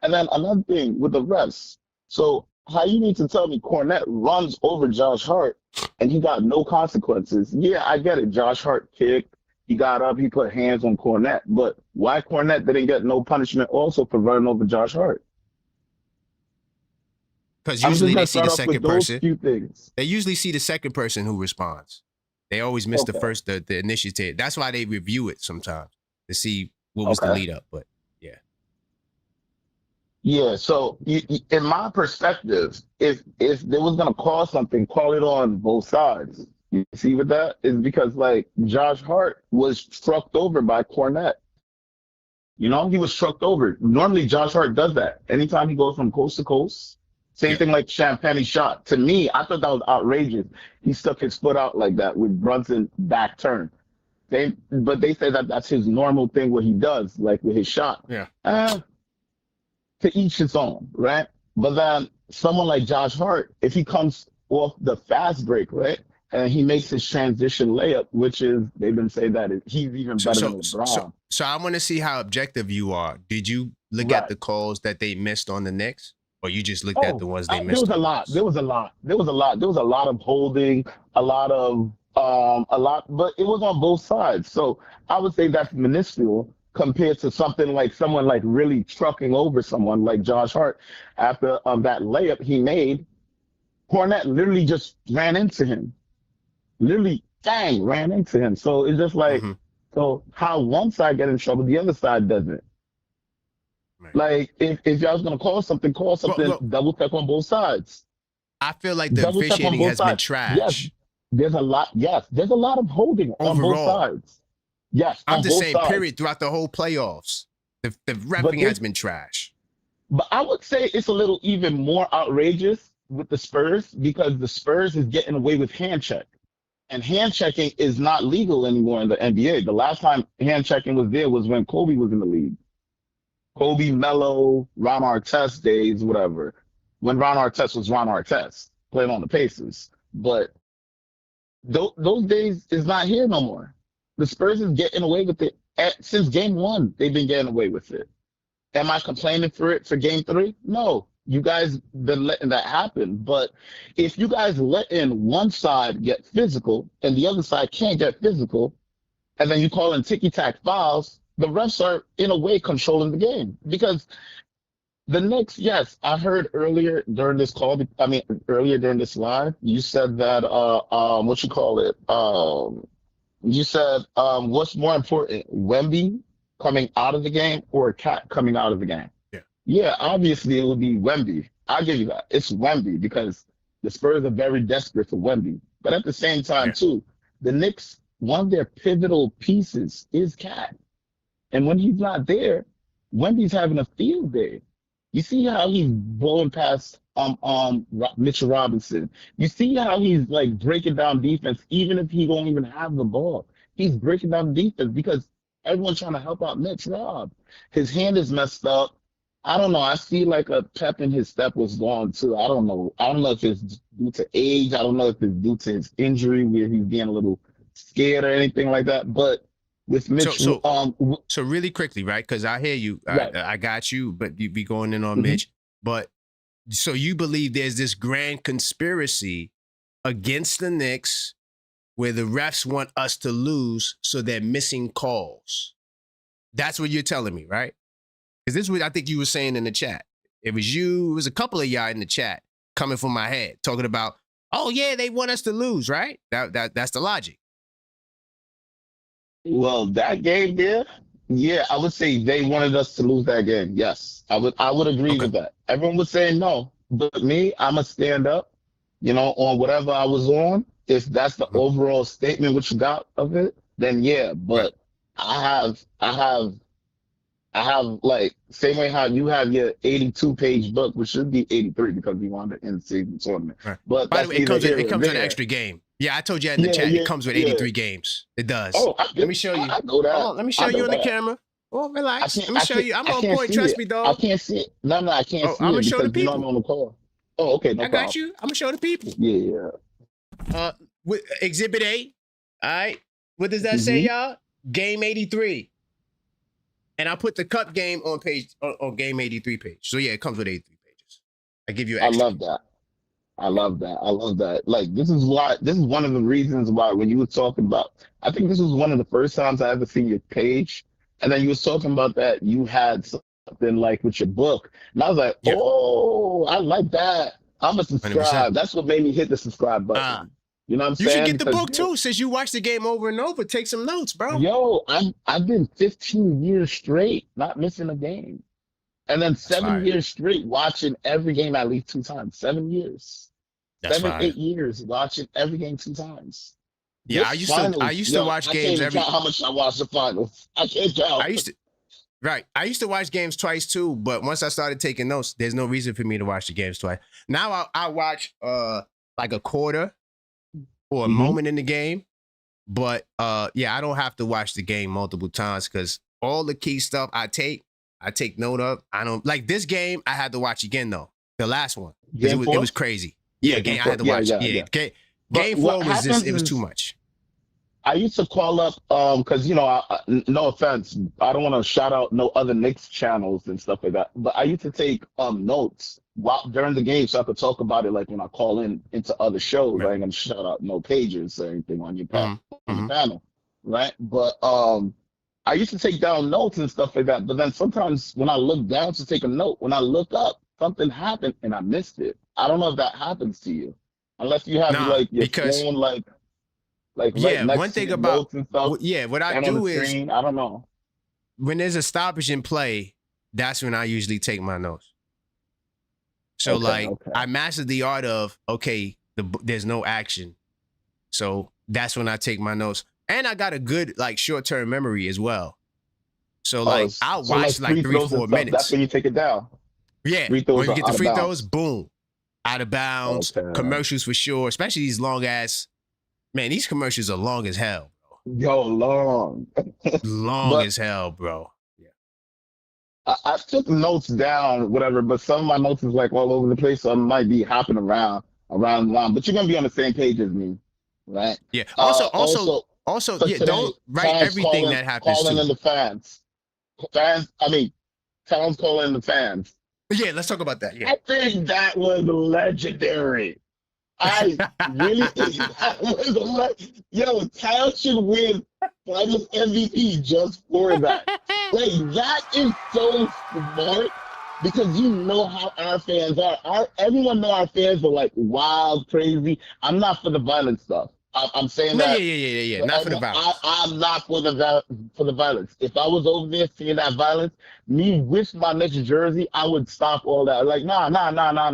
And then another thing with the refs. So how you need to tell me Cornette runs over Josh Hart and he got no consequences? Yeah, I get it. Josh Hart kicked. He got up. He put hands on Cornette. But why Cornette didn't get no punishment also for running over Josh Hart? Because usually they see the second person. Few things. They usually see the second person who responds. They always miss the initiative. That's why they review it sometimes to see what was the lead up. But yeah. Yeah, so in my perspective, if they was gonna call something, call it on both sides. You see with that is because like Josh Hart was trucked over by Cornette. You know, he was trucked over. Normally Josh Hart does that. Anytime he goes from coast to coast. Same thing like Champagne shot. To me, I thought that was outrageous. He stuck his foot out like that with Brunson back turn. But they say that that's his normal thing, what he does, like with his shot. Yeah. To each his own, right? But then someone like Josh Hart, if he comes off the fast break, right, and he makes his transition layup, which is, they've been saying that he's even better than LeBron. So I want to see how objective you are. Did you look at the calls that they missed on the Knicks? Or you just looked at the ones they missed? There was a lot of holding, but it was on both sides. So I would say that's minuscule compared to someone like really trucking over someone like Josh Hart after that layup he made. Cornette literally just ran into him. Literally, ran into him. So it's just like, so how one side get in trouble, the other side doesn't. Right. Like if y'all was gonna call something, double check on both sides. I feel like the officiating has been trash. Yes, there's a lot of holding overall on both sides. Yes, I'm just saying, period, throughout the whole playoffs. The refereeing has been trash. But I would say it's a little even more outrageous with the Spurs because the Spurs is getting away with hand check. And hand checking is not legal anymore in the NBA. The last time hand checking was there was when Kobe was in the league. Kobe, Melo, Ron Artest days, whatever. When Ron Artest was Ron Artest, playing on the Pacers. But those days is not here no more. The Spurs is getting away with it. Since game one, they've been getting away with it. Am I complaining for it for game three? No. You guys been letting that happen. But if you guys let in one side get physical and the other side can't get physical, and then you call in ticky-tack fouls, the refs are, in a way, controlling the game. Because the Knicks, yes, I heard earlier during this live, you said that, you said, what's more important, Wemby coming out of the game or Cat coming out of the game? Yeah, obviously it would be Wemby. I'll give you that. It's Wemby because the Spurs are very desperate for Wemby. But at the same time, too, the Knicks, one of their pivotal pieces is Cat. And when he's not there, Wemby's having a field day. You see how he's blowing past Mitchell Robinson. You see how he's like breaking down defense, even if he don't even have the ball. He's breaking down defense because everyone's trying to help out Mitch Rob. His hand is messed up. I don't know. I see like a pep in his step was gone too. I don't know. I don't know if it's due to age. I don't know if it's due to his injury where he's being a little scared or anything like that. But with Mitch, so really quickly, right? Because I hear you. Right. I got you, but you be going in on Mitch. But so you believe there's this grand conspiracy against the Knicks where the refs want us to lose, so they're missing calls. That's what you're telling me, right? Because this is what I think you were saying in the chat. It was you, it was a couple of y'all in the chat coming from my head, talking about, oh yeah, they want us to lose, right? That's the logic. Well, that game there, yeah, I would say they wanted us to lose that game. Yes, I would agree with that. Everyone was saying no, but me, I'm gonna stand up, on whatever I was on. If that's the overall statement which you got of it, then yeah. But I have like same way how you have your 82-page book, which should be 83 because we won the in-season tournament. Right. But by the way, it comes with an extra game. Yeah, I told you in the chat. It comes with 83 games. It does. Oh, let me show you. I know that. Hold on, let me show you on the camera. Oh, relax. Let me show you. I'm on point. Trust me, dog. I can't see it. No, I can't see it. I'm gonna show the people. I'm on the call. Oh, okay. No I got you. I'm gonna show the people. Yeah. with Exhibit A. All right. What does that say, y'all? Game 83. And I put the cup game on game 83 page. So yeah, it comes with 83 pages. I give you an extra. I love that. I love that. I love that. Like, this is one of the reasons why when you were talking about, I think this was one of the first times I ever seen your page. And then you was talking about that you had something like with your book. And I was like, oh, I like that. I'm going to subscribe. 100%. That's what made me hit the subscribe button. You know what I'm saying? You should get the book too, since you watch the game over and over. Take some notes, bro. Yo, I've been 15 years straight, not missing a game. And then 7 years straight watching every game at least 2 times. 7 years. That's 8 years watching every game 2 times. Yeah, I used to watch games every. How much I watched the finals? I can't count. I used to watch games twice too, but once I started taking notes, there's no reason for me to watch the games twice. Now I watch like a quarter or a moment in the game, but yeah, I don't have to watch the game multiple times because all the key stuff I take note of. I don't like this game. I had to watch again though, the last one, because it was crazy. Yeah, game I had to watch. Yeah. Game 4 was just, it was too much. I used to call up, because, you know, no offense, I don't want to shout out no other Knicks channels and stuff like that, but I used to take notes during the game so I could talk about it, like when I call into other shows. Right. I ain't going to shout out no pages or anything on your panel, right? But I used to take down notes and stuff like that, but then sometimes when I look down to take a note, when I look up, something happened and I missed it. I don't know if that happens to you, unless you have like your phone like yeah. Right one thing about what I do is screen. I don't know, when there's a stoppage in play, that's when I usually take my notes. So I mastered the art of there's no action, so that's when I take my notes, and I got a good like short-term memory as well. So I'll watch like 3-4 minutes. That's when you take it down. Yeah, when you get the free throws, boom, out of bounds. Commercials for sure, especially these long ass. Man, these commercials are long as hell, bro. Yo, long. As hell, bro. Yeah. I took notes down, whatever, but some of my notes is like all over the place, so I might be hopping around. But you're gonna be on the same page as me, right? Yeah. Also, yeah. Don't write everything that happens. Calling in the fans. Towns calling in the fans. Yeah, let's talk about that. Yeah. I think that was legendary. I really think that was yo, Towns should win Finals MVP just for that. Like, that is so smart because you know how our fans are. Everyone know our fans are like wild, crazy. I'm not for the violent stuff. I'm saying that. Yeah. Not for the violence. I'm not for the violence. If I was over there seeing that violence, me with my Knicks jersey, I would stop all that. Like, nah, no, none of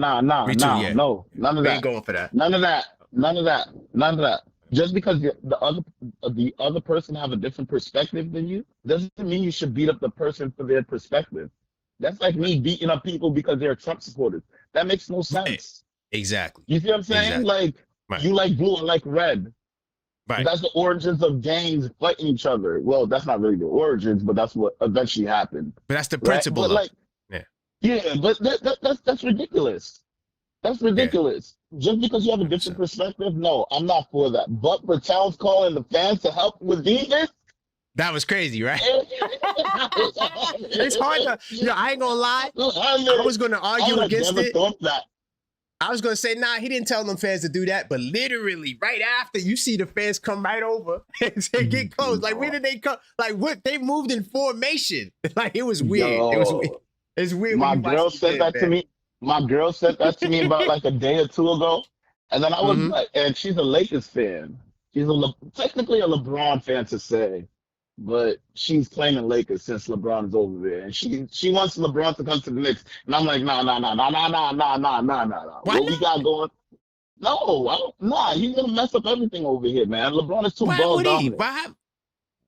that. Ain't going for that. None of that. Just because the other person have a different perspective than you doesn't mean you should beat up the person for their perspective. That's like me beating up people because they're Trump supporters. That makes no sense. Exactly. You see what I'm saying? Exactly. Like. Right. You like blue and like red. Right. That's the origins of gangs fighting each other. Well, that's not really the origins, but that's what eventually happened. But that's the principle. Right? But that's ridiculous. That's ridiculous. Yeah. Just because you have a different perspective, no, I'm not for that. But for Towns calling the fans to help with defense, that was crazy, right? It's hard to, I ain't gonna lie. I was gonna argue against it. Thought that. I was going to say, nah, he didn't tell them fans to do that. But literally, right after, you see the fans come right over and say, get close. Like, where did they come? Like, what? They moved in formation. Like, it was weird. It was weird. It's weird. My girl said that to me. My girl said that to me about like a day or two ago. And then I was like, and she's a Lakers fan. She's technically a LeBron fan to say. But she's claiming Lakers since LeBron is over there, and she wants LeBron to come to the Knicks, and I'm like, nah. What we got going? No, he's gonna mess up everything over here, man. LeBron is too ball dominant.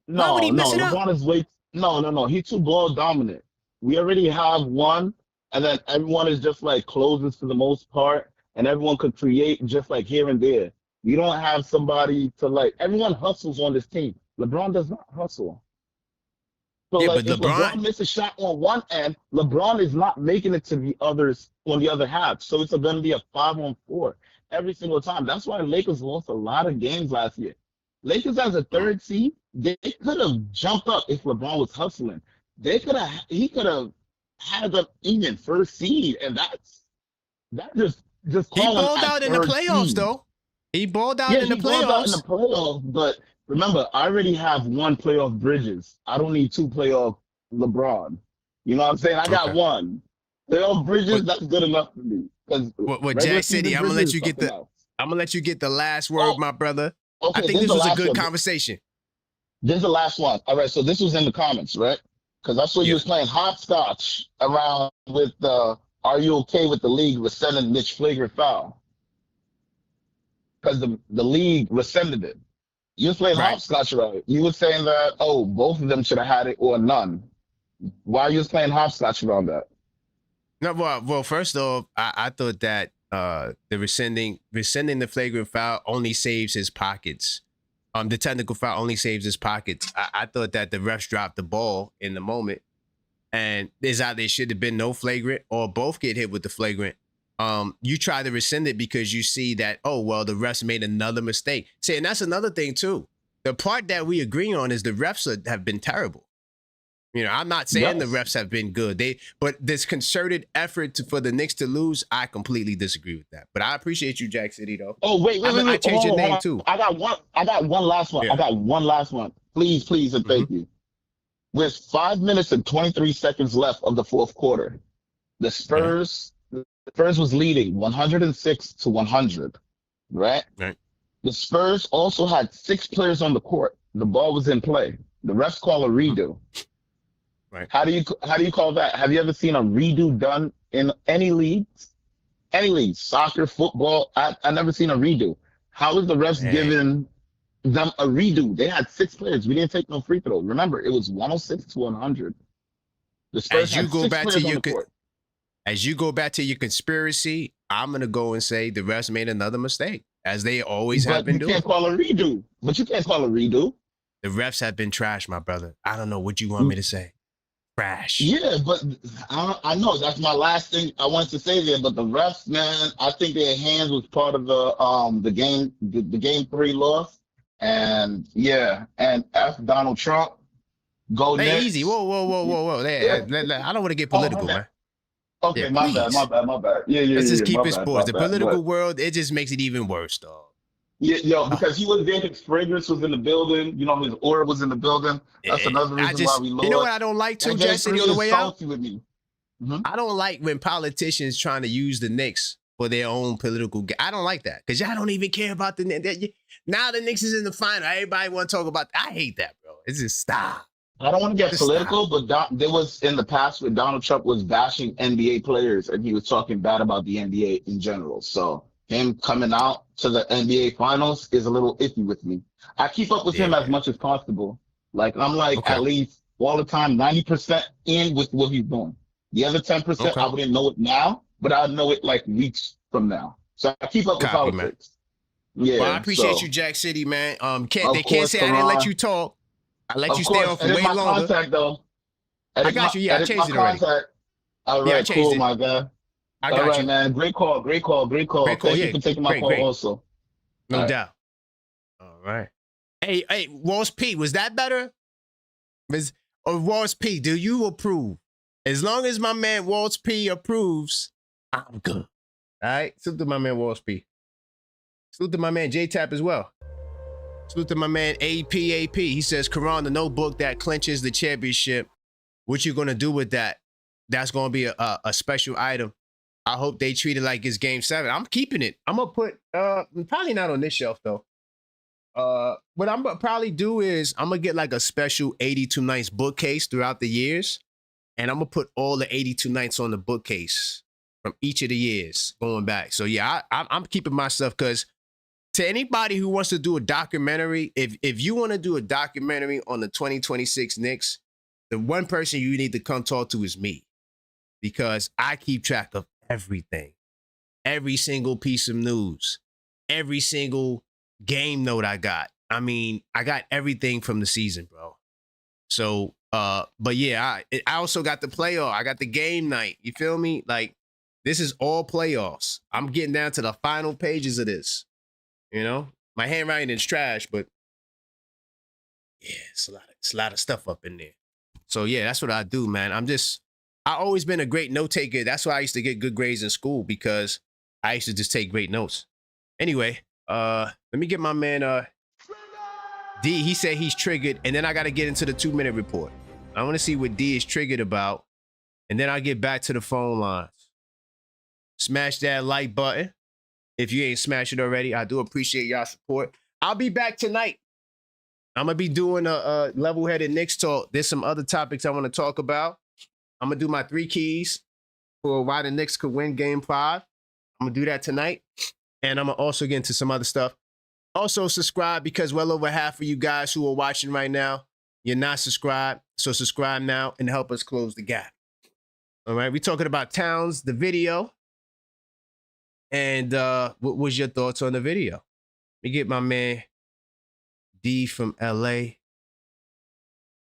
Why would he mess it up? LeBron is no. He's too ball dominant. We already have one, and then everyone is just like closes for the most part, and everyone could create just like here and there. We don't have somebody to like. Everyone hustles on this team. LeBron does not hustle. So Yeah, like but if LeBron misses a shot on one end, LeBron is not making it to the others on the other half. So it's going to be a 5-on-4 every single time. That's why Lakers lost a lot of games last year. Lakers as a third seed, they could have jumped up if LeBron was hustling. He could have had an even first seed, and that just he calling balled at out in the third playoffs, seed. though. He balled out Yeah, in the he balled out in the playoffs. playoffs, but remember, I already have one playoff Bridges. I don't need two playoff LeBron. You know what I'm saying? I got Okay. one playoff Bridges. What, That's good enough for me. Because what regular Jack City, season I'm gonna Bridges let is you get something the else. I'm gonna let you get the last word, Oh, my brother. I okay. think This is this the was a last good one. conversation. This is the last one. All right. So this was in the comments, right? Because I saw you Yeah. was playing hopscotch around with "Are you okay with the league rescinding Mitch flagrant foul?" Because the league rescinded it. You was playing Right. hopscotch around it. You were saying that, oh, both of them should have had it or none. Why you was playing hopscotch around that? No, well, first off, I thought that the rescinding the flagrant foul only saves his pockets. The technical foul only saves his pockets. I thought that the refs dropped the ball in the moment, and there's either there should have been no flagrant or both get hit with the flagrant. You try to rescind it because you see that, oh, well, the refs made another mistake. See, and that's another thing too. The part that we agree on is the refs have been terrible. You know, I'm not saying the Yes. refs have been good. But this concerted effort for the Knicks to lose, I completely disagree with that. But I appreciate you, Jack City, though. Oh, wait. I changed your Hold name on. too. I got one last one. Yeah. I got one last one. Please, and thank you. With 5 minutes and 23 seconds left of the fourth quarter, the Spurs was leading 106-100, right? Right. The Spurs also had 6 players on the court. The ball was in play. The refs call a redo. Right. How do you call that? Have you ever seen a redo done in any leagues? Any leagues, soccer, football? I never seen a redo. How is the refs giving them a redo? They had 6 players. We didn't take no free throw. Remember, it was 106-100. The Spurs As you had go 6 back to players on your the court. as you go back to your conspiracy, I'm gonna go and say the refs made another mistake, as they always have But been you doing. can't call a redo. But you can't call a redo. The refs have been trash, my brother. I don't know what you want me to say. Trash. Yeah, but I know that's my last thing I wanted to say there. But the refs, man, I think their hands was part of the game, the game 3 loss, and yeah, and F Donald Trump, go Hey, Knicks. easy. Whoa. Hey, I don't want to get Oh, political, my man. bad. Okay, Yeah, my bad. Yeah, Let's just keep my it bad, sports. The my bad. political But world, it just makes it even worse, dog. yeah, yo, because he was there, his fragrance was in the building. You know, his aura was in the building. That's another reason why we lost. You know what I don't like too, That game Jason, 3 on the is way out? salty with me. I don't like when politicians trying to use the Knicks for their own political gain. I don't like that because y'all don't even care about the Knicks. Now the Knicks is in the final. Everybody want to talk about. I hate that, bro. It's just stop. I don't want to get Just political, but there was in the past where Donald Trump was bashing NBA players and he was talking bad about the NBA in general. So him coming out to the NBA finals is a little iffy with me. I keep up with him as much as possible. Like I'm like at least all the time 90% in with what he's doing. The other 10%, I wouldn't know it now, but I'll know it like weeks from now. So I keep up with politics. Man. Yeah. Well, I appreciate you, Jack City, man. They can't say Karan. I didn't let you talk. I let you stay on for way longer. Contact, though. I got you. Yeah, I changed it already. All right, cool, my guy. I got you, man. Great call. Thank you for taking my call also. No doubt. All right. Hey, Walls P, was that better? Walls P, do you approve? As long as my man Walls P approves, I'm good. All right. Salute to my man Walls P. Salute to my man J-Tap as well. Salute to my man APAP. He says, Karan, the notebook that clinches the championship. What you gonna do with that? That's gonna be a special item. I hope they treat it like it's game 7. I'm keeping it. I'm gonna put probably not on this shelf though. What I'm gonna probably do is I'm gonna get like a special 82 Nights bookcase throughout the years, and I'm gonna put all the 82 Nights on the bookcase from each of the years going back. So yeah, I'm keeping my stuff because to anybody who wants to do a documentary, if you want to do a documentary on the 2026 Knicks, the one person you need to come talk to is me, because I keep track of everything, every single piece of news, every single game note I got. I mean, I got everything from the season, bro. So, but yeah, I also got the playoff. I got the game night. You feel me? Like, this is all playoffs. I'm getting down to the final pages of this. You know, my handwriting is trash, but yeah, it's a lot of stuff up in there. So yeah, that's what I do, man. I always been a great note taker. That's why I used to get good grades in school, because I used to just take great notes. Anyway, let me get my man D. He said he's triggered, and then I got to get into the 2-minute report. I want to see what D is triggered about, and then I'll get back to the phone lines. Smash that like button if you ain't smashed it already. I do appreciate y'all support. I'll be back tonight. I'm going to be doing a level-headed Knicks talk. There's some other topics I want to talk about. I'm going to do my 3 keys for why the Knicks could win Game 5. I'm going to do that tonight. And I'm going to also get into some other stuff. Also, subscribe, because well over half of you guys who are watching right now, you're not subscribed. So subscribe now and help us close the gap. All right, we're talking about Towns, the video. And what was your thoughts on the video? Let me get my man D from LA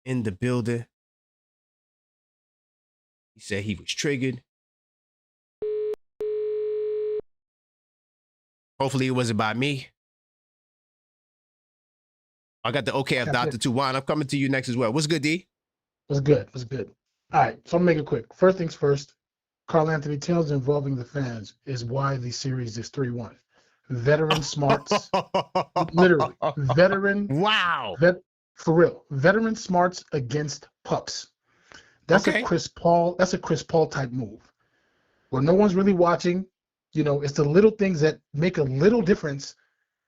in the building. He said he was triggered. Hopefully it wasn't by me. I got the okay of Dr. Tuwan. I'm coming to you next as well. What's good, D? What's good? What's good? All right, so I'm gonna make it quick. First things first, Karl-Anthony Towns involving the fans is why the series is 3-1. Veteran smarts, literally. Veteran. Wow. For real. Veteran smarts against pups. That's a Chris Paul. That's a Chris Paul type move, where no one's really watching. You know, it's the little things that make a little difference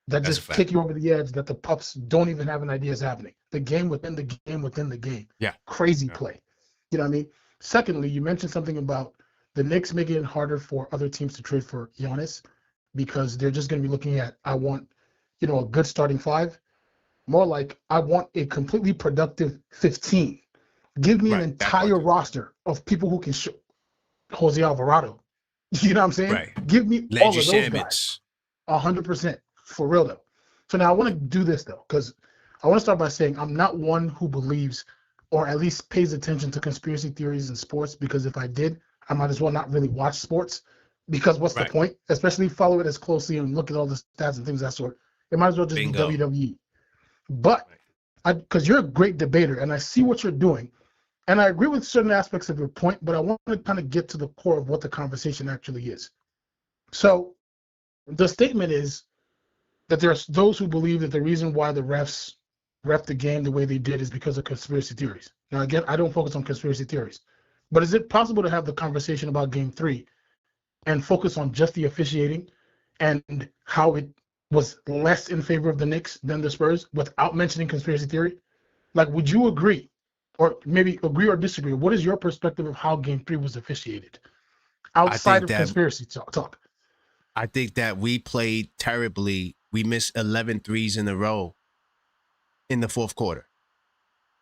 that just kick you over the edge, that the pups don't even have an idea is happening. The game within the game within the game. Yeah. Crazy play. You know what I mean? Secondly, you mentioned something about the Knicks making it harder for other teams to trade for Giannis, because they're just going to be looking at, I want, you know, a good starting 5. More like, I want a completely productive 15. Give me an entire roster of people who can show Jose Alvarado. You know what I'm saying? Right. Give me all of those Shamitz. guys. 100%. For real, though. So now I want to do this, though, because I want to start by saying I'm not one who believes or at least pays attention to conspiracy theories in sports, because if I did, I might as well not really watch sports, because what's the point? Especially follow it as closely and look at all the stats and things of that sort. It might as well just be WWE. But because you're a great debater and I see what you're doing, and I agree with certain aspects of your point, but I want to kind of get to the core of what the conversation actually is. So the statement is that there's those who believe that the reason why the refs ref the game the way they did is because of conspiracy theories. Now, again, I don't focus on conspiracy theories, but is it possible to have the conversation about Game 3 and focus on just the officiating and how it was less in favor of the Knicks than the Spurs without mentioning conspiracy theory? Like, would you agree, or maybe agree or disagree? What is your perspective of how Game 3 was officiated outside of conspiracy talk? I think that we played terribly. We missed 11 threes in a row in the fourth quarter.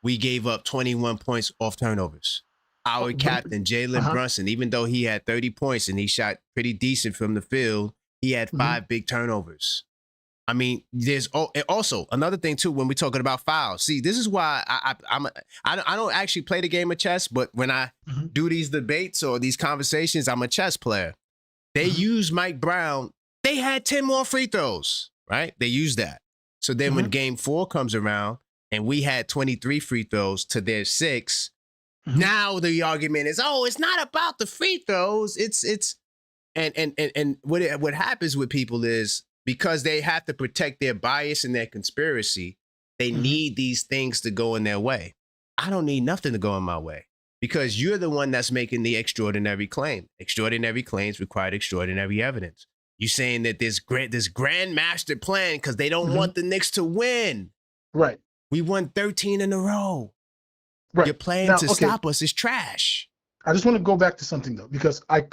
We gave up 21 points off turnovers. Our captain, Jalen Brunson, even though he had 30 points and he shot pretty decent from the field, he had 5 big turnovers. I mean, there's also another thing too when we're talking about fouls. See, this is why I don't actually play the game of chess, but when I do these debates or these conversations, I'm a chess player. They use Mike Brown. They had 10 more free throws, right? They used that. So then when Game 4 comes around and we had 23 free throws to their 6, now the argument is, oh, it's not about the free throws. And what happens with people is, because they have to protect their bias and their conspiracy, they need these things to go in their way. I don't need nothing to go in my way, because you're the one that's making the extraordinary claim. Extraordinary claims require extraordinary evidence. You're saying that this grand master plan because they don't want the Knicks to win. Right. We won 13 in a row. Right. Your plan to stop us is trash. I just want to go back to something, though, because I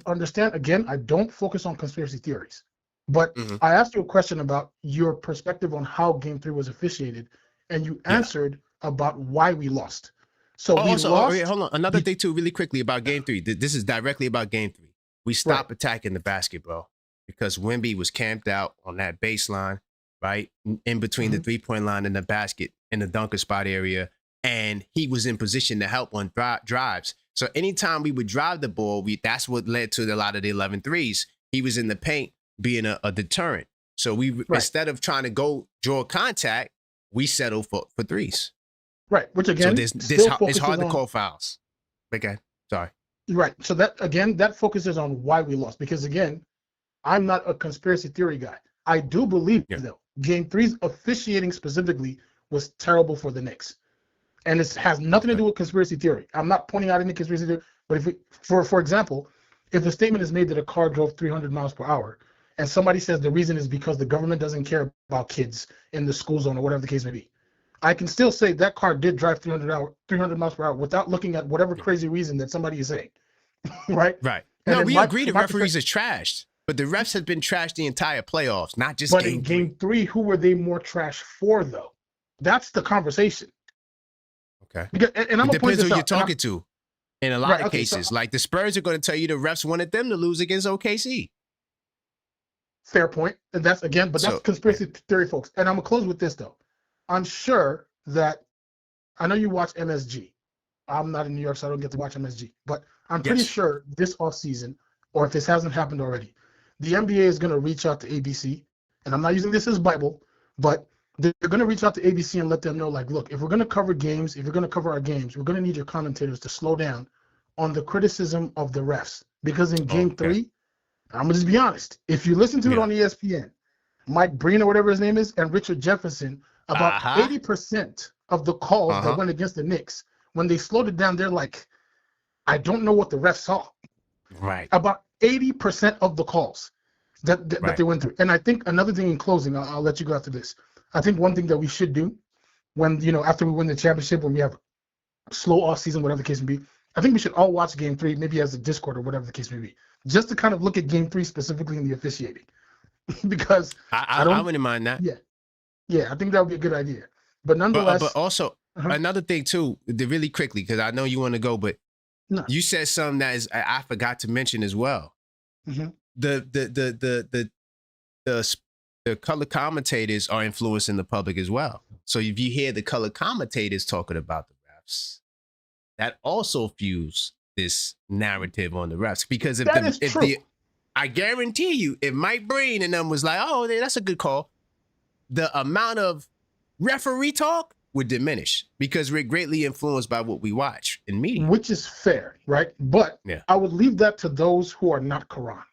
understand, again, I don't focus on conspiracy theories. But I asked you a question about your perspective on how Game 3 was officiated, and you answered about why we lost. So lost. Hold on. Another thing, too, really quickly about Game 3. This is directly about Game 3. We stopped attacking the basket, bro, because Wemby was camped out on that baseline, right, in between the three-point line and the basket in the dunker spot area. and he was in position to help on drives. So anytime we would drive the ball, that's what led to a lot of the 11 threes. He was in the paint being a deterrent. So instead of trying to go draw contact, we settle for threes. Right, which again, so it's hard to call fouls. Okay, sorry. Right, so that focuses on why we lost. Because again, I'm not a conspiracy theory guy. I do believe though, Game 3's officiating specifically was terrible for the Knicks, and it has nothing to do with conspiracy theory. I'm not pointing out any conspiracy theory, but for example, if the statement is made that a car drove 300 miles per hour, and somebody says the reason is because the government doesn't care about kids in the school zone or whatever the case may be, I can still say that car did drive 300 miles per hour without looking at whatever crazy reason that somebody is saying, right? Right. No, we agree the referees are trashed, but the refs have been trashed the entire playoffs, not just But in Game 3, who were they more trash for, though? That's the conversation. Okay. Because, and I'm it depends who you're talking to. In a lot of cases, like the Spurs are going to tell you the refs wanted them to lose against OKC. Fair point. And that's conspiracy theory, folks. And I'm going to close with this, though. I'm sure that, I know you watch MSG. I'm not in New York, so I don't get to watch MSG. But I'm pretty sure this offseason, or if this hasn't happened already, the NBA is going to reach out to ABC. And I'm not using this as Bible, but they're going to reach out to ABC and let them know, like, look, if we're going to cover games, if we're going to cover our games, we're going to need your commentators to slow down on the criticism of the refs. Because in Game 3, I'm going to just be honest, if you listen to it on ESPN, Mike Breen or whatever his name is, and Richard Jefferson, about 80% of the calls that went against the Knicks, when they slowed it down, they're like, I don't know what the refs saw. Right. About 80% of the calls that they went through. And I think another thing in closing, I'll let you go after this. I think one thing that we should do when, after we win the championship, when we have a slow off season, whatever the case may be, I think we should all watch Game 3, maybe as a Discord or whatever the case may be, just to kind of look at Game 3 specifically in the officiating. Because I wouldn't mind that. Yeah, I think that would be a good idea. But nonetheless. But also, another thing too, really quickly, because I know you want to go, but you said something that is I forgot to mention as well. Mm-hmm. The color commentators are influencing the public as well. So if you hear the color commentators talking about the refs, that also fuels this narrative on the refs. Because I guarantee you, if Mike Breen and them was like, oh, that's a good call, the amount of referee talk would diminish because we're greatly influenced by what we watch in media. Which is fair, right? But I would leave that to those who are not Karan.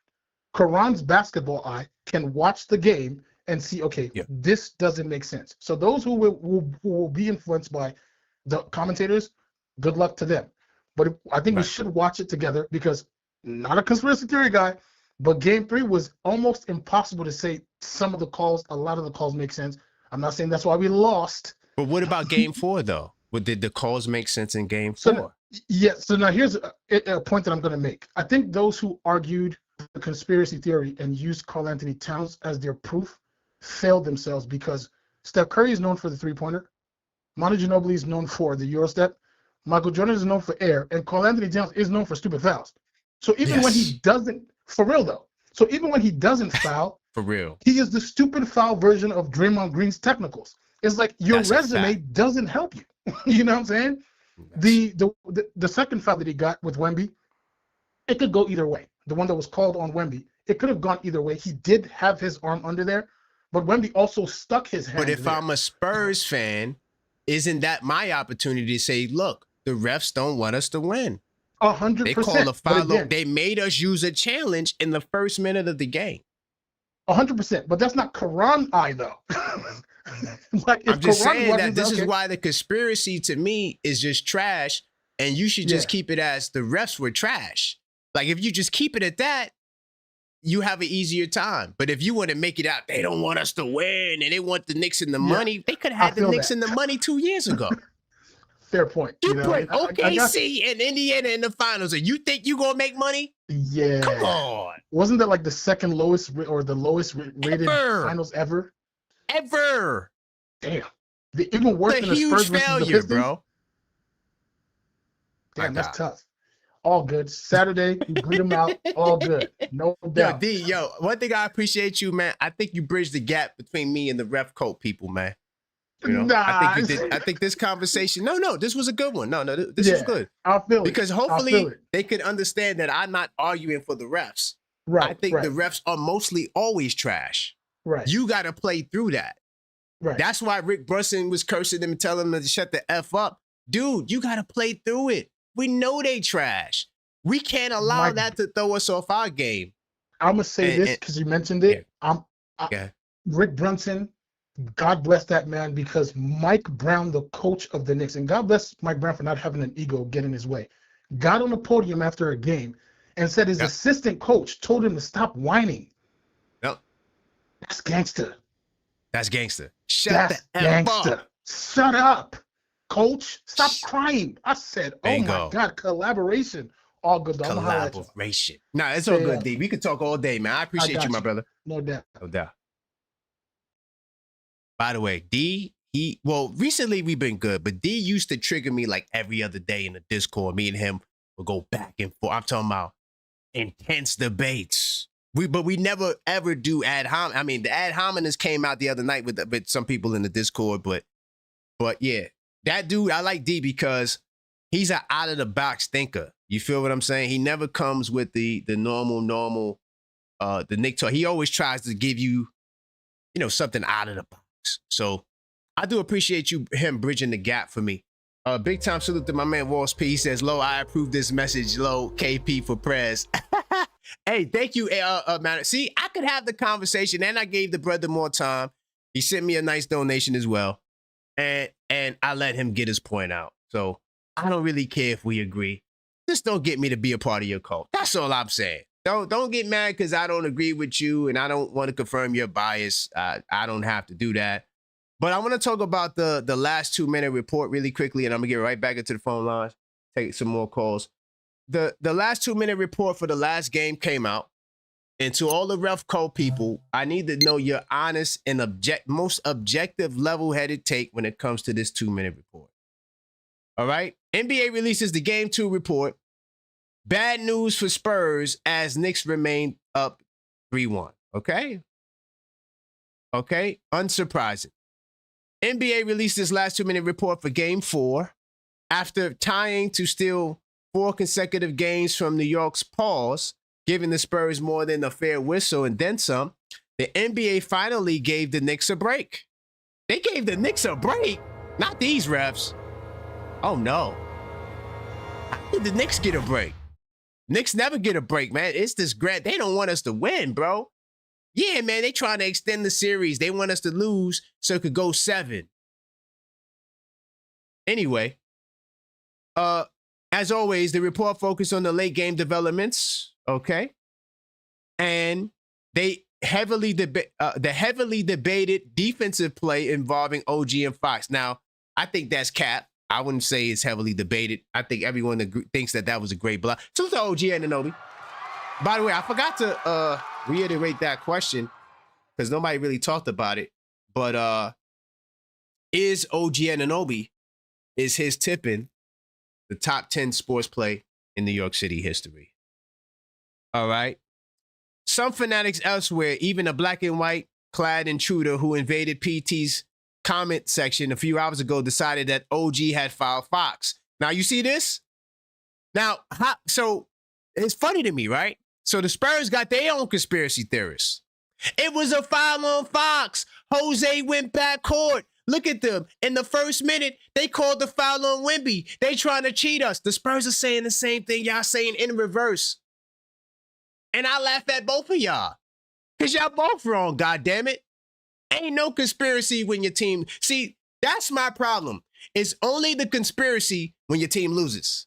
Karan's basketball eye can watch the game and see, okay, this doesn't make sense. So those who will be influenced by the commentators, good luck to them. But I think we should watch it together because not a conspiracy theory guy, but Game 3 was almost impossible to say some of the calls, a lot of the calls make sense. I'm not saying that's why we lost. But what about Game 4, though? Did the calls make sense in Game 4? So now here's a point that I'm going to make. I think those who argued the conspiracy theory and used Karl-Anthony Towns as their proof failed themselves because Steph Curry is known for the three-pointer. Manu Ginobili is known for the Eurostep. Michael Jordan is known for air. And Karl-Anthony Towns is known for stupid fouls. So even when he doesn't, for real though, so even when he doesn't foul, for real, he is the stupid foul version of Draymond Green's technicals. It's like your resume doesn't help you. You know what I'm saying? The second foul that he got with Wemby, it could go either way. The one that was called on Wemby, it could have gone either way. He did have his arm under there, but Wemby also stuck his hand. But if I'm a Spurs fan, isn't that my opportunity to say, look, the refs don't want us to win? 100%. They call a foul. They made us use a challenge in the first minute of the game. 100%. But that's not Karan eye, though. I'm just saying that this is why the conspiracy to me is just trash, and you should just keep it as the refs were trash. Like, if you just keep it at that, you have an easier time. But if you want to make it out, they don't want us to win, and they want the Knicks in the money, they could have had the Knicks in the money 2 years ago. Fair point. You put OKC and Indiana in the finals, and you think you're going to make money? Yeah. Come on. Wasn't that like the second lowest or the lowest rated finals ever? Ever. Damn. Even worse than the Spurs versus the Pistons? Bro. Damn, that's tough. All good. Saturday, you bleed them out. All good. No doubt. Yo, one thing I appreciate you, man. I think you bridged the gap between me and the ref coat people, man. You know, Nah. I think you did. I think this conversation. No, this was a good one. No, this was good. I feel it. Because hopefully they could understand that I'm not arguing for the refs. Right. I think the refs are mostly always trash. Right. You got to play through that. Right. That's why Rick Brunson was cursing them and telling them to shut the F up. Dude, you got to play through it. We know they trash. We can't allow that to throw us off our game. I'm going to say this because you mentioned it. Rick Brunson, God bless that man, because Mike Brown, the coach of the Knicks, and God bless Mike Brown for not having an ego get in his way, got on the podium after a game and said his assistant coach told him to stop whining. Yep. That's gangster. That's gangster. Shut the F up. Shut up, coach. Stop crying. I said, Bingo. Oh my God, collaboration. All good. Collaboration. Nah, it's all good, D. We could talk all day, man. I appreciate you, my brother. No doubt. No doubt. By the way, D, recently we've been good, but D used to trigger me like every other day in the Discord. Me and him would go back and forth. I'm talking about intense debates. But we never ever do ad hominem. I mean, the ad hominems came out the other night with some people in the Discord, but yeah, that dude, I like D because he's an out of the box thinker. You feel what I'm saying? He never comes with the normal the Nick talk. He always tries to give you, something out of the box. So I do appreciate him bridging the gap for me. Big time salute to my man Walls P. He says, "Lo, I approve this message. Lo, KP for prez." Hey, thank you, man. See, I could have the conversation, and I gave the brother more time. He sent me a nice donation as well, and I let him get his point out. So I don't really care if we agree. Just don't get me to be a part of your cult. That's all I'm saying. Don't get mad because I don't agree with you and I don't want to confirm your bias. I don't have to do that. But I want to talk about the last 2-minute report really quickly, and I'm gonna get right back into the phone lines, take some more calls. The last 2-minute report for the last game came out. And to all the ref code people, I need to know your honest and most objective, level-headed take when it comes to this 2-minute report. All right? NBA releases the Game 2 report. Bad news for Spurs as Knicks remain up 3-1. Okay? Okay? Unsurprising. NBA released this last 2-minute report for Game 4 after tying to steal 4 consecutive games from New York's pause, giving the Spurs more than a fair whistle and then some. The NBA finally gave the Knicks a break. They gave the Knicks a break? Not these refs. Oh, no. How did the Knicks get a break? Knicks never get a break, man. It's this grant. They don't want us to win, bro. Yeah, man, they trying to extend the series. They want us to lose so it could go 7. Anyway, as always, the report focused on the late game developments, okay? And they heavily debated defensive play involving OG and Fox. Now, I think that's cap. I wouldn't say it's heavily debated. I think everyone thinks that was a great block. Salute to OG and Anunoby. By the way, I forgot to reiterate that question because nobody really talked about it. But is OG Anunoby, is his tipping the top 10 sports play in New York City history? All right. Some fanatics elsewhere, even a black and white clad intruder who invaded PT's comment section a few hours ago, decided that OG had fouled Fox. Now, you see this? Now, so it's funny to me, right? So the Spurs got their own conspiracy theorists. It was a foul on Fox. Jose went back court. Look at them. In the first minute, they called the foul on Wemby. They trying to cheat us. The Spurs are saying the same thing y'all saying in reverse. And I laugh at both of y'all. Because y'all both wrong, goddammit. Ain't no conspiracy when your team... See, that's my problem. It's only the conspiracy when your team loses.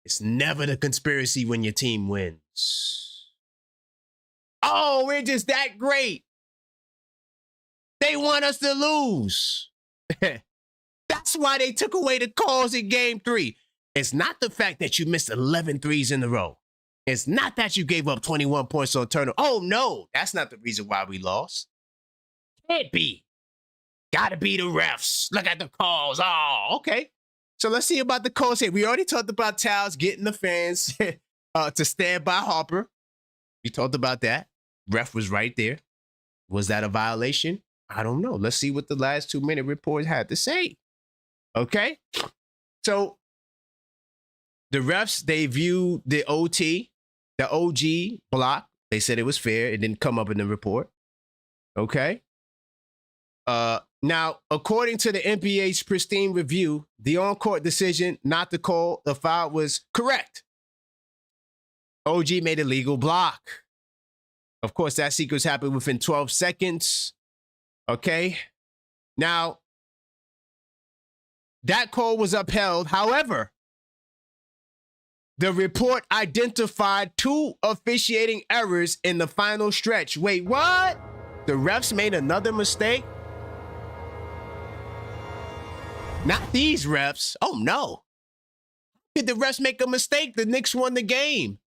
It's never the conspiracy when your team wins. Oh, we're just that great. They want us to lose. That's why they took away the calls in Game 3. It's not the fact that you missed 11 threes in a row. It's not that you gave up 21 points on turnover. Oh, no, that's not the reason why we lost. Can't be. Gotta be the refs. Look at the calls. Oh, okay. So let's see about the calls here. We already talked about Towels getting the fans to stand by Harper. We talked about that. Ref was right there. Was that a violation? I don't know. Let's see what the last 2 minute report had to say. Okay. So the refs, they viewed the OG block. They said it was fair. It didn't come up in the report. Okay. Now, according to the NBA's pristine review, the on-court decision not to call the foul was correct. OG made a legal block. Of course, that sequence happened within 12 seconds. Okay. Now, that call was upheld. However, the report identified 2 officiating errors in the final stretch. Wait, what? The refs made another mistake? Not these refs. Oh, no. Did the refs make a mistake? The Knicks won the game.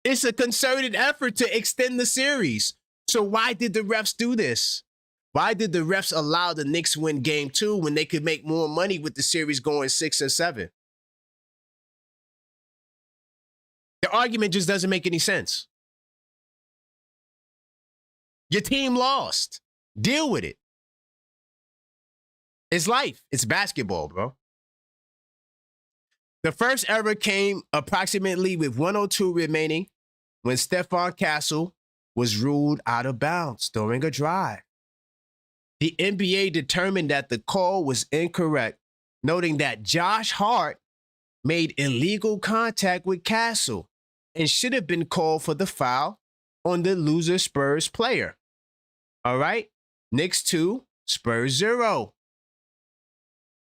It's a concerted effort to extend the series. So why did the refs do this? Why did the refs allow the Knicks win game 2 when they could make more money with the series going 6 and 7? The argument just doesn't make any sense. Your team lost. Deal with it. It's life. It's basketball, bro. The first error came approximately with 1:02 remaining when Stefan Castle was ruled out of bounds during a drive. The NBA determined that the call was incorrect, noting that Josh Hart made illegal contact with Castle and should have been called for the foul on the loser Spurs player. All right? Knicks 2, Spurs 0.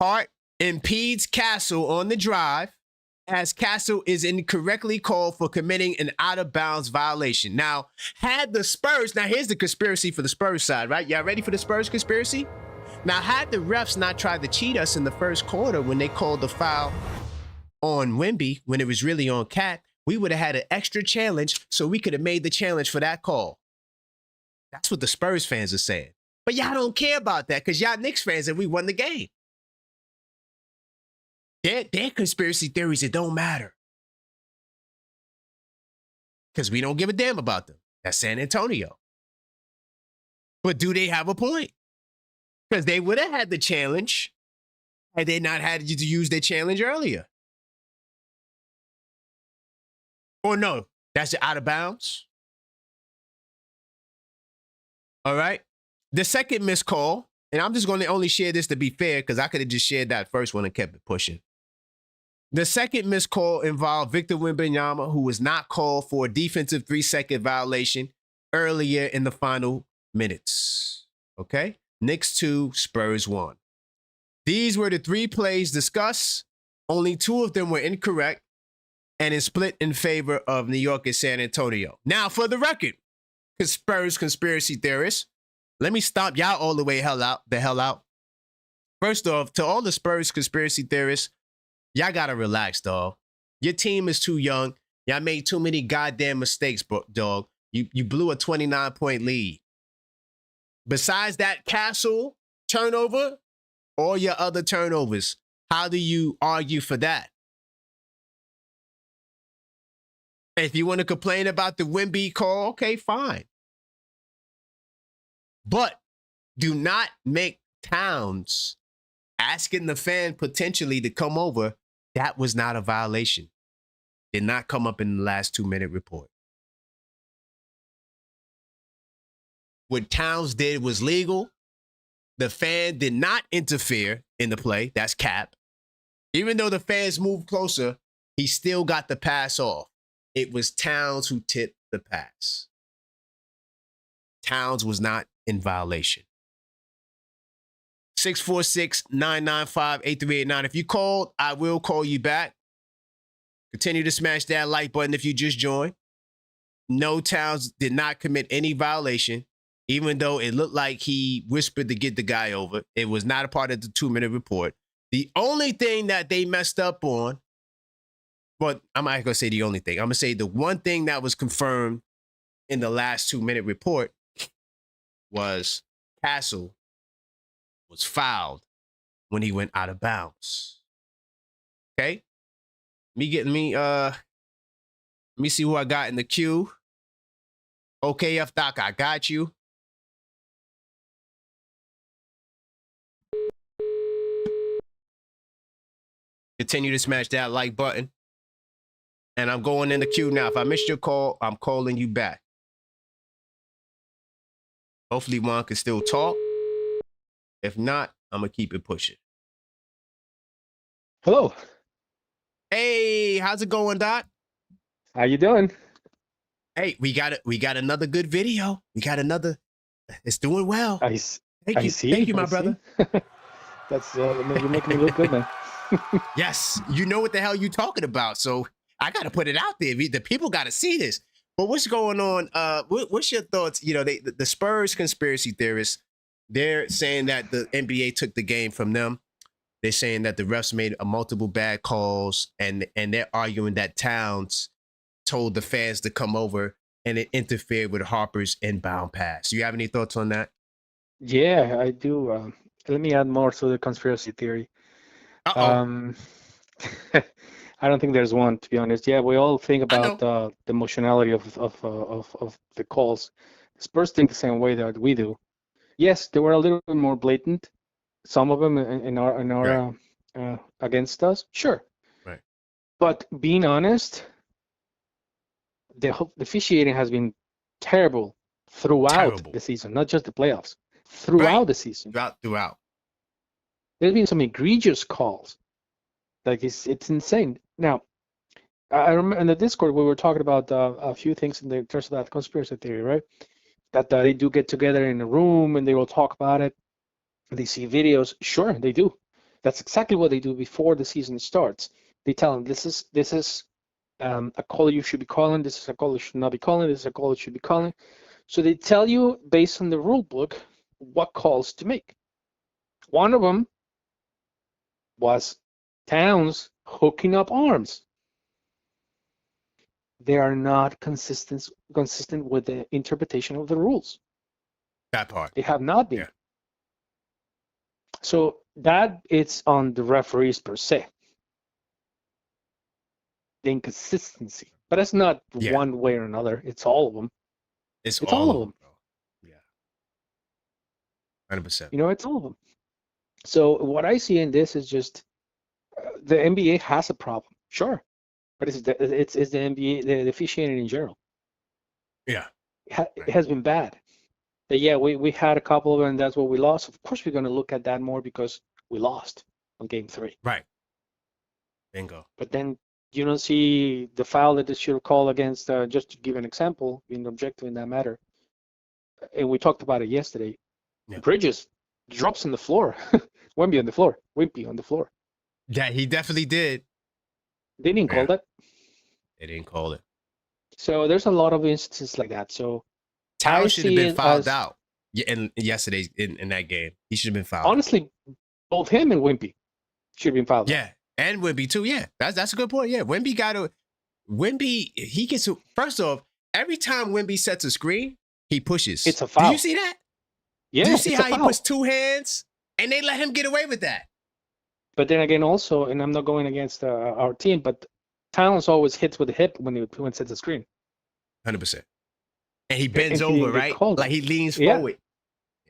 Hart impedes Castle on the drive as Castle is incorrectly called for committing an out-of-bounds violation. Now, had the Spurs, now here's the conspiracy for the Spurs side, right? Y'all ready for the Spurs conspiracy? Now, had the refs not tried to cheat us in the first quarter when they called the foul on Wemby when it was really on Cat, we would have had an extra challenge so we could have made the challenge for that call. That's what the Spurs fans are saying. But y'all don't care about that because y'all Knicks fans and we won the game. They're conspiracy theories, it don't matter. Because we don't give a damn about them. That's San Antonio. But do they have a point? Because they would have had the challenge had they not had to use their challenge earlier. Or no, that's out of bounds. All right. The second missed call, and I'm just going to only share this to be fair because I could have just shared that first one and kept it pushing. The second missed call involved Victor Wembanyama, who was not called for a defensive 3-second violation earlier in the final minutes. Okay? Knicks 2, Spurs 1. These were the 3 plays discussed. Only 2 of them were incorrect and is split in favor of New York and San Antonio. Now, for the record, Spurs conspiracy theorists, let me stop y'all all the way the hell out. First off, to all the Spurs conspiracy theorists, y'all gotta relax, dog. Your team is too young. Y'all made too many goddamn mistakes, dog. You blew a 29-point lead. Besides that Castle turnover, all your other turnovers, how do you argue for that? If you want to complain about the Wemby call, okay, fine. But do not make Towns asking the fan potentially to come over. That was not a violation. Did not come up in the last 2-minute report. What Towns did was legal. The fan did not interfere in the play. That's cap. Even though the fans moved closer, he still got the pass off. It was Towns who tipped the pass. Towns was not in violation. 646-995-8389. If you called, I will call you back. Continue to smash that like button if you just joined. No, Towns did not commit any violation, even though it looked like he whispered to get the guy over. It was not a part of the 2-minute report. The only thing that they messed up on, but I'm not going to say the only thing. I'm going to say the one thing that was confirmed in the last 2-minute report was Castle was fouled when he went out of bounds. Okay? Let me see who I got in the queue. OKF Doc, I got you. Continue to smash that like button. And I'm going in the queue now. If I missed your call, I'm calling you back. Hopefully Juan can still talk. If not, I'm going to keep it pushing. Hello. Hey, how's it going, Doc? How you doing? Hey, we got another good video. We got another. It's doing well. Thank you, my brother. That's you're making me look good, man. Yes, you know what the hell you talking about. So I got to put it out there. The people got to see this. But what's going on? What's your thoughts? You know, the Spurs conspiracy theorists, they're saying that the NBA took the game from them. They're saying that the refs made multiple bad calls, and they're arguing that Towns told the fans to come over and it interfered with Harper's inbound pass. Do you have any thoughts on that? Yeah, I do. Let me add more to the conspiracy theory. I don't think there's one, to be honest. Yeah, we all think about the emotionality of the calls. Spurs think the same way that we do. Yes, they were a little bit more blatant. Some of them in our Right. Against us, sure. Right. But being honest, the officiating has been terrible throughout the season, not just the playoffs. Throughout the season. Throughout. There's been some egregious calls. Like it's insane. Now, I remember in the Discord we were talking about a few things in terms of that conspiracy theory, right? That they do get together in a room and they will talk about it. They see videos. Sure, they do. That's exactly what they do before the season starts. They tell them this is a call you should be calling. This is a call you should not be calling. This is a call you should be calling. So they tell you based on the rule book what calls to make. One of them was Towns hooking up arms. They are not consistent with the interpretation of the rules. That part. They have not been. Yeah. So that it's on the referees per se. The inconsistency. But it's not one way or another. It's all of them. It's all of them. Bro. Yeah. 100%. You know, it's all of them. So what I see in this is just the NBA has a problem. Sure. But it's the NBA, the officiating in general. Yeah. It has been bad. But yeah, we had a couple of them, and that's what we lost. Of course, we're going to look at that more because we lost on game 3. Right. Bingo. But then you don't see the foul that they should have called against, just to give an example, being objective in that matter. And we talked about it yesterday. Yeah. Bridges drops on the floor. Wimpy on the floor. Yeah, he definitely did. They didn't call that. They didn't call it. So there's a lot of instances like that. So Towns should have been fouled out in yesterday's in that game. He should have been fouled. Honestly, both him and Wimpy should have been fouled. Yeah, and Wemby too. Yeah, that's a good point. Yeah, Wemby he gets to, first off, every time Wemby sets a screen, he pushes. It's a foul. Do you see that? Yeah. Do you see how he puts 2 hands and they let him get away with that? But then again, also, and I'm not going against our team, but Towns always hits with the hip when he sets a screen. 100%. And he bends over, right? Like he leans forward.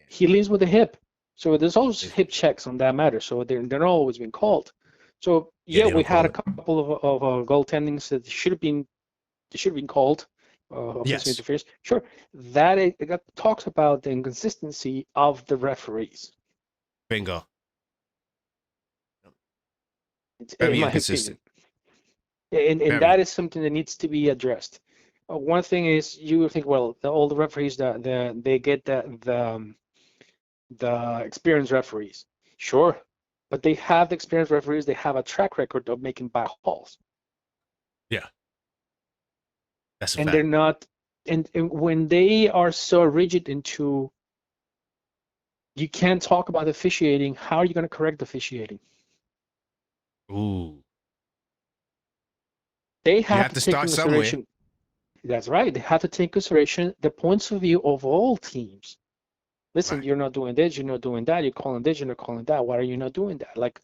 He leans with the hip. So there's always hip checks on that matter. So they're not always being called. So we had a couple of goaltendings that should have been called. Yes. Interference. Sure. That talks about the inconsistency of the referees. Bingo. Very inconsistent. And that is something that needs to be addressed. One thing is you think, well, all the referees they get the experienced referees, sure, but they have the experienced referees. They have a track record of making bad calls. Yeah, that's a and fact. They're not, and when they are so rigid into, you can't talk about officiating. How are you going to correct the officiating? Ooh. They have to take start consideration. somewhere. That's right. They have to take consideration the points of view of all teams. Listen, Right. You're not doing this, you're not doing that, you're calling this, you're not calling that. Why are you not doing that? Like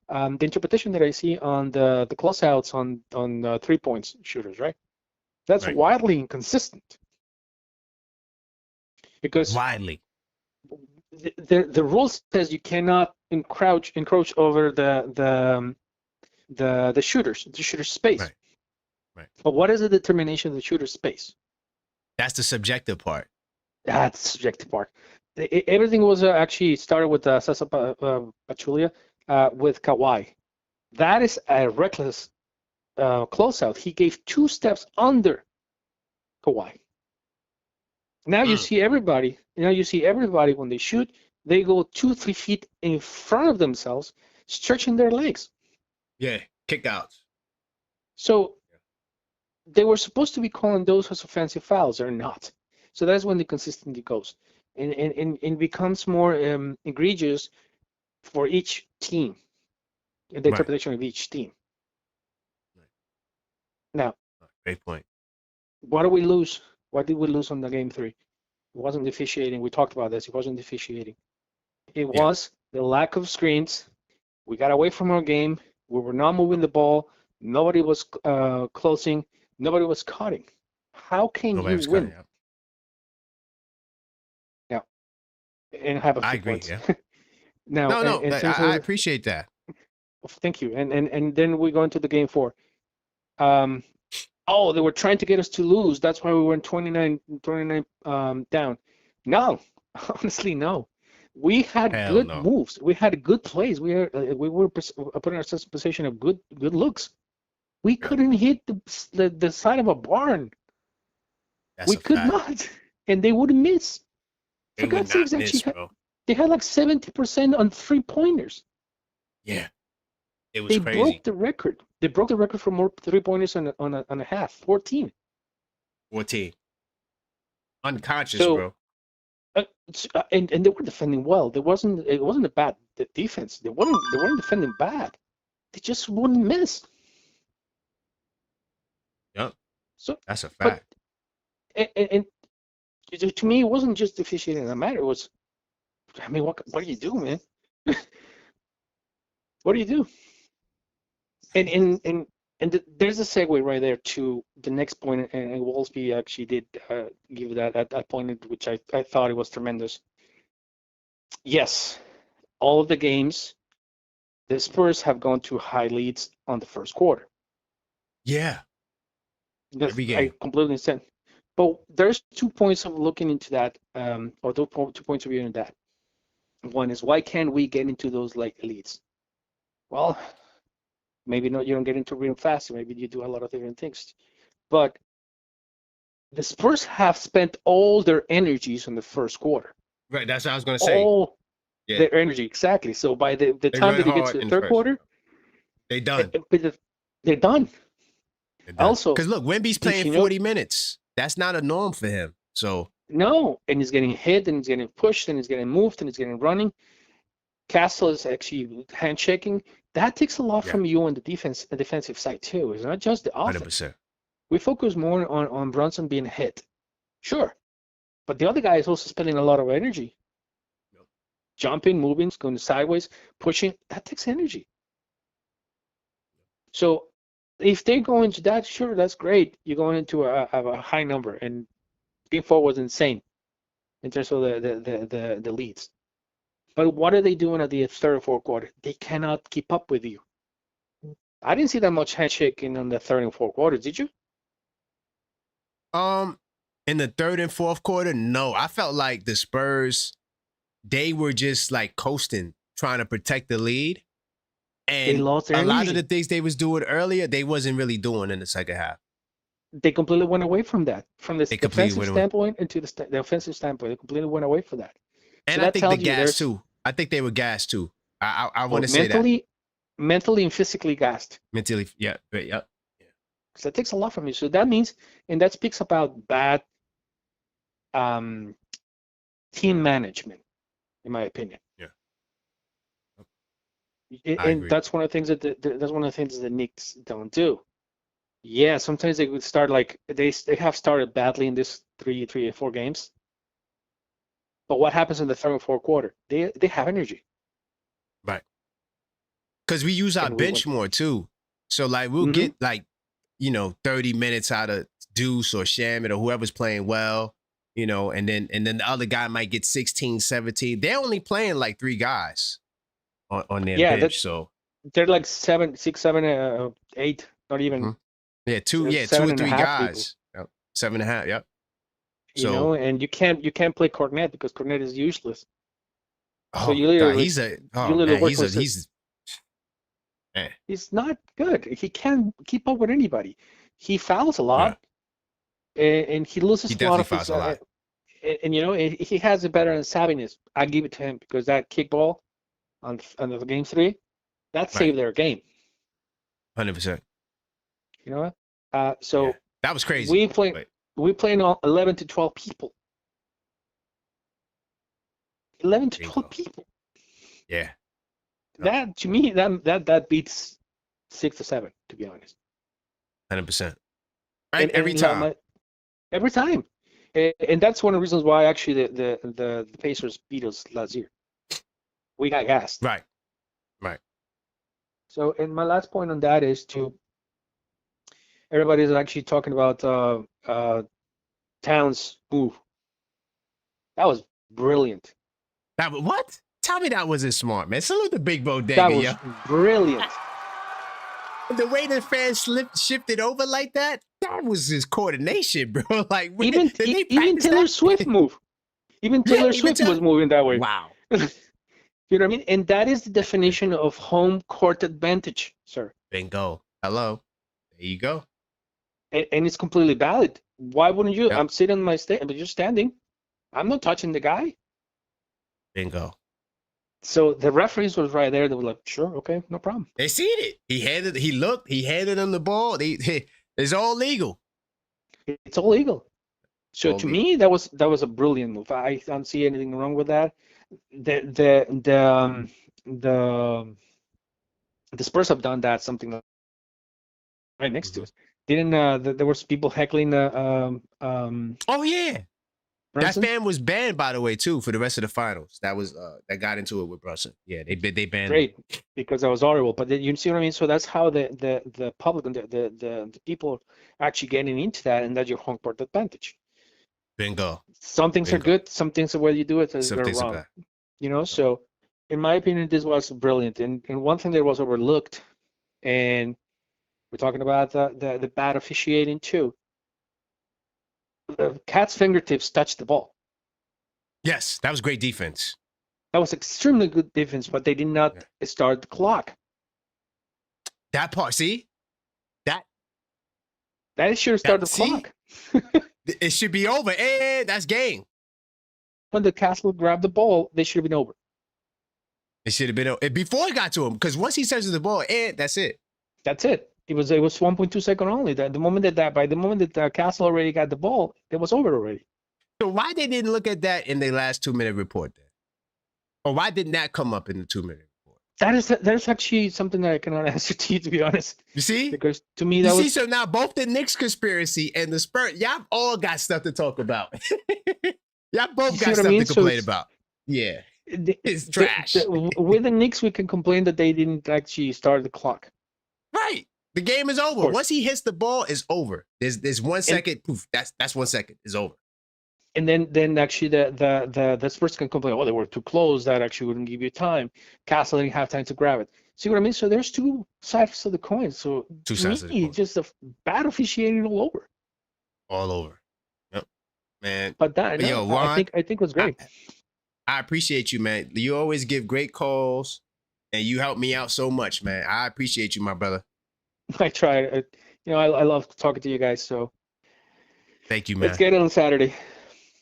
the interpretation that I see on the closeouts on 3-point shooters, right? That's Right. wildly inconsistent. Because Widely. the rule says you cannot encroach over the the shooter's space. Right. Right. But what is the determination of the shooter's space? That's the subjective part. That's the subjective part. Everything was actually started with Cesar Pachulia with Kawhi. That is a reckless closeout. He gave 2 steps under Kawhi. Now you see everybody. Now you see everybody when they shoot, they go 2-3 feet in front of themselves, stretching their legs. Yeah, kickouts. So they were supposed to be calling those as offensive fouls. They're not. So that's when the consistency goes, and it becomes more egregious for each team, in the interpretation of each team. Now, great point. What do we lose? What did we lose on the game 3? It wasn't the officiating. We talked about this. It wasn't the officiating. It was the lack of screens. We got away from our game. We were not moving the ball. Nobody was closing. Nobody was cutting. How can you win? Now, and have a few points. Yeah. Now, I appreciate that. Thank you. And then we go into the game 4. They were trying to get us to lose. That's why we went 29 down. No, honestly, no. We had good moves. We had good plays. We were putting ourselves in a position of good looks. We couldn't hit the side of a barn. We could not, and they wouldn't miss. They would not miss, bro. They had like 70% on 3-pointers. Yeah, it was crazy. They broke the record. They broke the record for more 3-pointers on a half. 14. 14. Unconscious, bro. And they were defending well. It wasn't a bad defense. They weren't defending bad. They just wouldn't miss. Yep. So that's a fact. But, and to me, it wasn't just officiating that mattered. It was, I mean, what do you do, man? What do you do? And there's a segue right there to the next point, and Wolfsby actually did give that point, which I thought it was tremendous. Yes, all of the games, the Spurs have gone to high leads on the first quarter. Yeah. Every game. I completely understand. But there's 2 points of looking into that, or 2 points of viewing that. One is, why can't we get into those leads? Well, maybe you don't get into real fast. Maybe you do a lot of different things. But the Spurs have spent all their energies in the first quarter. Right, that's what I was going to say. All their energy, exactly. So by the time that they get to the third quarter, they're done. They're done. Also, because look, Wemby's playing 40 minutes. That's not a norm for him. So no, and he's getting hit, and he's getting pushed, and he's getting moved, and he's getting running. Castle is actually handshaking. That takes a lot from you on the defensive side too. It's not just the offense. 100%. We focus more on Brunson being hit, sure, but the other guy is also spending a lot of energy. Jumping, moving, going sideways, pushing. That takes energy. So if they go into that, sure, that's great. You're going into a high number, and Game 4 was insane in terms of the leads. But what are they doing at the third or fourth quarter? They cannot keep up with you. I didn't see that much handshaking on the third and fourth quarters. Did you? In the third and fourth quarter, no. I felt like the Spurs, they were just like coasting, trying to protect the lead. And they lost their a lot energy. of the things they was doing earlier, they wasn't really doing in the second half. They completely went away from that. From the defensive standpoint into the offensive standpoint, they completely went away from that. And so I think they gassed too. I think they were gassed too. I want to say that. Mentally and physically gassed. Mentally, yeah. Because that takes a lot from you. So that means, and that speaks about bad team management, in my opinion. Yeah. And that's one of the things that the Knicks don't do. Yeah, sometimes they would start like they have started badly in this 3 or 4 games. But what happens in the third and fourth quarter? They have energy. Right. Because we use our bench more too. So like we'll get like, 30 minutes out of Deuce or Shamit or whoever's playing well, and then the other guy might get 16, 17. They're only playing like 3 guys on their bench. So they're like 7, 6, 7, 8, not even. Yeah, two or 7.5 three people. guys. Yep. 7.5. Yep. You know, and you can't play Cornet because Cornet is useless. So you literally, he's not good. He can't keep up with anybody. He fouls a lot, and he loses a lot of his. And you know, he has a better savviness. I give it to him because that kickball on the game 3, that saved their game. 100%. You know what? So that was crazy. We playing 11 to 12 people. 11 to 12 people. Yeah. That to me, that beats 6 to 7, to be honest. 100%. Right, every time. Every time, and that's one of the reasons why actually the Pacers beat us last year. We got gassed. Right. So, and my last point on that is everybody's actually talking about Towns' move. That was brilliant. What? Tell me that wasn't smart, man. Salute the big bodega. That was brilliant. The way the fans shifted over like that was his coordination, bro. Like even Taylor Swift move. Even Taylor Swift was moving that way. Wow. You know what I mean? And that is the definition of home court advantage, sir. Bingo. Hello. There you go. And it's completely valid. Why wouldn't you? Yep. I'm sitting on my stand, but you're standing. I'm not touching the guy. Bingo. So the referees was right there. They were like, sure, okay, no problem. They seen it. He handed them the ball. It's all legal. It's all legal. So to me, that was a brilliant move. I don't see anything wrong with that. The Spurs have done that something right next to us. Didn't there was people heckling oh yeah. Brunson? That fan was banned, by the way, too, for the rest of the finals. That was that got into it with Brunson. Yeah, they banned. Great, because that was horrible. But you see what I mean? So that's how the public and the people actually getting into that, and that's your home court advantage. Bingo. Some things are good. Some things the way you do it is wrong. You know. So, in my opinion, this was brilliant. And one thing that was overlooked, and we're talking about the bad officiating too. The Cat's fingertips touched the ball. Yes, that was great defense. That was extremely good defense, but they did not start the clock. That part, see? That should have started the clock. It should be over. And that's game. When the Castle grabbed the ball, they should have been over. It should have been over. Before it got to him, because once he touches the ball, and that's it. That's it. It was 1.2 seconds only. By the moment that Castle already got the ball, it was over already. So why they didn't look at that in their last 2-minute report then? Or why didn't that come up in the 2-minute report? That is actually something that I cannot answer to you, to be honest. You see? Because to me that was. So now both the Knicks conspiracy and the Spurs, y'all all got stuff to talk about. Y'all both got stuff to complain about. Yeah. It's trash. With the Knicks, we can complain that they didn't actually start the clock. Right. The game is over. Once he hits the ball, it's over. There's 1 second. Poof. That's 1 second. It's over. And then actually the Spurs can complain. Oh, they were too close. That actually wouldn't give you time. Castle didn't have time to grab it. See what I mean? So there's two sides of the coin. So two sides of the coin. Just a bad officiating all over. All over. Yep. Man. But that Ron, I think it was great. I appreciate you, man. You always give great calls, and you help me out so much, man. I appreciate you, my brother. I try. I love talking to you guys. So thank you, man. Let's get it on Saturday.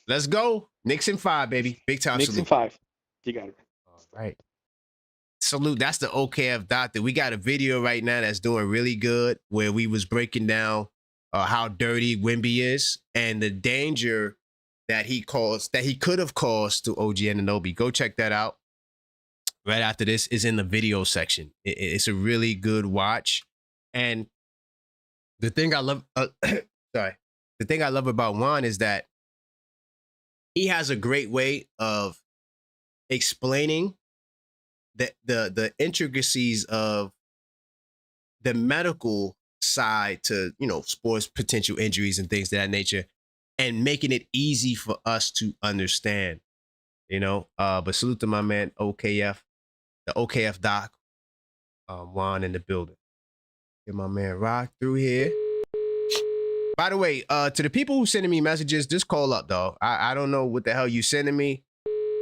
Let's go. Knicks in 5, baby. Big time. Knicks in 5. You got it. All right. Salute. That's the OKF doctor. We got a video right now that's doing really good where we was breaking down how dirty Wemby is and the danger that he could have caused to OG Anunoby. Go check that out. Right after this is in the video section. It's a really good watch. And the thing I love, the thing I love about Juan is that he has a great way of explaining the intricacies of the medical side to, sports potential injuries and things of that nature, and making it easy for us to understand, But salute to my man, OKF, the OKF doc. Juan in the building. Get my man Rock through here. By the way, to the people who sending me messages, just call up, dog. I don't know what the hell you sending me.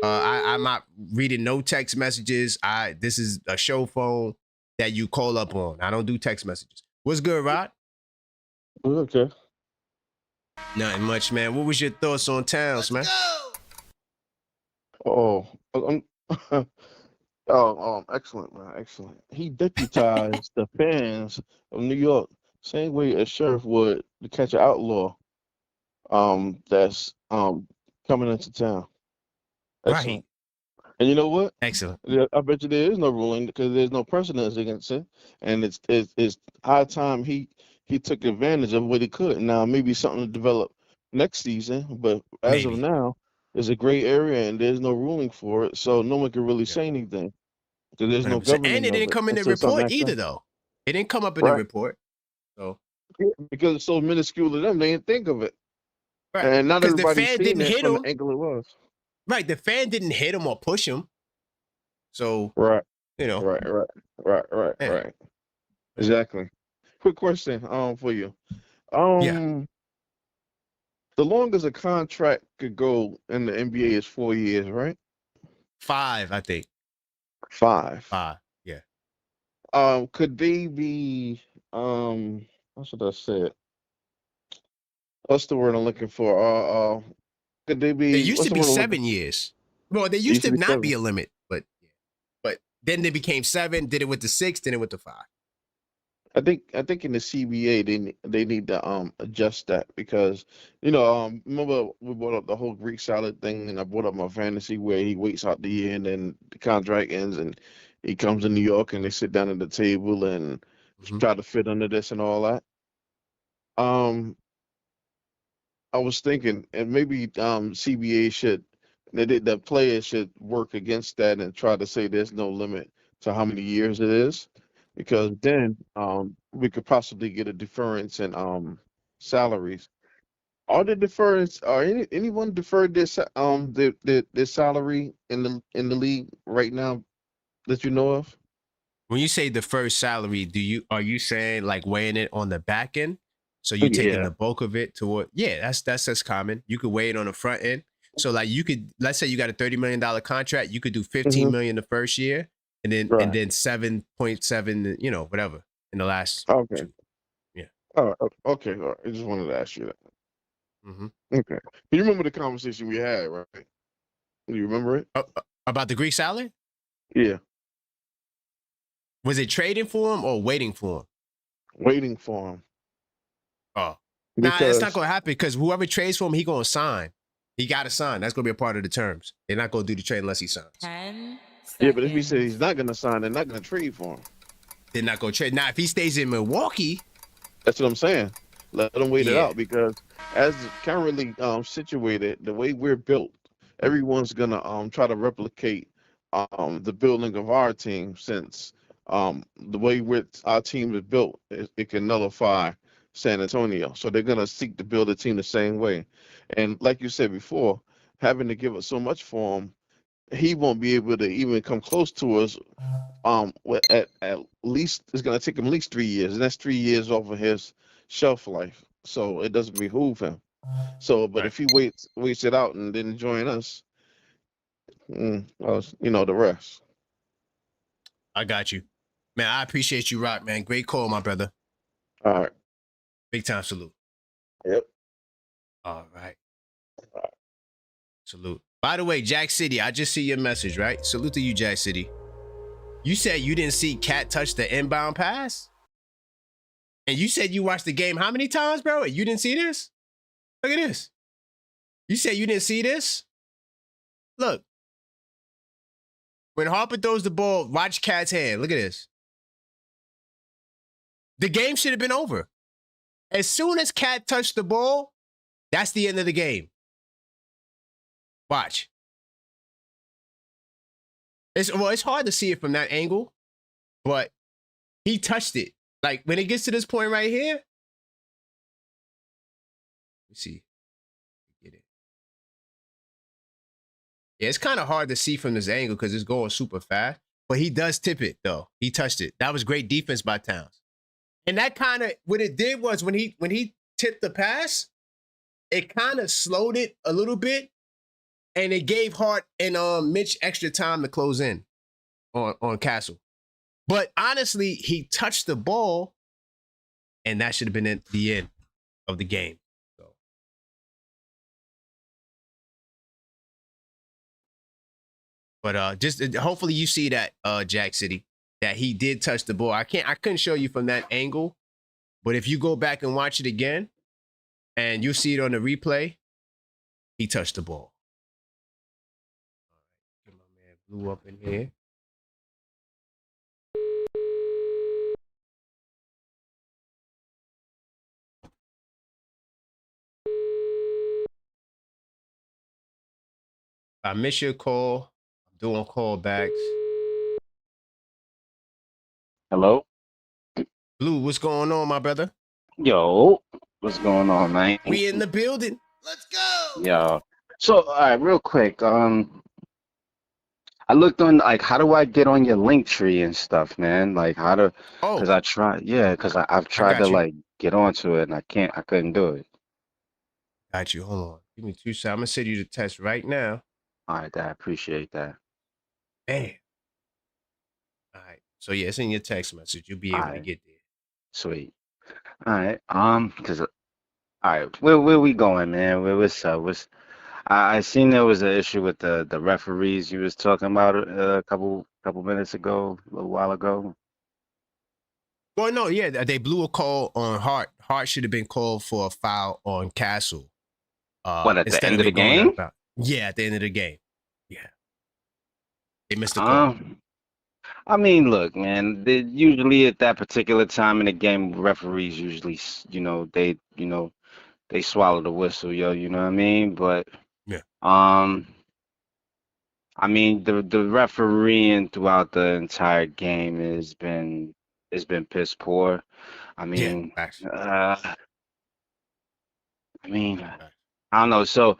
I'm not reading no text messages. This is a show phone that you call up on. I don't do text messages. What's good, Rod? Okay. Nothing much, man. What was your thoughts on Towns, man? Oh, excellent, man, excellent. He deputized the fans of New York same way a sheriff would to catch an outlaw. That's coming into town. Excellent. Right. And you know what? Excellent. I bet you there is no ruling because there's no precedence against it, and it's high time he took advantage of what he could. Now maybe something to develop next season, but as of now, it's a gray area and there's no ruling for it, so no one can really say anything because there's no 100%. governing And it of didn't it come in the until something report acts either, out. though. It didn't come up in the Right. report. So Because it's so minuscule to them, they didn't think of it. right. And not Because the everybody fan seen didn't it hit from him. the angle it was. Right. The fan didn't hit him or push him. So Right. you know. Right. Exactly. Quick question for you. The longest a contract could go in the NBA is 4 years, right? 5, I think. 5. 5. Yeah. Could they be what should I say it? What's the word I'm looking for? Could they be They used what's to the be word I'm looking 7 years. Well, they It used to be not be 7. a limit, but then they became 7, did it with the 6, then it with the 5. I think in the CBA they need to adjust that because remember we brought up the whole Greek salad thing and I brought up my fantasy where he waits out the year and then the contract ends and he comes to New York and they sit down at the table and try to fit under this and all that. I was thinking and maybe CBA should the players should work against that and try to say there's no limit to how many years it is because then we could possibly get a difference in salaries. Anyone deferred their salary in the league right now that you know of? When you say the first salary, are you saying like weighing it on the back end? So you taking Yeah. the bulk of it toward that's common. You could weigh it on the front end. So like you could let's say you got a $30 million contract, you could do 15 million the first year and then Right. 7.7, whatever in the last Okay. 2. Yeah. Okay. All right. I just wanted to ask you that. Mm-hmm. Okay. You remember the conversation we had, right? You remember it? About the Greek salad? Yeah. Was it trading for him or waiting for him? Waiting for him. Oh. Nah, it's not going to happen because whoever trades for him, he going to sign. He got to sign. That's going to be a part of the terms. They're not going to do the trade unless he signs. 10 seconds. Yeah, but if he says he's not going to sign, they're not going to trade for him. They're not going to trade. Now, if he stays in Milwaukee. That's what I'm saying. Let him wait it out because as currently situated, the way we're built, everyone's going to try to replicate the building of our team since the way our team is built, it can nullify San Antonio. So they're going to seek to build a team the same way. And like you said before, having to give up so much for him, he won't be able to even come close to us. At least it's going to take him at least 3 years, and that's 3 years off of his shelf life. So it doesn't behoove him. So, but if he waits it out and then join us, well, the rest. I got you, man. I appreciate you, Rock, man. Great call, my brother. All right. Big time salute. Yep. All right. Salute. By the way, Jack City, I just see your message, right? Salute to you, Jack City. You said you didn't see Cat touch the inbound pass? And you said you watched the game how many times, bro? And you didn't see this? Look at this. You said you didn't see this? Look. When Harper throws the ball, watch Cat's hand. Look at this. The game should have been over. As soon as Cat touched the ball, that's the end of the game. Watch. It's hard to see it from that angle, but he touched it. Like when it gets to this point right here, let's see. Get it. Yeah, it's kind of hard to see from this angle because it's going super fast. but he does tip it though. He touched it. That was great defense by Towns. And that kind of what it did was when he tipped the pass, it kind of slowed it a little bit, and it gave Hart and Mitch extra time to close in on Castle. But honestly, he touched the ball, and that should have been at the end of the game. So. But just hopefully you see that, Jack City, that he did touch the ball. I couldn't show you from that angle, but if you go back and watch it again, and you see it on the replay, he touched the ball. All right, get my man Blue up in here. I miss your call. I'm doing callbacks. Hello? Blue, what's going on, my brother? Yo, what's going on, man? We in the building. Let's go. Yo. So, all right, real quick. I looked on, like, how do I get on your link tree and stuff, man? Like, how to, because I've tried to, like, get onto it, and I couldn't do it. Got you. Hold on. Give me 2 seconds. I'm going to send you the test right now. All right, I appreciate that. Man. All right. So, yeah, it's in your text message. You'll be able to get there. Sweet. All right. All right, where we going, man? What's up? I seen there was an issue with the referees you was talking about a couple minutes ago, a little while ago. Well, no, yeah, they blew a call on Hart. Hart should have been called for a foul on Castle. What, at the end of the game? Yeah, at the end of the game. Yeah. They missed the call. I mean, look, man, usually at that particular time in the game, referees usually, they swallow the whistle, you know what I mean? But yeah. I mean, the refereeing throughout the entire game has been piss poor. I mean, I don't know. So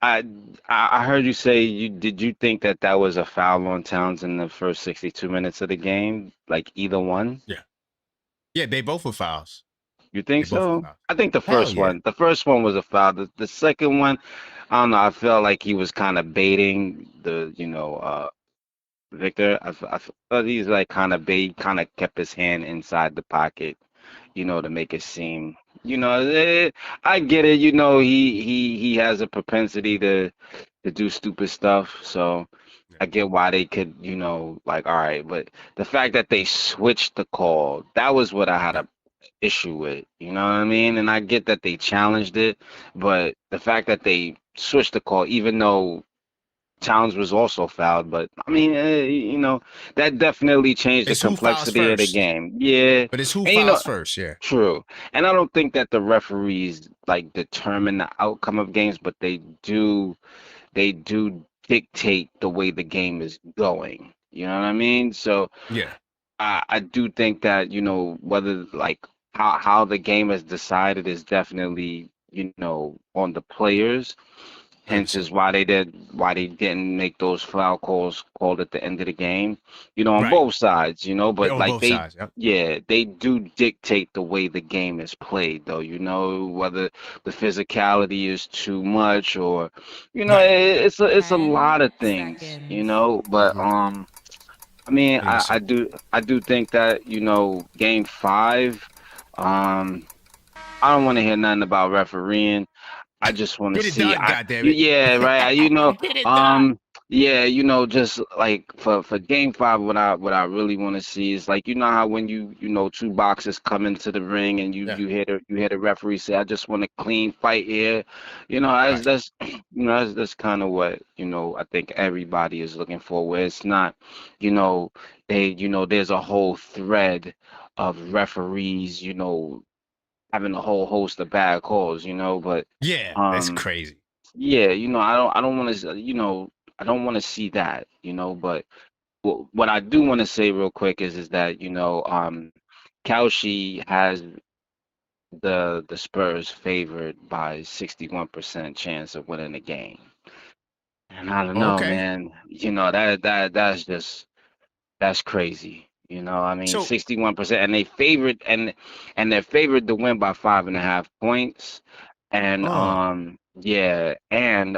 I heard you say did you think that was a foul on Towns in the first 62 minutes of the game? Like either one? Yeah. Yeah, they both were fouls. You think so? I think the first one was a foul. The second one, I don't know. I felt like he was kind of baiting Victor. I thought he's like kind of kept his hand inside the pocket, to make it seem, I get it. He has a propensity to do stupid stuff. So I get why they could, like, all right. But the fact that they switched the call, that was what I had a issue with, you know what I mean? And I get that they challenged it, but the fact that they switched the call, even though Towns was also fouled, but I mean, that definitely changed the complexity of the game. Yeah, but it's who fouls first. Yeah, true. And I don't think that the referees like determine the outcome of games, but they do dictate the way the game is going. You know what I mean? So yeah, I do think that whether like how the game is decided is definitely on the players. Hence is why they didn't make those foul calls called at the end of the game, on both sides, but like they do dictate the way the game is played though, whether the physicality is too much or, it's a lot of things, but, I mean, I do think that, game 5, I don't want to hear nothing about refereeing. I just want to see, yeah, right. Just like for game 5, what I really want to see is like, how when two boxers come into the ring and you hear the referee say, I just want a clean fight here. That's kind of what, I think everybody is looking for, where it's not, there's a whole thread of referees, having a whole host of bad calls, but yeah, that's crazy. Yeah, I don't want to, I don't want to see that, but what I do want to say real quick is that, Kalshi has the Spurs favored by 61% chance of winning the game. And I don't know, man, that's just That's crazy. You know, I mean, So 61%, and they're favored to win by 5.5 points. And yeah, and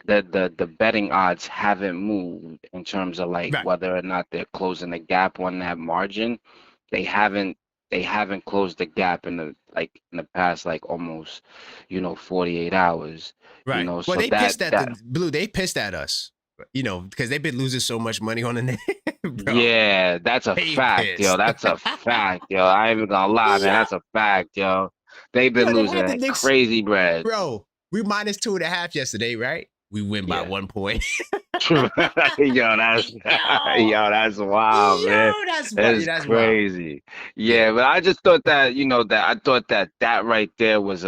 the betting odds haven't moved in terms of like right, whether or not they're closing the gap on that margin. They haven't they haven't closed the gap in the past like almost 48 hours. right. Well, So they pissed at the Blue. They pissed at us, because they've been losing so much money on the net, bro. yeah, that's a They fact, yo. pissed. That's a fact, yo. I ain't even gonna lie, man. Yo, That's a fact, yo. They've been they had the losing Knicks, crazy bread. bro. We minus 2.5 yesterday, right? We win by Yeah. 1 point. True. Yo, that's yo, that's wild, man. That's That's wild. crazy. Yeah, Yeah, but I just thought that right there was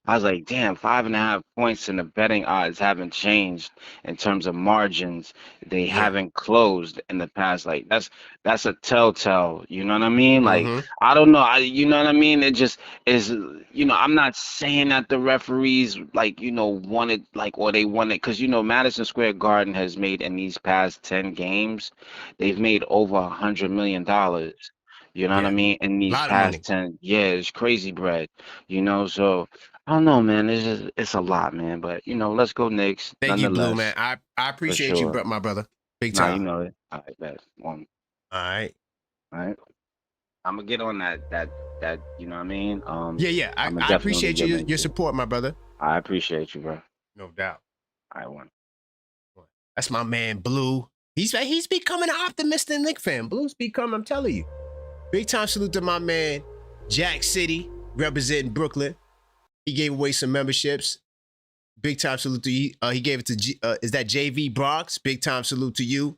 I was like, damn, 5.5 points and the betting odds haven't changed in terms of margins. They yeah. haven't closed in the past. Like that's a telltale. You know what I mean? Like Mm-hmm. I don't know. You know what I mean? It just is. I'm not saying that the referees wanted or they wanted, because Madison Square Garden has made in these past 10 games, they've made over $100 million. You know what I Yeah, mean? In a these lot of past money. 10, yeah, it's crazy bread. So I don't know, man. It's a lot, man. But let's go Knicks, Thank you, Blue, man. nonetheless, I for appreciate you, sure. my brother. Big Nah, you time. know it. All right, bet. One. All right. All right. I'm gonna get on that. You know what I mean? Yeah. I'm gonna I definitely appreciate get your into it. support, my brother. I appreciate you, bro. No doubt. I won. That's my man, Blue. He's becoming an optimistic Knicks fan. Blue's becoming, I'm telling you. Big time salute to my man, Jack City, representing Brooklyn. He gave away some memberships. Big time salute to you. He gave it to is that JV Bronx? Big time salute to you.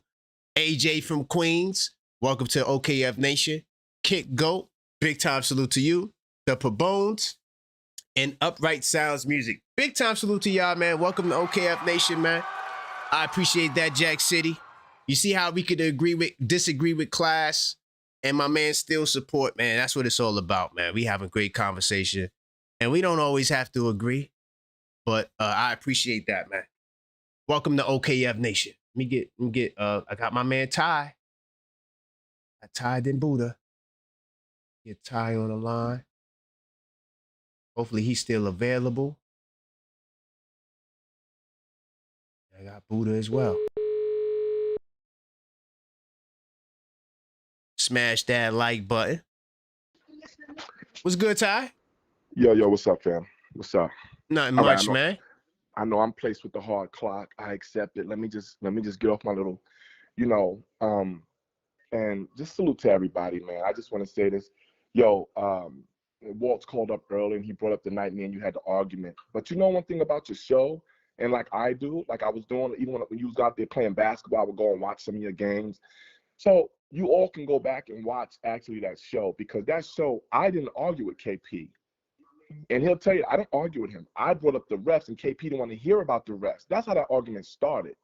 AJ from Queens. Welcome to OKF Nation. Kick Goat. Big time salute to you. The Pabones and Upright Sounds Music. Big time salute to y'all, man. Welcome to OKF Nation, man. I appreciate that, Jack City. You see how we could disagree with class, and my man still support, man. That's what it's all about, man. We have a great conversation, and we don't always have to agree, but I appreciate that, man. Welcome to OKF Nation. Let me get. I got my man Ty. I tied in Buddha. Get Ty on the line. Hopefully he's still available. I got Buddha as well. Smash that like button. What's good, Ty? Yo, what's up, fam? What's up? Nothing All right, much, man. I know I'm placed with the hard clock. I accept it. Let me just get off my little, and just salute to everybody, man. I just want to say this. Yo, Walt's called up early and he brought up the night me and you had the argument. But you know one thing about your show, and like I do, like I was doing, even when you was out there playing basketball, I would go and watch some of your games. So you all can go back and watch actually that show, because that show, I didn't argue with KP. And he'll tell you, I don't argue with him. I brought up the refs and KP didn't want to hear about the refs. That's how that argument started.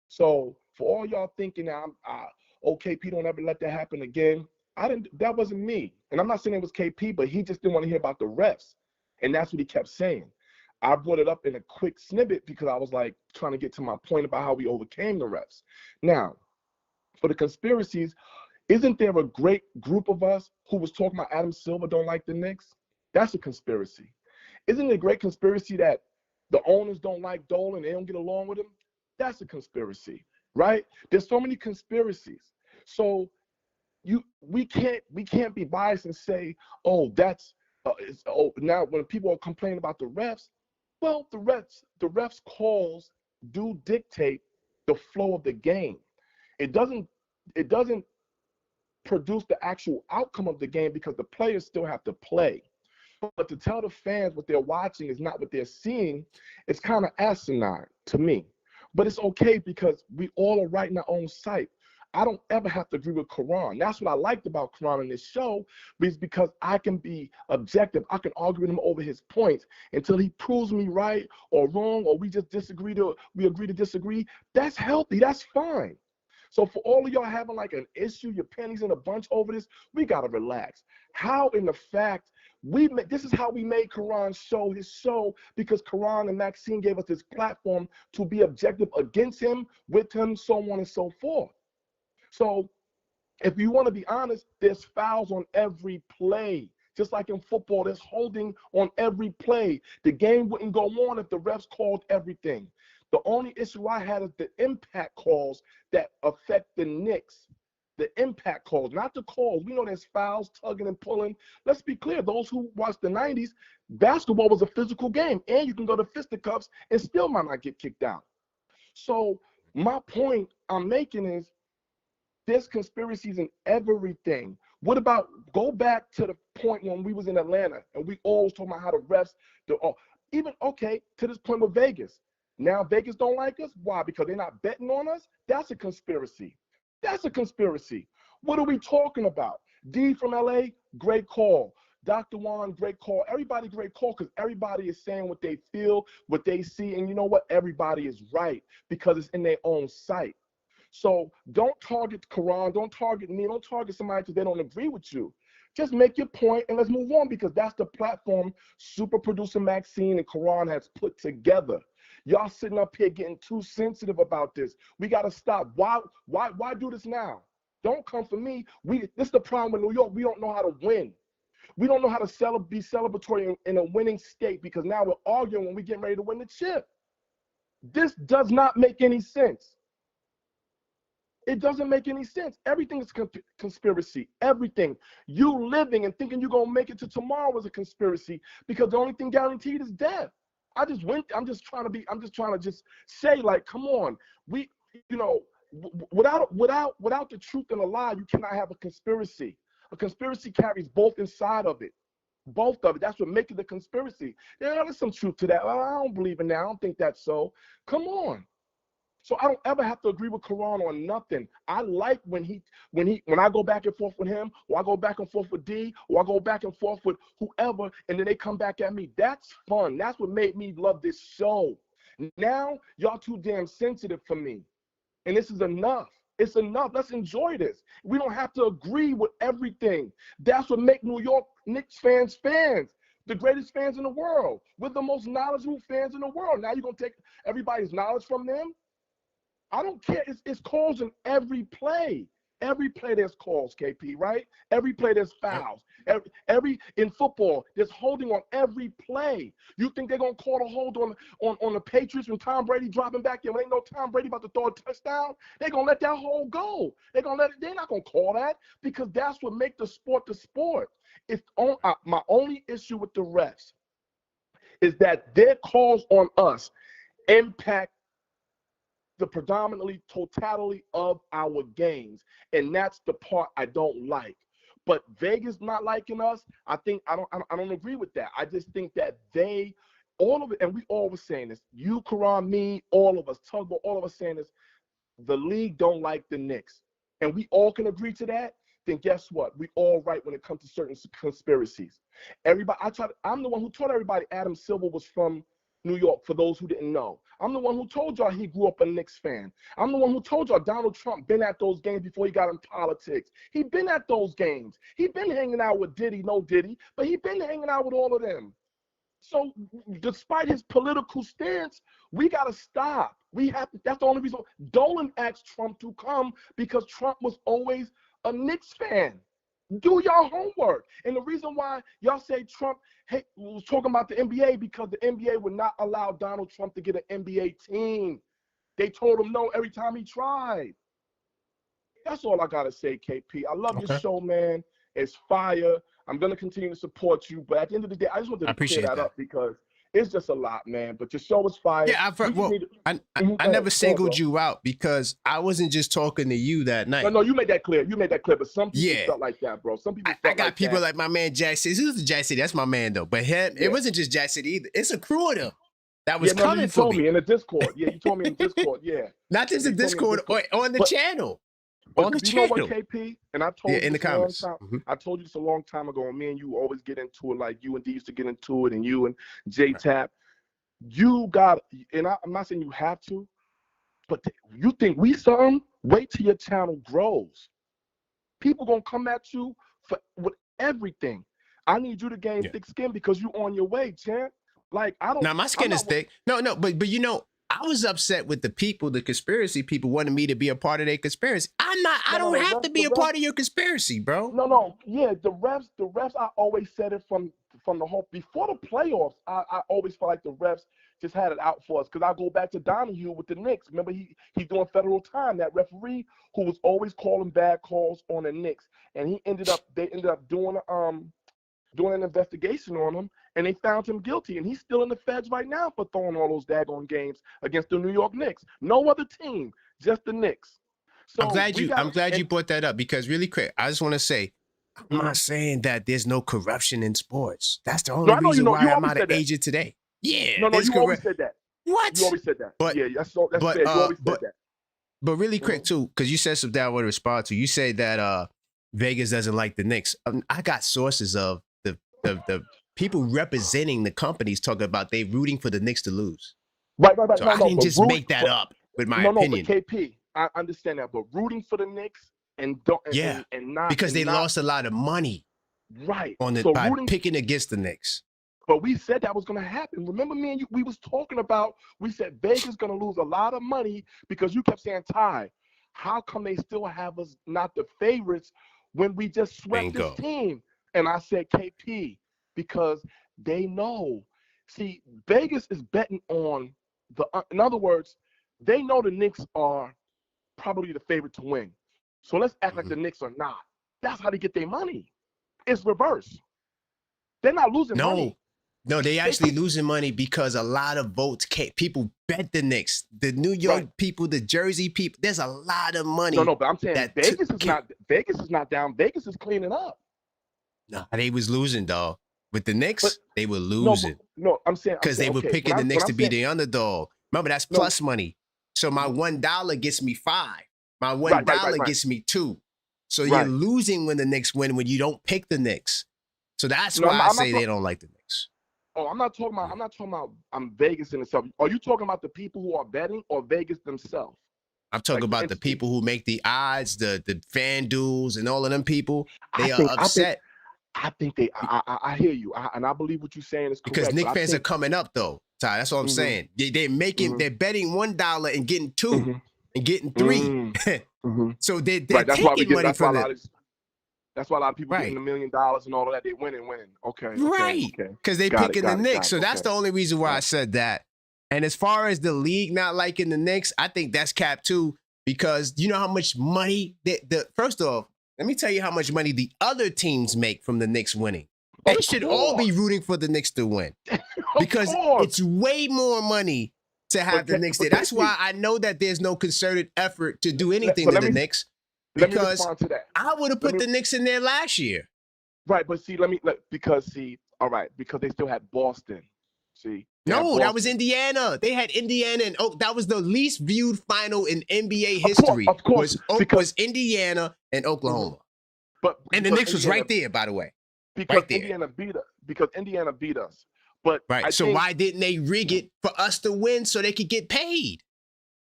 So for all y'all thinking now, KP don't ever let that happen again. That wasn't me. And I'm not saying it was KP, but he just didn't want to hear about the refs. And that's what he kept saying. I brought it up in a quick snippet because I was like trying to get to my point about how we overcame the refs. Now, for the conspiracies, isn't there a great group of us who was talking about Adam Silver don't like the Knicks? That's a conspiracy. Isn't it a great conspiracy that the owners don't like Dolan, they don't get along with him? That's a conspiracy, right? There's so many conspiracies. So we can't be biased and say, oh, now when people are complaining about the refs, well, the refs calls do dictate the flow of the game. It doesn't produce the actual outcome of the game because the players still have to play. But to tell the fans what they're watching is not what they're seeing, it's kind of asinine to me. But it's okay because we all are right in our own sight. I don't ever have to agree with Quran. That's what I liked about Quran in this show, is because I can be objective. I can argue with him over his points until he proves me right or wrong, or we just agree to disagree. That's healthy. That's fine. So for all of y'all having like an issue, your pennies in a bunch over this, we gotta relax. How in the fact this is how we made Quran show his show, because Quran and Maxine gave us this platform to be objective against him, with him, so on and so forth. So if you want to be honest, there's fouls on every play. Just like in football, there's holding on every play. The game wouldn't go on if the refs called everything. The only issue I had is the impact calls that affect the Knicks. The impact calls, not the calls. We know there's fouls, tugging and pulling. Let's be clear. Those who watched the 90s, basketball was a physical game, and you can go to fisticuffs and still might not get kicked out. So my point I'm making is there's conspiracies in everything. What about go back to the point when we was in Atlanta and we always talking about how the refs, even okay to this point with Vegas. Now Vegas don't like us. Why? Because they're not betting on us. That's a conspiracy. That's a conspiracy. What are we talking about? D from LA, great call. Dr. Juan, great call. Everybody great call because everybody is saying what they feel, what they see, and you know what? Everybody is right because it's in their own sight. So don't target Quran, don't target me, don't target somebody because they don't agree with you. Just make your point and let's move on because that's the platform super producer Maxine and Quran has put together. Y'all sitting up here getting too sensitive about this. We got to stop. Why do this now? Don't come for me. This is the problem with New York. We don't know how to win. We don't know how to be celebratory in a winning state because now we're arguing when we get ready to win the chip. This does not make any sense. It doesn't make any sense. Everything is conspiracy. Everything. You living and thinking you're going to make it to tomorrow is a conspiracy because the only thing guaranteed is death. I'm just trying to just say, like, come on. Without the truth and a lie, you cannot have a conspiracy. A conspiracy carries both inside of it. Both of it. That's what makes it a conspiracy. Yeah, there's some truth to that. I don't believe in that. I don't think that's so. Come on. So I don't ever have to agree with Quran on nothing. I like when I go back and forth with him, or I go back and forth with D, or I go back and forth with whoever, and then they come back at me. That's fun. That's what made me love this show. Now y'all too damn sensitive for me, and this is enough. It's enough. Let's enjoy this. We don't have to agree with everything. That's what makes New York Knicks fans fans. The greatest fans in the world. We're the most knowledgeable fans in the world. Now you're gonna take everybody's knowledge from them? I don't care. It's calls in every play. Every play there's calls, KP, right? Every play there's fouls. Every in football, there's holding on every play. You think they're gonna call a hold on the Patriots when Tom Brady dropping back in? When ain't no Tom Brady about to throw a touchdown, they're gonna let that hold go. They're not gonna call that because that's what makes the sport the sport. My only issue with the refs is that their calls on us impact the predominantly totality of our games, and that's the part I don't like. But Vegas not liking us, I don't agree with that. I just think that all of it, and we always saying this, you, Quran, me, all of us, Tugboat, all of us saying this, the league don't like the Knicks, and we all can agree to that. Then guess what? We all right when it comes to certain conspiracies. I'm the one who told everybody Adam Silver was from New York, for those who didn't know. I'm the one who told y'all he grew up a Knicks fan. I'm the one who told y'all Donald Trump been at those games before he got in politics. He been at those games. He been hanging out with Diddy, no Diddy, but he been hanging out with all of them. So despite his political stance, we got to stop. That's the only reason. Dolan asked Trump to come because Trump was always a Knicks fan. Do your homework. And the reason why y'all say Trump was talking about the NBA because the NBA would not allow Donald Trump to get an NBA team. They told him no every time he tried. That's all I got to say, KP. I love your show, man. It's fire. I'm going to continue to support you. But at the end of the day, I just wanted to clear that up because it's just a lot, man. But your show is fire. Yeah, I never singled you out because I wasn't just talking to you that night. No, you made that clear. But some people felt like that, bro. Some people I got people like my man Jack City. Who's the Jack City? That's my man, though. But it wasn't just Jack City either. It's a crew of them that was coming for me. You told me in the Discord. Yeah, you told me in the Discord. Yeah. Not just the Discord, or on the channel. On the channel. You know what, KP? And I told you in the comments. I told you this a long time ago, and me and you always get into it, like you and D used to get into it, and you and J-Tap. You got, and I'm not saying you have to, but you think we something? Wait till your channel grows. People gonna come at you with everything. I need you to gain thick skin because you on your way, champ. Like I don't. Now my skin is thick. No, but you know, I was upset with the people, the conspiracy people wanted me to be a part of their conspiracy. I'm not. I don't have to be a part of your conspiracy, bro. No. Yeah, the refs. I always said it from the whole before the playoffs. I always felt like the refs just had it out for us. Because I go back to Donahue with the Knicks. Remember, he's doing federal time. That referee who was always calling bad calls on the Knicks, and they ended up doing an investigation on him, and they found him guilty, and he's still in the feds right now for throwing all those daggone games against the New York Knicks. No other team, just the Knicks. So I'm glad you brought that up, because really quick, I just want to say, I'm not saying that there's no corruption in sports. That's the only reason why I'm out of agent today. Yeah, no, you always said that. What? You always said that. But, yeah, that's fair. You always said that. But really quick too, because you said something I want to respond to. You say that Vegas doesn't like the Knicks. I got sources of the people representing the companies talking about they rooting for the Knicks to lose. Right. So I didn't just make that up with my opinion. No, but KP, I understand that, but rooting for the Knicks and not because they lost a lot of money. Right. By picking against the Knicks. But we said that was going to happen. Remember me and you, we was talking about, we said Vegas going to lose a lot of money because you kept saying, Ty, how come they still have us not the favorites when we just swept this team? And I said, KP, because they know. See, Vegas is betting on in other words, they know the Knicks are probably the favorite to win. So let's act like the Knicks are not. That's how they get their money. It's reverse. They're not losing money. No, they actually losing money because a lot of votes people bet the Knicks. The New York people, the Jersey people, there's a lot of money. No, but I'm saying Vegas is not down. Vegas is cleaning up. No, they was losing, dog. With the Knicks, they were losing. No, I'm saying because they were picking the Knicks to be the underdog. Remember, that's plus money. So my $1 gets me $5. My $1 gets me $2. So you're losing when the Knicks win when you don't pick the Knicks. So that's why I say they don't like the Knicks. Oh, I'm not talking about Vegas in itself. Are you talking about the people who are betting or Vegas themselves? I'm talking about the people who make the odds, the FanDuels and all of them people. They are upset. I hear you. And I believe what you're saying is correct. Because Knicks fans are coming up though, Ty. That's what I'm saying. They're betting $1 and getting $2 and getting $3. So they're taking money from them. That's why a lot of people getting $1 million and all of that. They winning. Okay. Right. Because they picking the Knicks. So that's the only reason why I said that. And as far as the league not liking the Knicks, I think that's cap too. Because you know how much money first off, let me tell you how much money the other teams make from the Knicks winning. They should all be rooting for the Knicks to win. Because it's way more money to have the Knicks there. That's why I know that there's no concerted effort to do anything to the Knicks. Because I would have put the Knicks in there last year. Right, but see, because they still had Boston. See? No, that was Indiana. They had Indiana and that was the least viewed final in NBA history. Of course. Was Indiana and Oklahoma. And the Knicks was right there, by the way. Because Indiana beat us. But why didn't they rig it for us to win so they could get paid?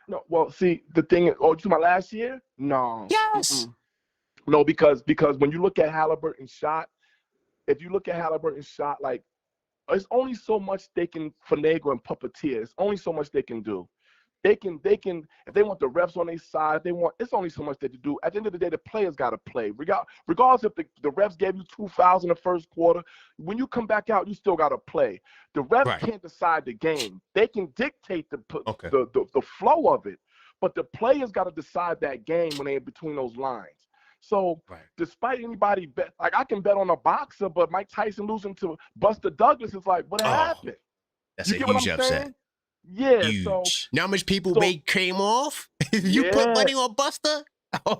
No, well, see, the thing is, you talking about last year? No. Yes. No, because when you look at Halliburton's shot, like, there's only so much they can finagle and puppeteer. There's only so much they can do. They can if they want the refs on their side, it's only so much they can do. At the end of the day, the players got to play. Regardless if the refs gave you 2 fouls in the first quarter, when you come back out, you still got to play. The refs can't decide the game. They can dictate the flow of it, but the players got to decide that game when they're between those lines. So despite anybody bet, like I can bet on a boxer, but Mike Tyson losing to Buster Douglas is like, what happened? That's a huge upset. Yeah. Huge. So now how much people came off? You put money on Buster? Oh,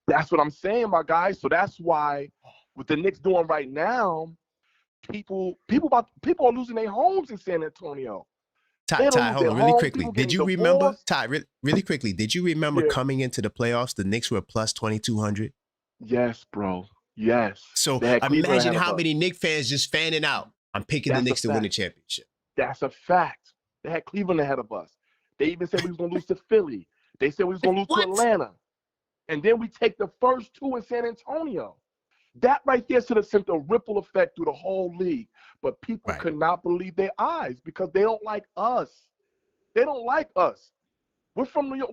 that's what I'm saying, my guy. So that's why what the Knicks doing right now, people are losing their homes in San Antonio. Ty, hold on, really quickly. Did you remember, Ty, really quickly, did you remember coming into the playoffs, the Knicks were plus 2,200? Yes, bro. Yes. So imagine how many Knicks fans just fanning out. I'm picking the Knicks to win the championship. That's a fact. They had Cleveland ahead of us. They even said we was going to lose to Philly. They said we was going to lose to Atlanta. And then we take the first 2 in San Antonio. That right there should have sent a ripple effect through the whole league. But people could not believe their eyes because they don't like us. They don't like us. We're from New York.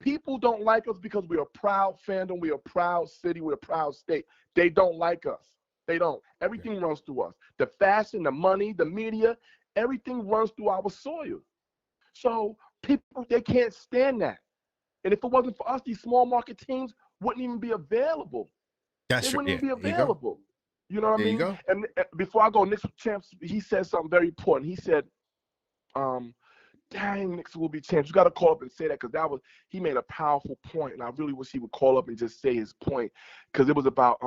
People don't like us because we're a proud fandom. We're a proud city. We're a proud state. They don't like us. They don't. Everything runs through us. The fashion, the money, the media, everything runs through our soil. So people, they can't stand that. And if it wasn't for us, these small market teams wouldn't even be available. They wouldn't even be available. You know what I mean? And before I go, Knicks champs, he said something very important. He said, dang, Knicks will be champs. You got to call up and say that, because he made a powerful point, and I really wish he would call up and just say his point, because it was about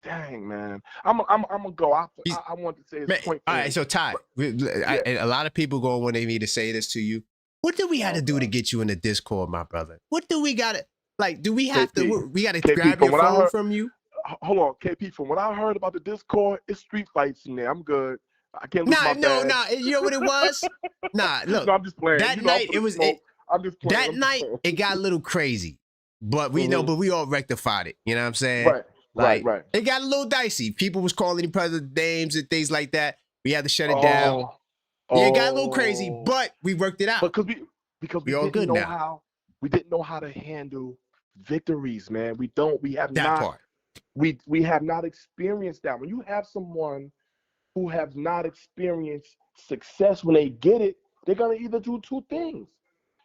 dang, man. I'm gonna go. I want to say his point. All right, so Ty, a lot of people go when they need to say this to you. What do we have to do to get you in the Discord, my brother? What do we got to, like, do we have to, we got to grab your phone from you? Hold on, KP, from what I heard about the Discord, it's street fights in there. I'm good. I can't lose my badge. You know what it was? Look. No, I'm just playing. That night, it got a little crazy. But we know, but we all rectified it. You know what I'm saying? Right. It got a little dicey. People was calling each other names and things like that. We had to shut it down. Yeah, it got a little crazy, but we worked it out. Because we all good now. We didn't know how to handle victories, man. We have that not. Part. We have not experienced that. When you have someone who have not experienced success, when they get it, they're gonna either do two things.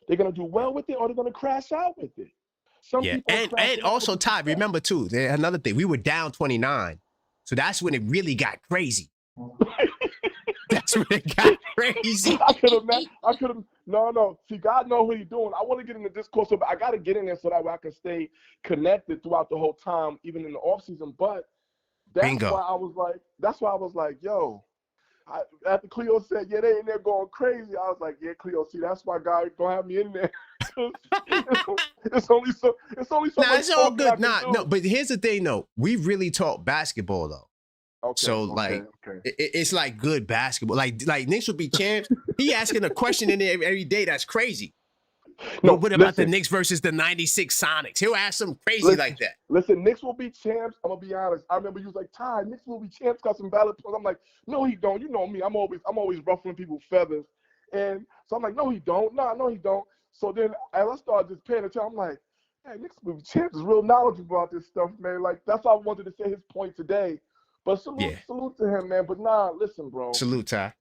They're gonna do well with it, or they're gonna crash out with it. And also, Ty, remember too, another thing, we were down 29, so that's when it really got crazy. That's when it got crazy. I could have. No. See, God knows what He's doing. I want to get in the Discord, so I got to get in there so that way I can stay connected throughout the whole time, even in the off season. But that's why I was like, yo. After Cleo said, yeah, they in there going crazy, I was like, yeah, Cleo, see, that's why God gonna have me in there. it's only so much. It's all good. No, but here's the thing, though. We really talk basketball, though. It's like good basketball. Like Knicks will be champs. He asking a question in there every day. That's crazy. No, what about the Knicks versus the '96 Sonics? He'll ask something crazy like that. Listen, Knicks will be champs. I'm gonna be honest. I remember you was like, Ty, Knicks will be champs. Got some valid points. I'm like, no, he don't. You know me. I'm always ruffling people's feathers. And so I'm like, no, he don't. No, he don't. So then as I started just paying attention, I'm like, hey, Knicks will be champs is real knowledgeable about this stuff, man. Like that's why I wanted to say his point today. But salute to him, man. But listen, bro. Salute, Ty.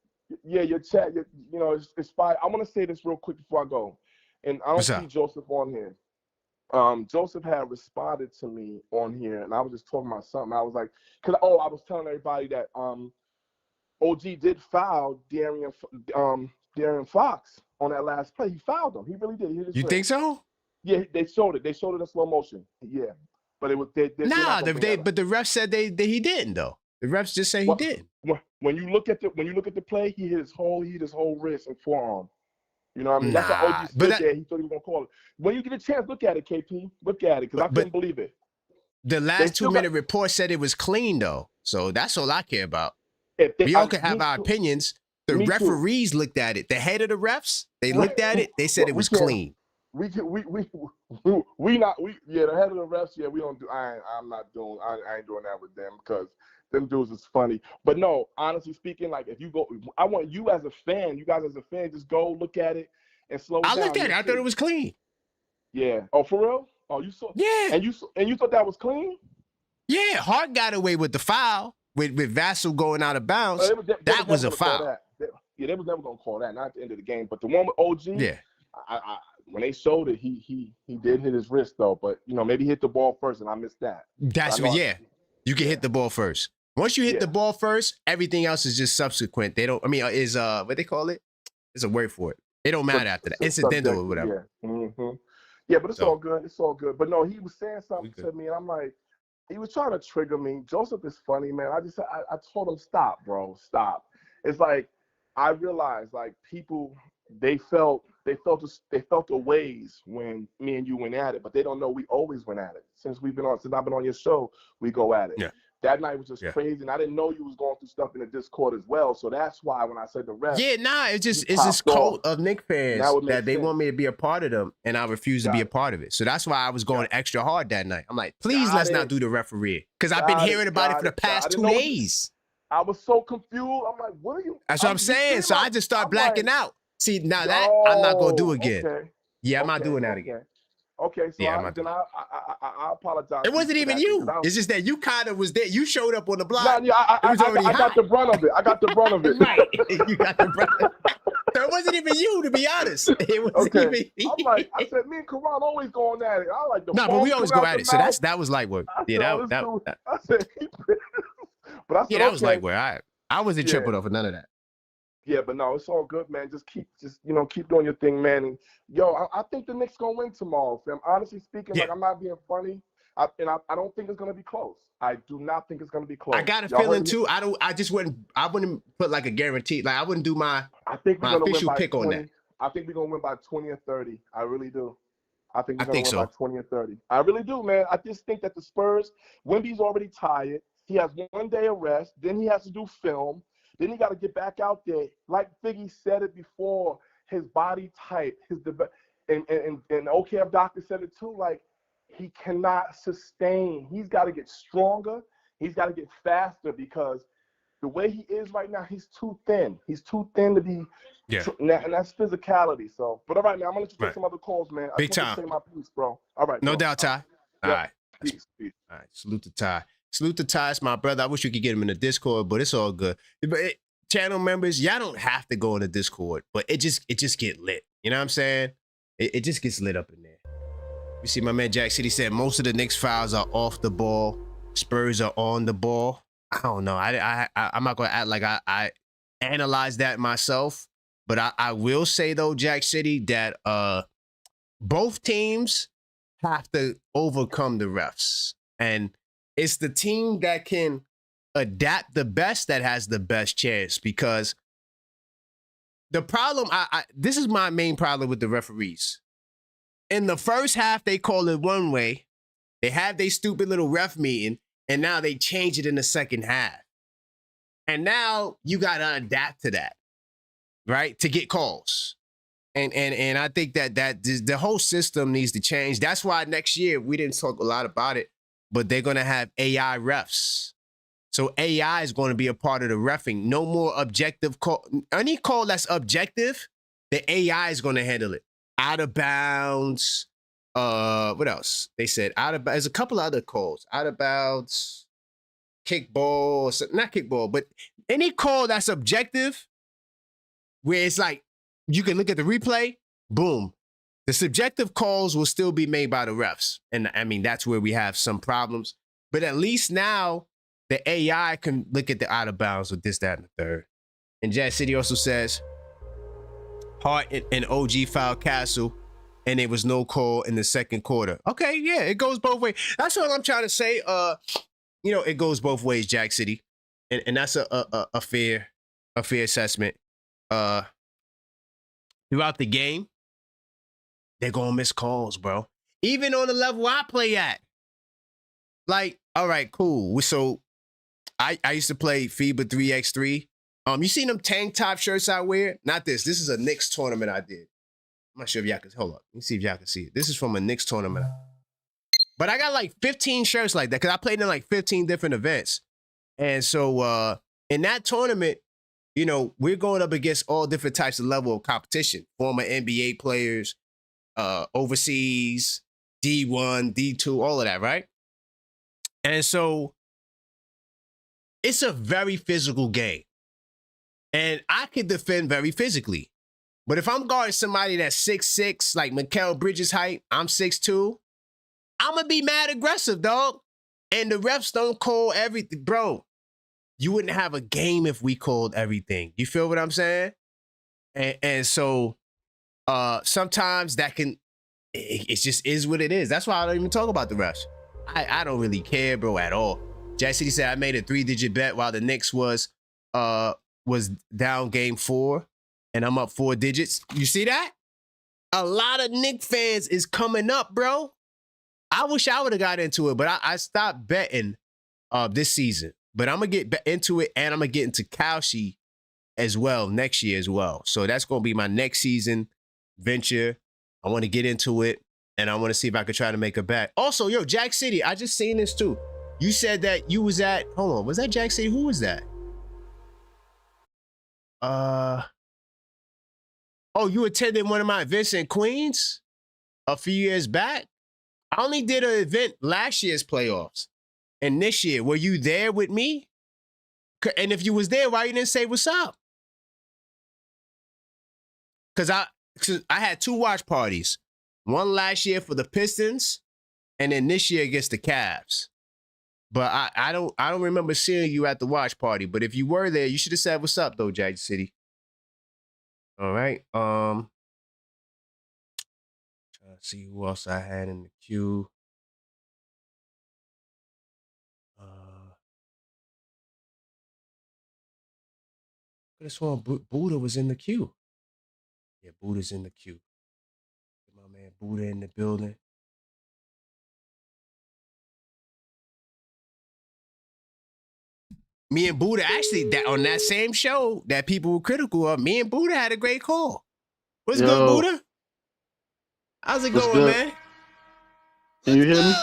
Yeah, your chat, it's fine. I want to say this real quick before I go. And I don't see Joseph on here. Joseph had responded to me on here, and I was just talking about something. I was like, I was telling everybody that OG did foul De'Aaron Fox on that last play. He fouled him. He really did. You think so? Yeah, they showed it. They showed it in slow motion. Yeah, but it was but the refs said they he didn't though. The refs just say he did. When you look at the play, he hit his whole wrist and forearm. You know what I mean? That's how OG stood there. He thought he was going to call it. When you get a chance, look at it, KP. Look at it, because I couldn't believe it. The last 2-minute report said it was clean, though. So that's all I care about. We all can have our opinions. The referees looked at it. The head of the refs, they looked at it. They said it was clean. The head of the refs, we don't do. I ain't doing that with them because them dudes is funny. But no, honestly speaking, like if you go, I want you as a fan, you guys as a fan, just go look at it and slow down. I looked at it. I thought it was clean. Yeah. Oh, for real? Oh, you saw? Yeah. And you thought that was clean? Yeah. Hart got away with the foul with Vassell going out of bounds. That was a foul. They was never gonna call that. Not at the end of the game. But the one with OG. Yeah. I when they showed it, he did hit his wrist though. But maybe he hit the ball first, and I missed that. That's what. Yeah. You can hit the ball first. Once you hit the ball first, everything else is just subsequent. They don't. I mean, is what they call it? There's a word for it. It don't matter after that. Incidental or whatever. Yeah. Mm-hmm. Yeah, but it's all good. It's all good. But no, he was saying something to me, and I'm like, he was trying to trigger me. Joseph is funny, man. I told him, stop, bro, stop. It's like I realized, like people, they felt the ways when me and you went at it, but they don't know we always went at it. Since I've been on your show, we go at it. Yeah. That night was just crazy, and I didn't know you was going through stuff in the Discord as well. So that's why when I said the rest, it's this cult of Knicks fans that they want me to be a part of them, and I refuse to be a part of it. So that's why I was going extra hard that night. I'm like, please let's not do the referee, because I've been hearing about it for the past 2 days. I was so confused. I'm like, what are you? That's what I'm saying. So I just start blacking out. See, now that I'm not gonna do again. Okay. Yeah, I'm not doing that again. Okay, so Yeah, I apologize. it wasn't for even that you. because It's just that you kind of was there. You showed up on the block. Nah, yeah, it was already I got the brunt of it. I got the brunt of it. Right. You got the brunt. So it wasn't even you, to be honest. It wasn't Okay. even. I'm like, I said, me and Karan always going at it. I like the. No, but we always go at it. So that was light work. I Yeah, said, that I said, but I said, yeah, that okay. was light work. I wasn't tripping off of none of that. Yeah, but no, it's all good, man. Just keep doing your thing, man. And yo, I think the Knicks gonna win tomorrow, fam. Honestly speaking, like I'm not being funny. I don't think it's gonna be close. I do not think it's gonna be close. I got a feeling too. I wouldn't put like a guarantee. Like I wouldn't do my official pick 20, on that. I think we're gonna win by 20 or 30. I really do. I think we're gonna win so. by 20 or 30. I really do, man. I just think that the Spurs, Wemby's already tired. He has 1 day of rest. Then he has to do film. Then he got to get back out there. Like Figgy said it before, his body type, and OKF doctor said it too. Like he cannot sustain. He's got to get stronger. He's got to get faster because the way he is right now, he's too thin. He's too thin to be. Yeah. And that's physicality. So, but all right, man. I'm gonna let you take some other calls, man. Big I just want to time. say my piece, bro. All right. No bro. doubt, Ty. All right. Peace. All right. Salute to Ty. Salute to Ty. It's my brother. I wish we could get him in the Discord, but it's all good. But channel members, y'all don't have to go in the Discord, but it just get lit. You know what I'm saying? It just gets lit up in there. You see, my man Jack City said most of the Knicks fouls are off the ball. Spurs are on the ball. I don't know. I'm not gonna act like I analyzed that myself, but I will say though, Jack City, that both teams have to overcome the refs, and it's the team that can adapt the best that has the best chance. Because the problem, this is my main problem with the referees. In the first half, they call it one way. They have their stupid little ref meeting, and now they change it in the second half. And now you got to adapt to that, right? To get calls. And I think that the whole system needs to change. That's why next year, we didn't talk a lot about it, but they're going to have AI refs. So AI is going to be a part of the reffing. No more objective call. Any call that's objective, the AI is going to handle it. Out of bounds. What else? They said out of bounds. There's a couple of other calls. Out of bounds, kickball, not kickball, but any call that's objective, where it's like you can look at the replay, boom. The subjective calls will still be made by the refs. And I mean, that's where we have some problems. But at least now the AI can look at the out of bounds with this, that, and the third. And Jazz City also says, Hart and OG fouled Castle, and there was no call in the second quarter. Okay, yeah, it goes both ways. That's what I'm trying to say. It goes both ways, Jack City. And that's a fair assessment. Throughout the game, they're gonna miss calls, bro. Even on the level I play at. Like, all right, cool. So I used to play FIBA 3x3. You seen them tank top shirts I wear? Not this. This is a Knicks tournament I did. I'm not sure if y'all can hold up. Let me see if y'all can see it. This is from a Knicks tournament. But I got like 15 shirts like that because I played in like 15 different events. And so in that tournament, we're going up against all different types of level of competition. Former NBA players, overseas, D1, D2, all of that, right? And so it's a very physical game. And I can defend very physically. But if I'm guarding somebody that's 6'6", like Mikal Bridges height, I'm 6'2", I'm going to be mad aggressive, dog. And the refs don't call everything. Bro, you wouldn't have a game if we called everything. You feel what I'm saying? And so sometimes that can, it just is what it is. That's why I don't even talk about the refs. I don't really care, bro, at all. Jack City said I made a 3-digit bet while the Knicks was down game 4, and I'm up 4 digits. You see that? A lot of Knicks fans is coming up, bro. I wish I would have got into it, but I stopped betting this season. But I'm going to get into it, and I'm going to get into Kalshi as well next year as well. So that's going to be my next season venture. I want to get into it, and I want to see if I could try to make a bet. Also, yo, Jack City, I just seen this too. You said that you was at, hold on, was that Jack City? Who was that? Oh, you attended one of my events in Queens a few years back? I only did an event last year's playoffs. And this year, were you there with me? And if you was there, why you didn't say what's up? Because I had 2 watch parties. One last year for the Pistons, and then this year against the Cavs. But I don't remember seeing you at the watch party. But if you were there, you should have said what's up though, Jack City. All right. Trying to see who else I had in the queue. This one, Buddha was in the queue. Yeah, Buddha's in the queue. My man Buddha in the building. Me and Buddha, actually, that on that same show that people were critical of, me and Buddha had a great call. What's good, Buddha? How's it going, man? Can you hear me?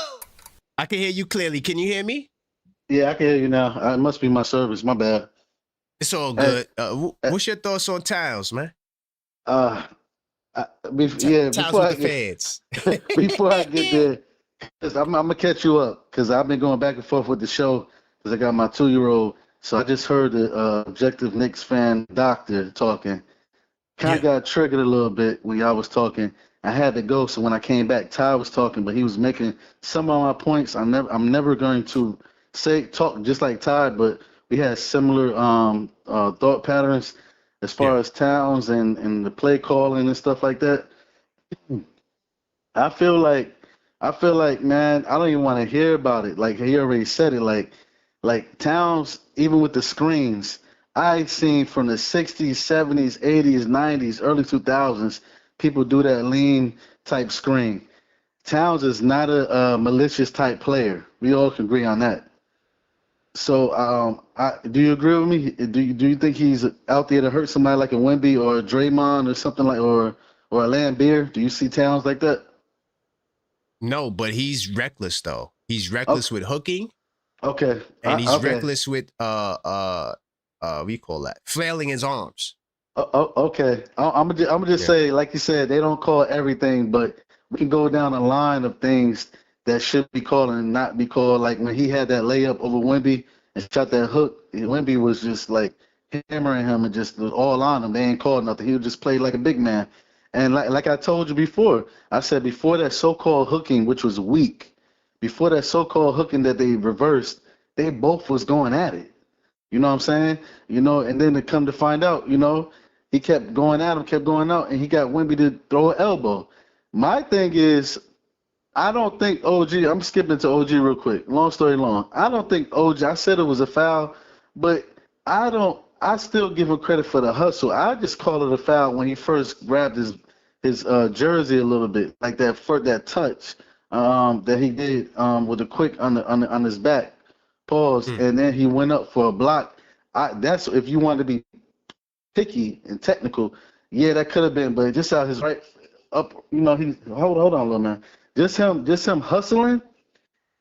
I can hear you clearly. Can you hear me? Yeah, I can hear you now. It must be my service. My bad. It's all good. What's your thoughts on Towns, man? Towns with the feds. Before I get there, I'm gonna catch you up because I've been going back and forth with the show because I got my 2-year-old. So I just heard the Objective Knicks fan doctor talking. Kind of got triggered a little bit when y'all was talking. I had to go, so when I came back, Ty was talking, but he was making some of my points. I'm never going to talk just like Ty, but we had similar thought patterns as far as Towns and the play calling and stuff like that. I feel like, man, I don't even want to hear about it. Like he already said it. Like Towns, even with the screens, I've seen from the 60s, 70s, 80s, 90s, early 2000s, people do that lean type screen. Towns is not a malicious type player. We all can agree on that. So, do you agree with me? Do you think he's out there to hurt somebody like a Wemby or a Draymond or something like, or a Lambeer? Do you see Towns like that? No, but he's reckless though. He's reckless with hooking. Okay. And he's reckless with what do you call that? Flailing his arms. Okay. I'm gonna just say, like you said, they don't call everything, but we can go down a line of things that should be called and not be called. Like when he had that layup over Wemby and shot that hook, Wemby was just like hammering him and just was all on him. They ain't called nothing. He would just play like a big man. And like I told you before, I said before that so-called hooking, which was weak, before that so-called hooking that they reversed, they both was going at it. You know what I'm saying? You know, and then to come to find out, you know, he kept going at him, kept going out, and he got Wemby to throw an elbow. My thing is, I don't think OG, I'm skipping to OG real quick. Long story long. I don't think OG, I said it was a foul, but I still give him credit for the hustle. I just call it a foul when he first grabbed his jersey a little bit, like that touch that he did with a quick on his back. Pause, and then he went up for a block. That's if you want to be picky and technical, yeah, that could have been, but just out his right up, you know, he hold on, little man. Just him hustling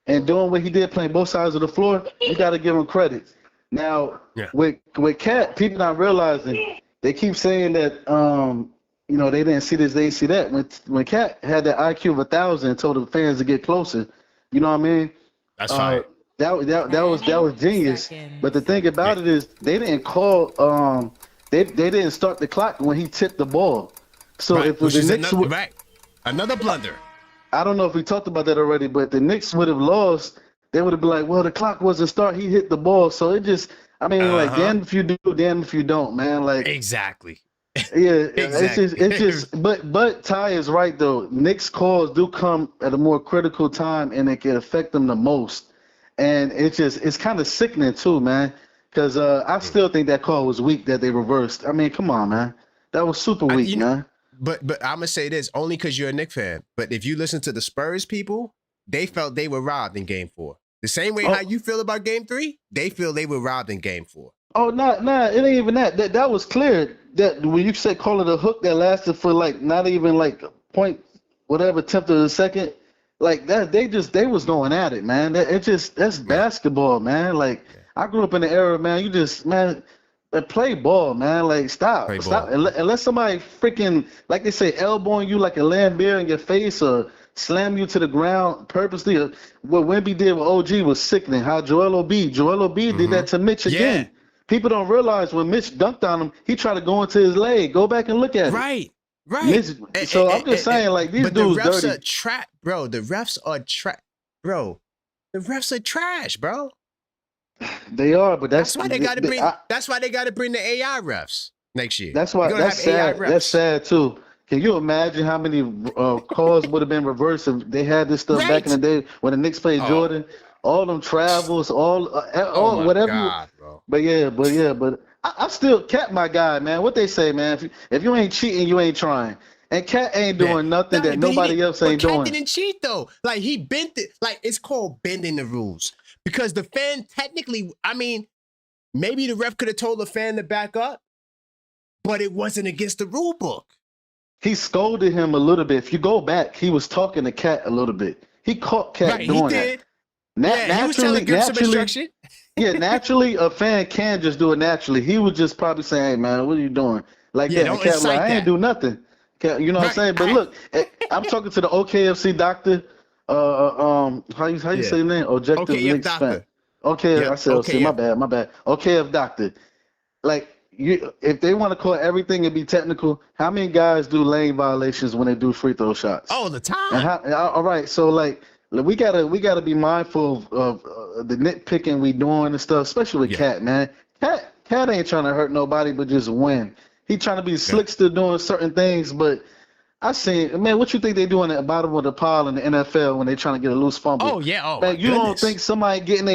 and doing what he did, playing both sides of the floor. You got to give him credit. Now, with Cat, people not realizing, they keep saying that you know, they didn't see this, they didn't see that. When Cat had that IQ of 1,000 and told the fans to get closer, you know what I mean? That's fine. That was genius. But the thing about it is they didn't call they didn't start the clock when he tipped the ball. So if the Knicks another blunder. I don't know if we talked about that already, but the Knicks would have lost. They would have been like, well, the clock wasn't start. He hit the ball. So it just, I mean, like, damn if you do, damn if you don't, man. Like exactly. Yeah, it's just. But Ty is right though. Knicks calls do come at a more critical time, and it can affect them the most. And it's kind of sickening too, man. Because I still think that call was weak that they reversed. I mean, come on, man. That was super weak, man. But I'm gonna say this only because you're a Knicks fan. But if you listen to the Spurs people, they felt they were robbed in Game 4. The same way how you feel about Game 3, they feel they were robbed in Game 4. Oh, nah, it ain't even that. That was clear. That when you said call it a hook that lasted for like not even like point whatever tenth of a second, like that they was going at it, man. That's basketball, man. Like I grew up in the era, man. Play ball, man. Like, stop. Unless somebody freaking, like they say, elbowing you like a lambeer in your face or slam you to the ground purposely. What Wemby did with OG was sickening. How Joel Embiid did that to Mitch again. People don't realize when Mitch dunked on him, he tried to go into his leg. Go back and look at it. Right. Mitch, so I'm just saying, like, these dudes the refs dirty. are bro. The refs are bro. The refs are trash, bro. They are, but that's why they got to bring. That's why they got to bring the AI refs next year. That's why. That's sad. That's sad too. Can you imagine how many calls would have been reversed if they had this stuff back in the day when the Knicks played Jordan? All them travels, all whatever. God, bro. But I still Cat my guy, man. What they say, man? If you ain't cheating, you ain't trying. And Cat ain't doing nothing that nobody else ain't doing. Cat didn't cheat though. Like he bent it. Like it's called bending the rules. Because the fan technically, I mean, maybe the ref could have told the fan to back up, but it wasn't against the rule book. He scolded him a little bit. If you go back, he was talking to Cat a little bit. He caught Cat doing that. He was telling him some instruction. Naturally, a fan can just do it naturally. He was just probably saying, "Hey, man, what are you doing?" Like that. And Cat was like, "I ain't do nothing." Cat, you know what I'm saying? But look, I'm talking to the OKFC doctor. How you say his name? Objective Knicks fan. Okay, I said, okay, my bad. OKF doctor. Like, if they want to call everything and be technical, how many guys do lane violations when they do free throw shots? All the time. All right, so like we gotta be mindful of the nitpicking we doing and stuff, especially with Cat, man. Cat ain't trying to hurt nobody but just win. He trying to be slickster doing certain things, but I seen, man, what you think they doing at the bottom of the pile in the NFL when they trying to get a loose fumble? Oh, yeah. Oh, man, you don't think somebody getting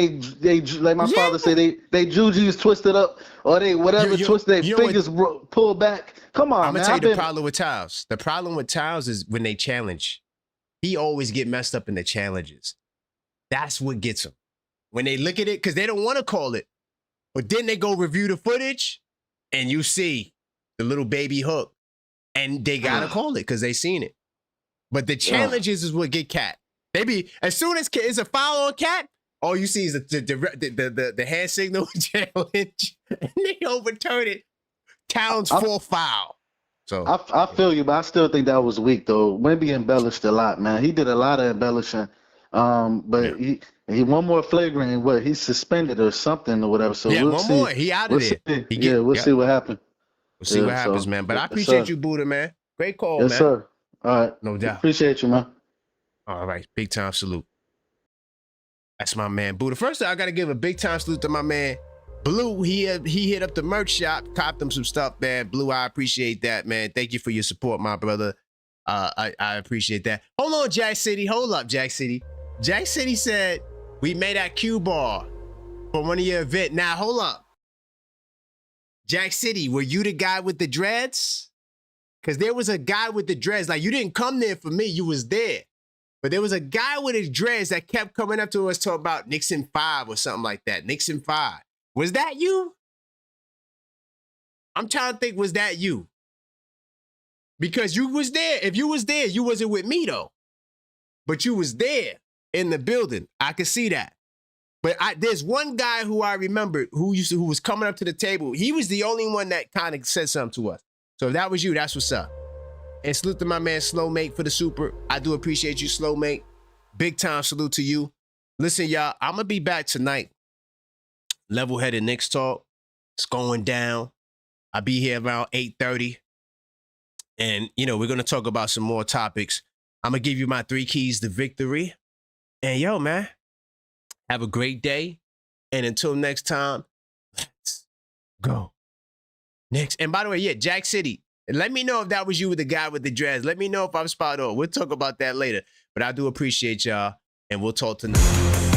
they like my father said, they juju's twisted up or they whatever twisted, their fingers pulled back? Come on, I'm going to tell you the problem with Tiles. The problem with Tiles is when they challenge. He always get messed up in the challenges. That's what gets him. When they look at it, because they don't want to call it. But then they go review the footage and you see the little baby hook. And they gotta call it because they seen it. But the challenges is what get Cat. They be as soon as it's a foul on Cat, all you see is the hand signal challenge, and they overturn it. Towns full foul. So I feel you, but I still think that was weak though. Wemby embellished a lot, man. He did a lot of embellishing. But he one more flagrant, what he's suspended or something or whatever. So we'll see. More. He out of there. We'll see what happens. We'll see what happens, man. But I appreciate you, Buddha, man. Great call, man. Yes, sir. All right. No doubt. Appreciate you, man. All right. Big time salute. That's my man, Buddha. First, I got to give a big time salute to my man, Blue. He hit up the merch shop, copped him some stuff, man. Blue, I appreciate that, man. Thank you for your support, my brother. I appreciate that. Hold on, Jack City. Hold up, Jack City. Jack City said, we made that cue ball for one of your event. Now, hold up. Jack City, were you the guy with the dreads? Because there was a guy with the dreads. Like, you didn't come there for me. You was there. But there was a guy with his dreads that kept coming up to us talking about Knicks in 5 or something like that. Knicks in 5. Was that you? I'm trying to think, was that you? Because you was there. If you was there, you wasn't with me, though. But you was there in the building. I could see that. But there's one guy who I remember who was coming up to the table. He was the only one that kind of said something to us. So if that was you, that's what's up. And salute to my man Slow Mate for the super. I do appreciate you, Slow Mate. Big time salute to you. Listen, y'all, I'm going to be back tonight. Level-headed Knicks talk. It's going down. I'll be here around 8:30. And, we're going to talk about some more topics. I'm going to give you my 3 keys to victory. And, yo, man. Have a great day. And until next time, let's go. Next. And by the way, Jack City. Let me know if that was you with the guy with the dreads. Let me know if I'm spot on. We'll talk about that later. But I do appreciate y'all. And we'll talk tonight.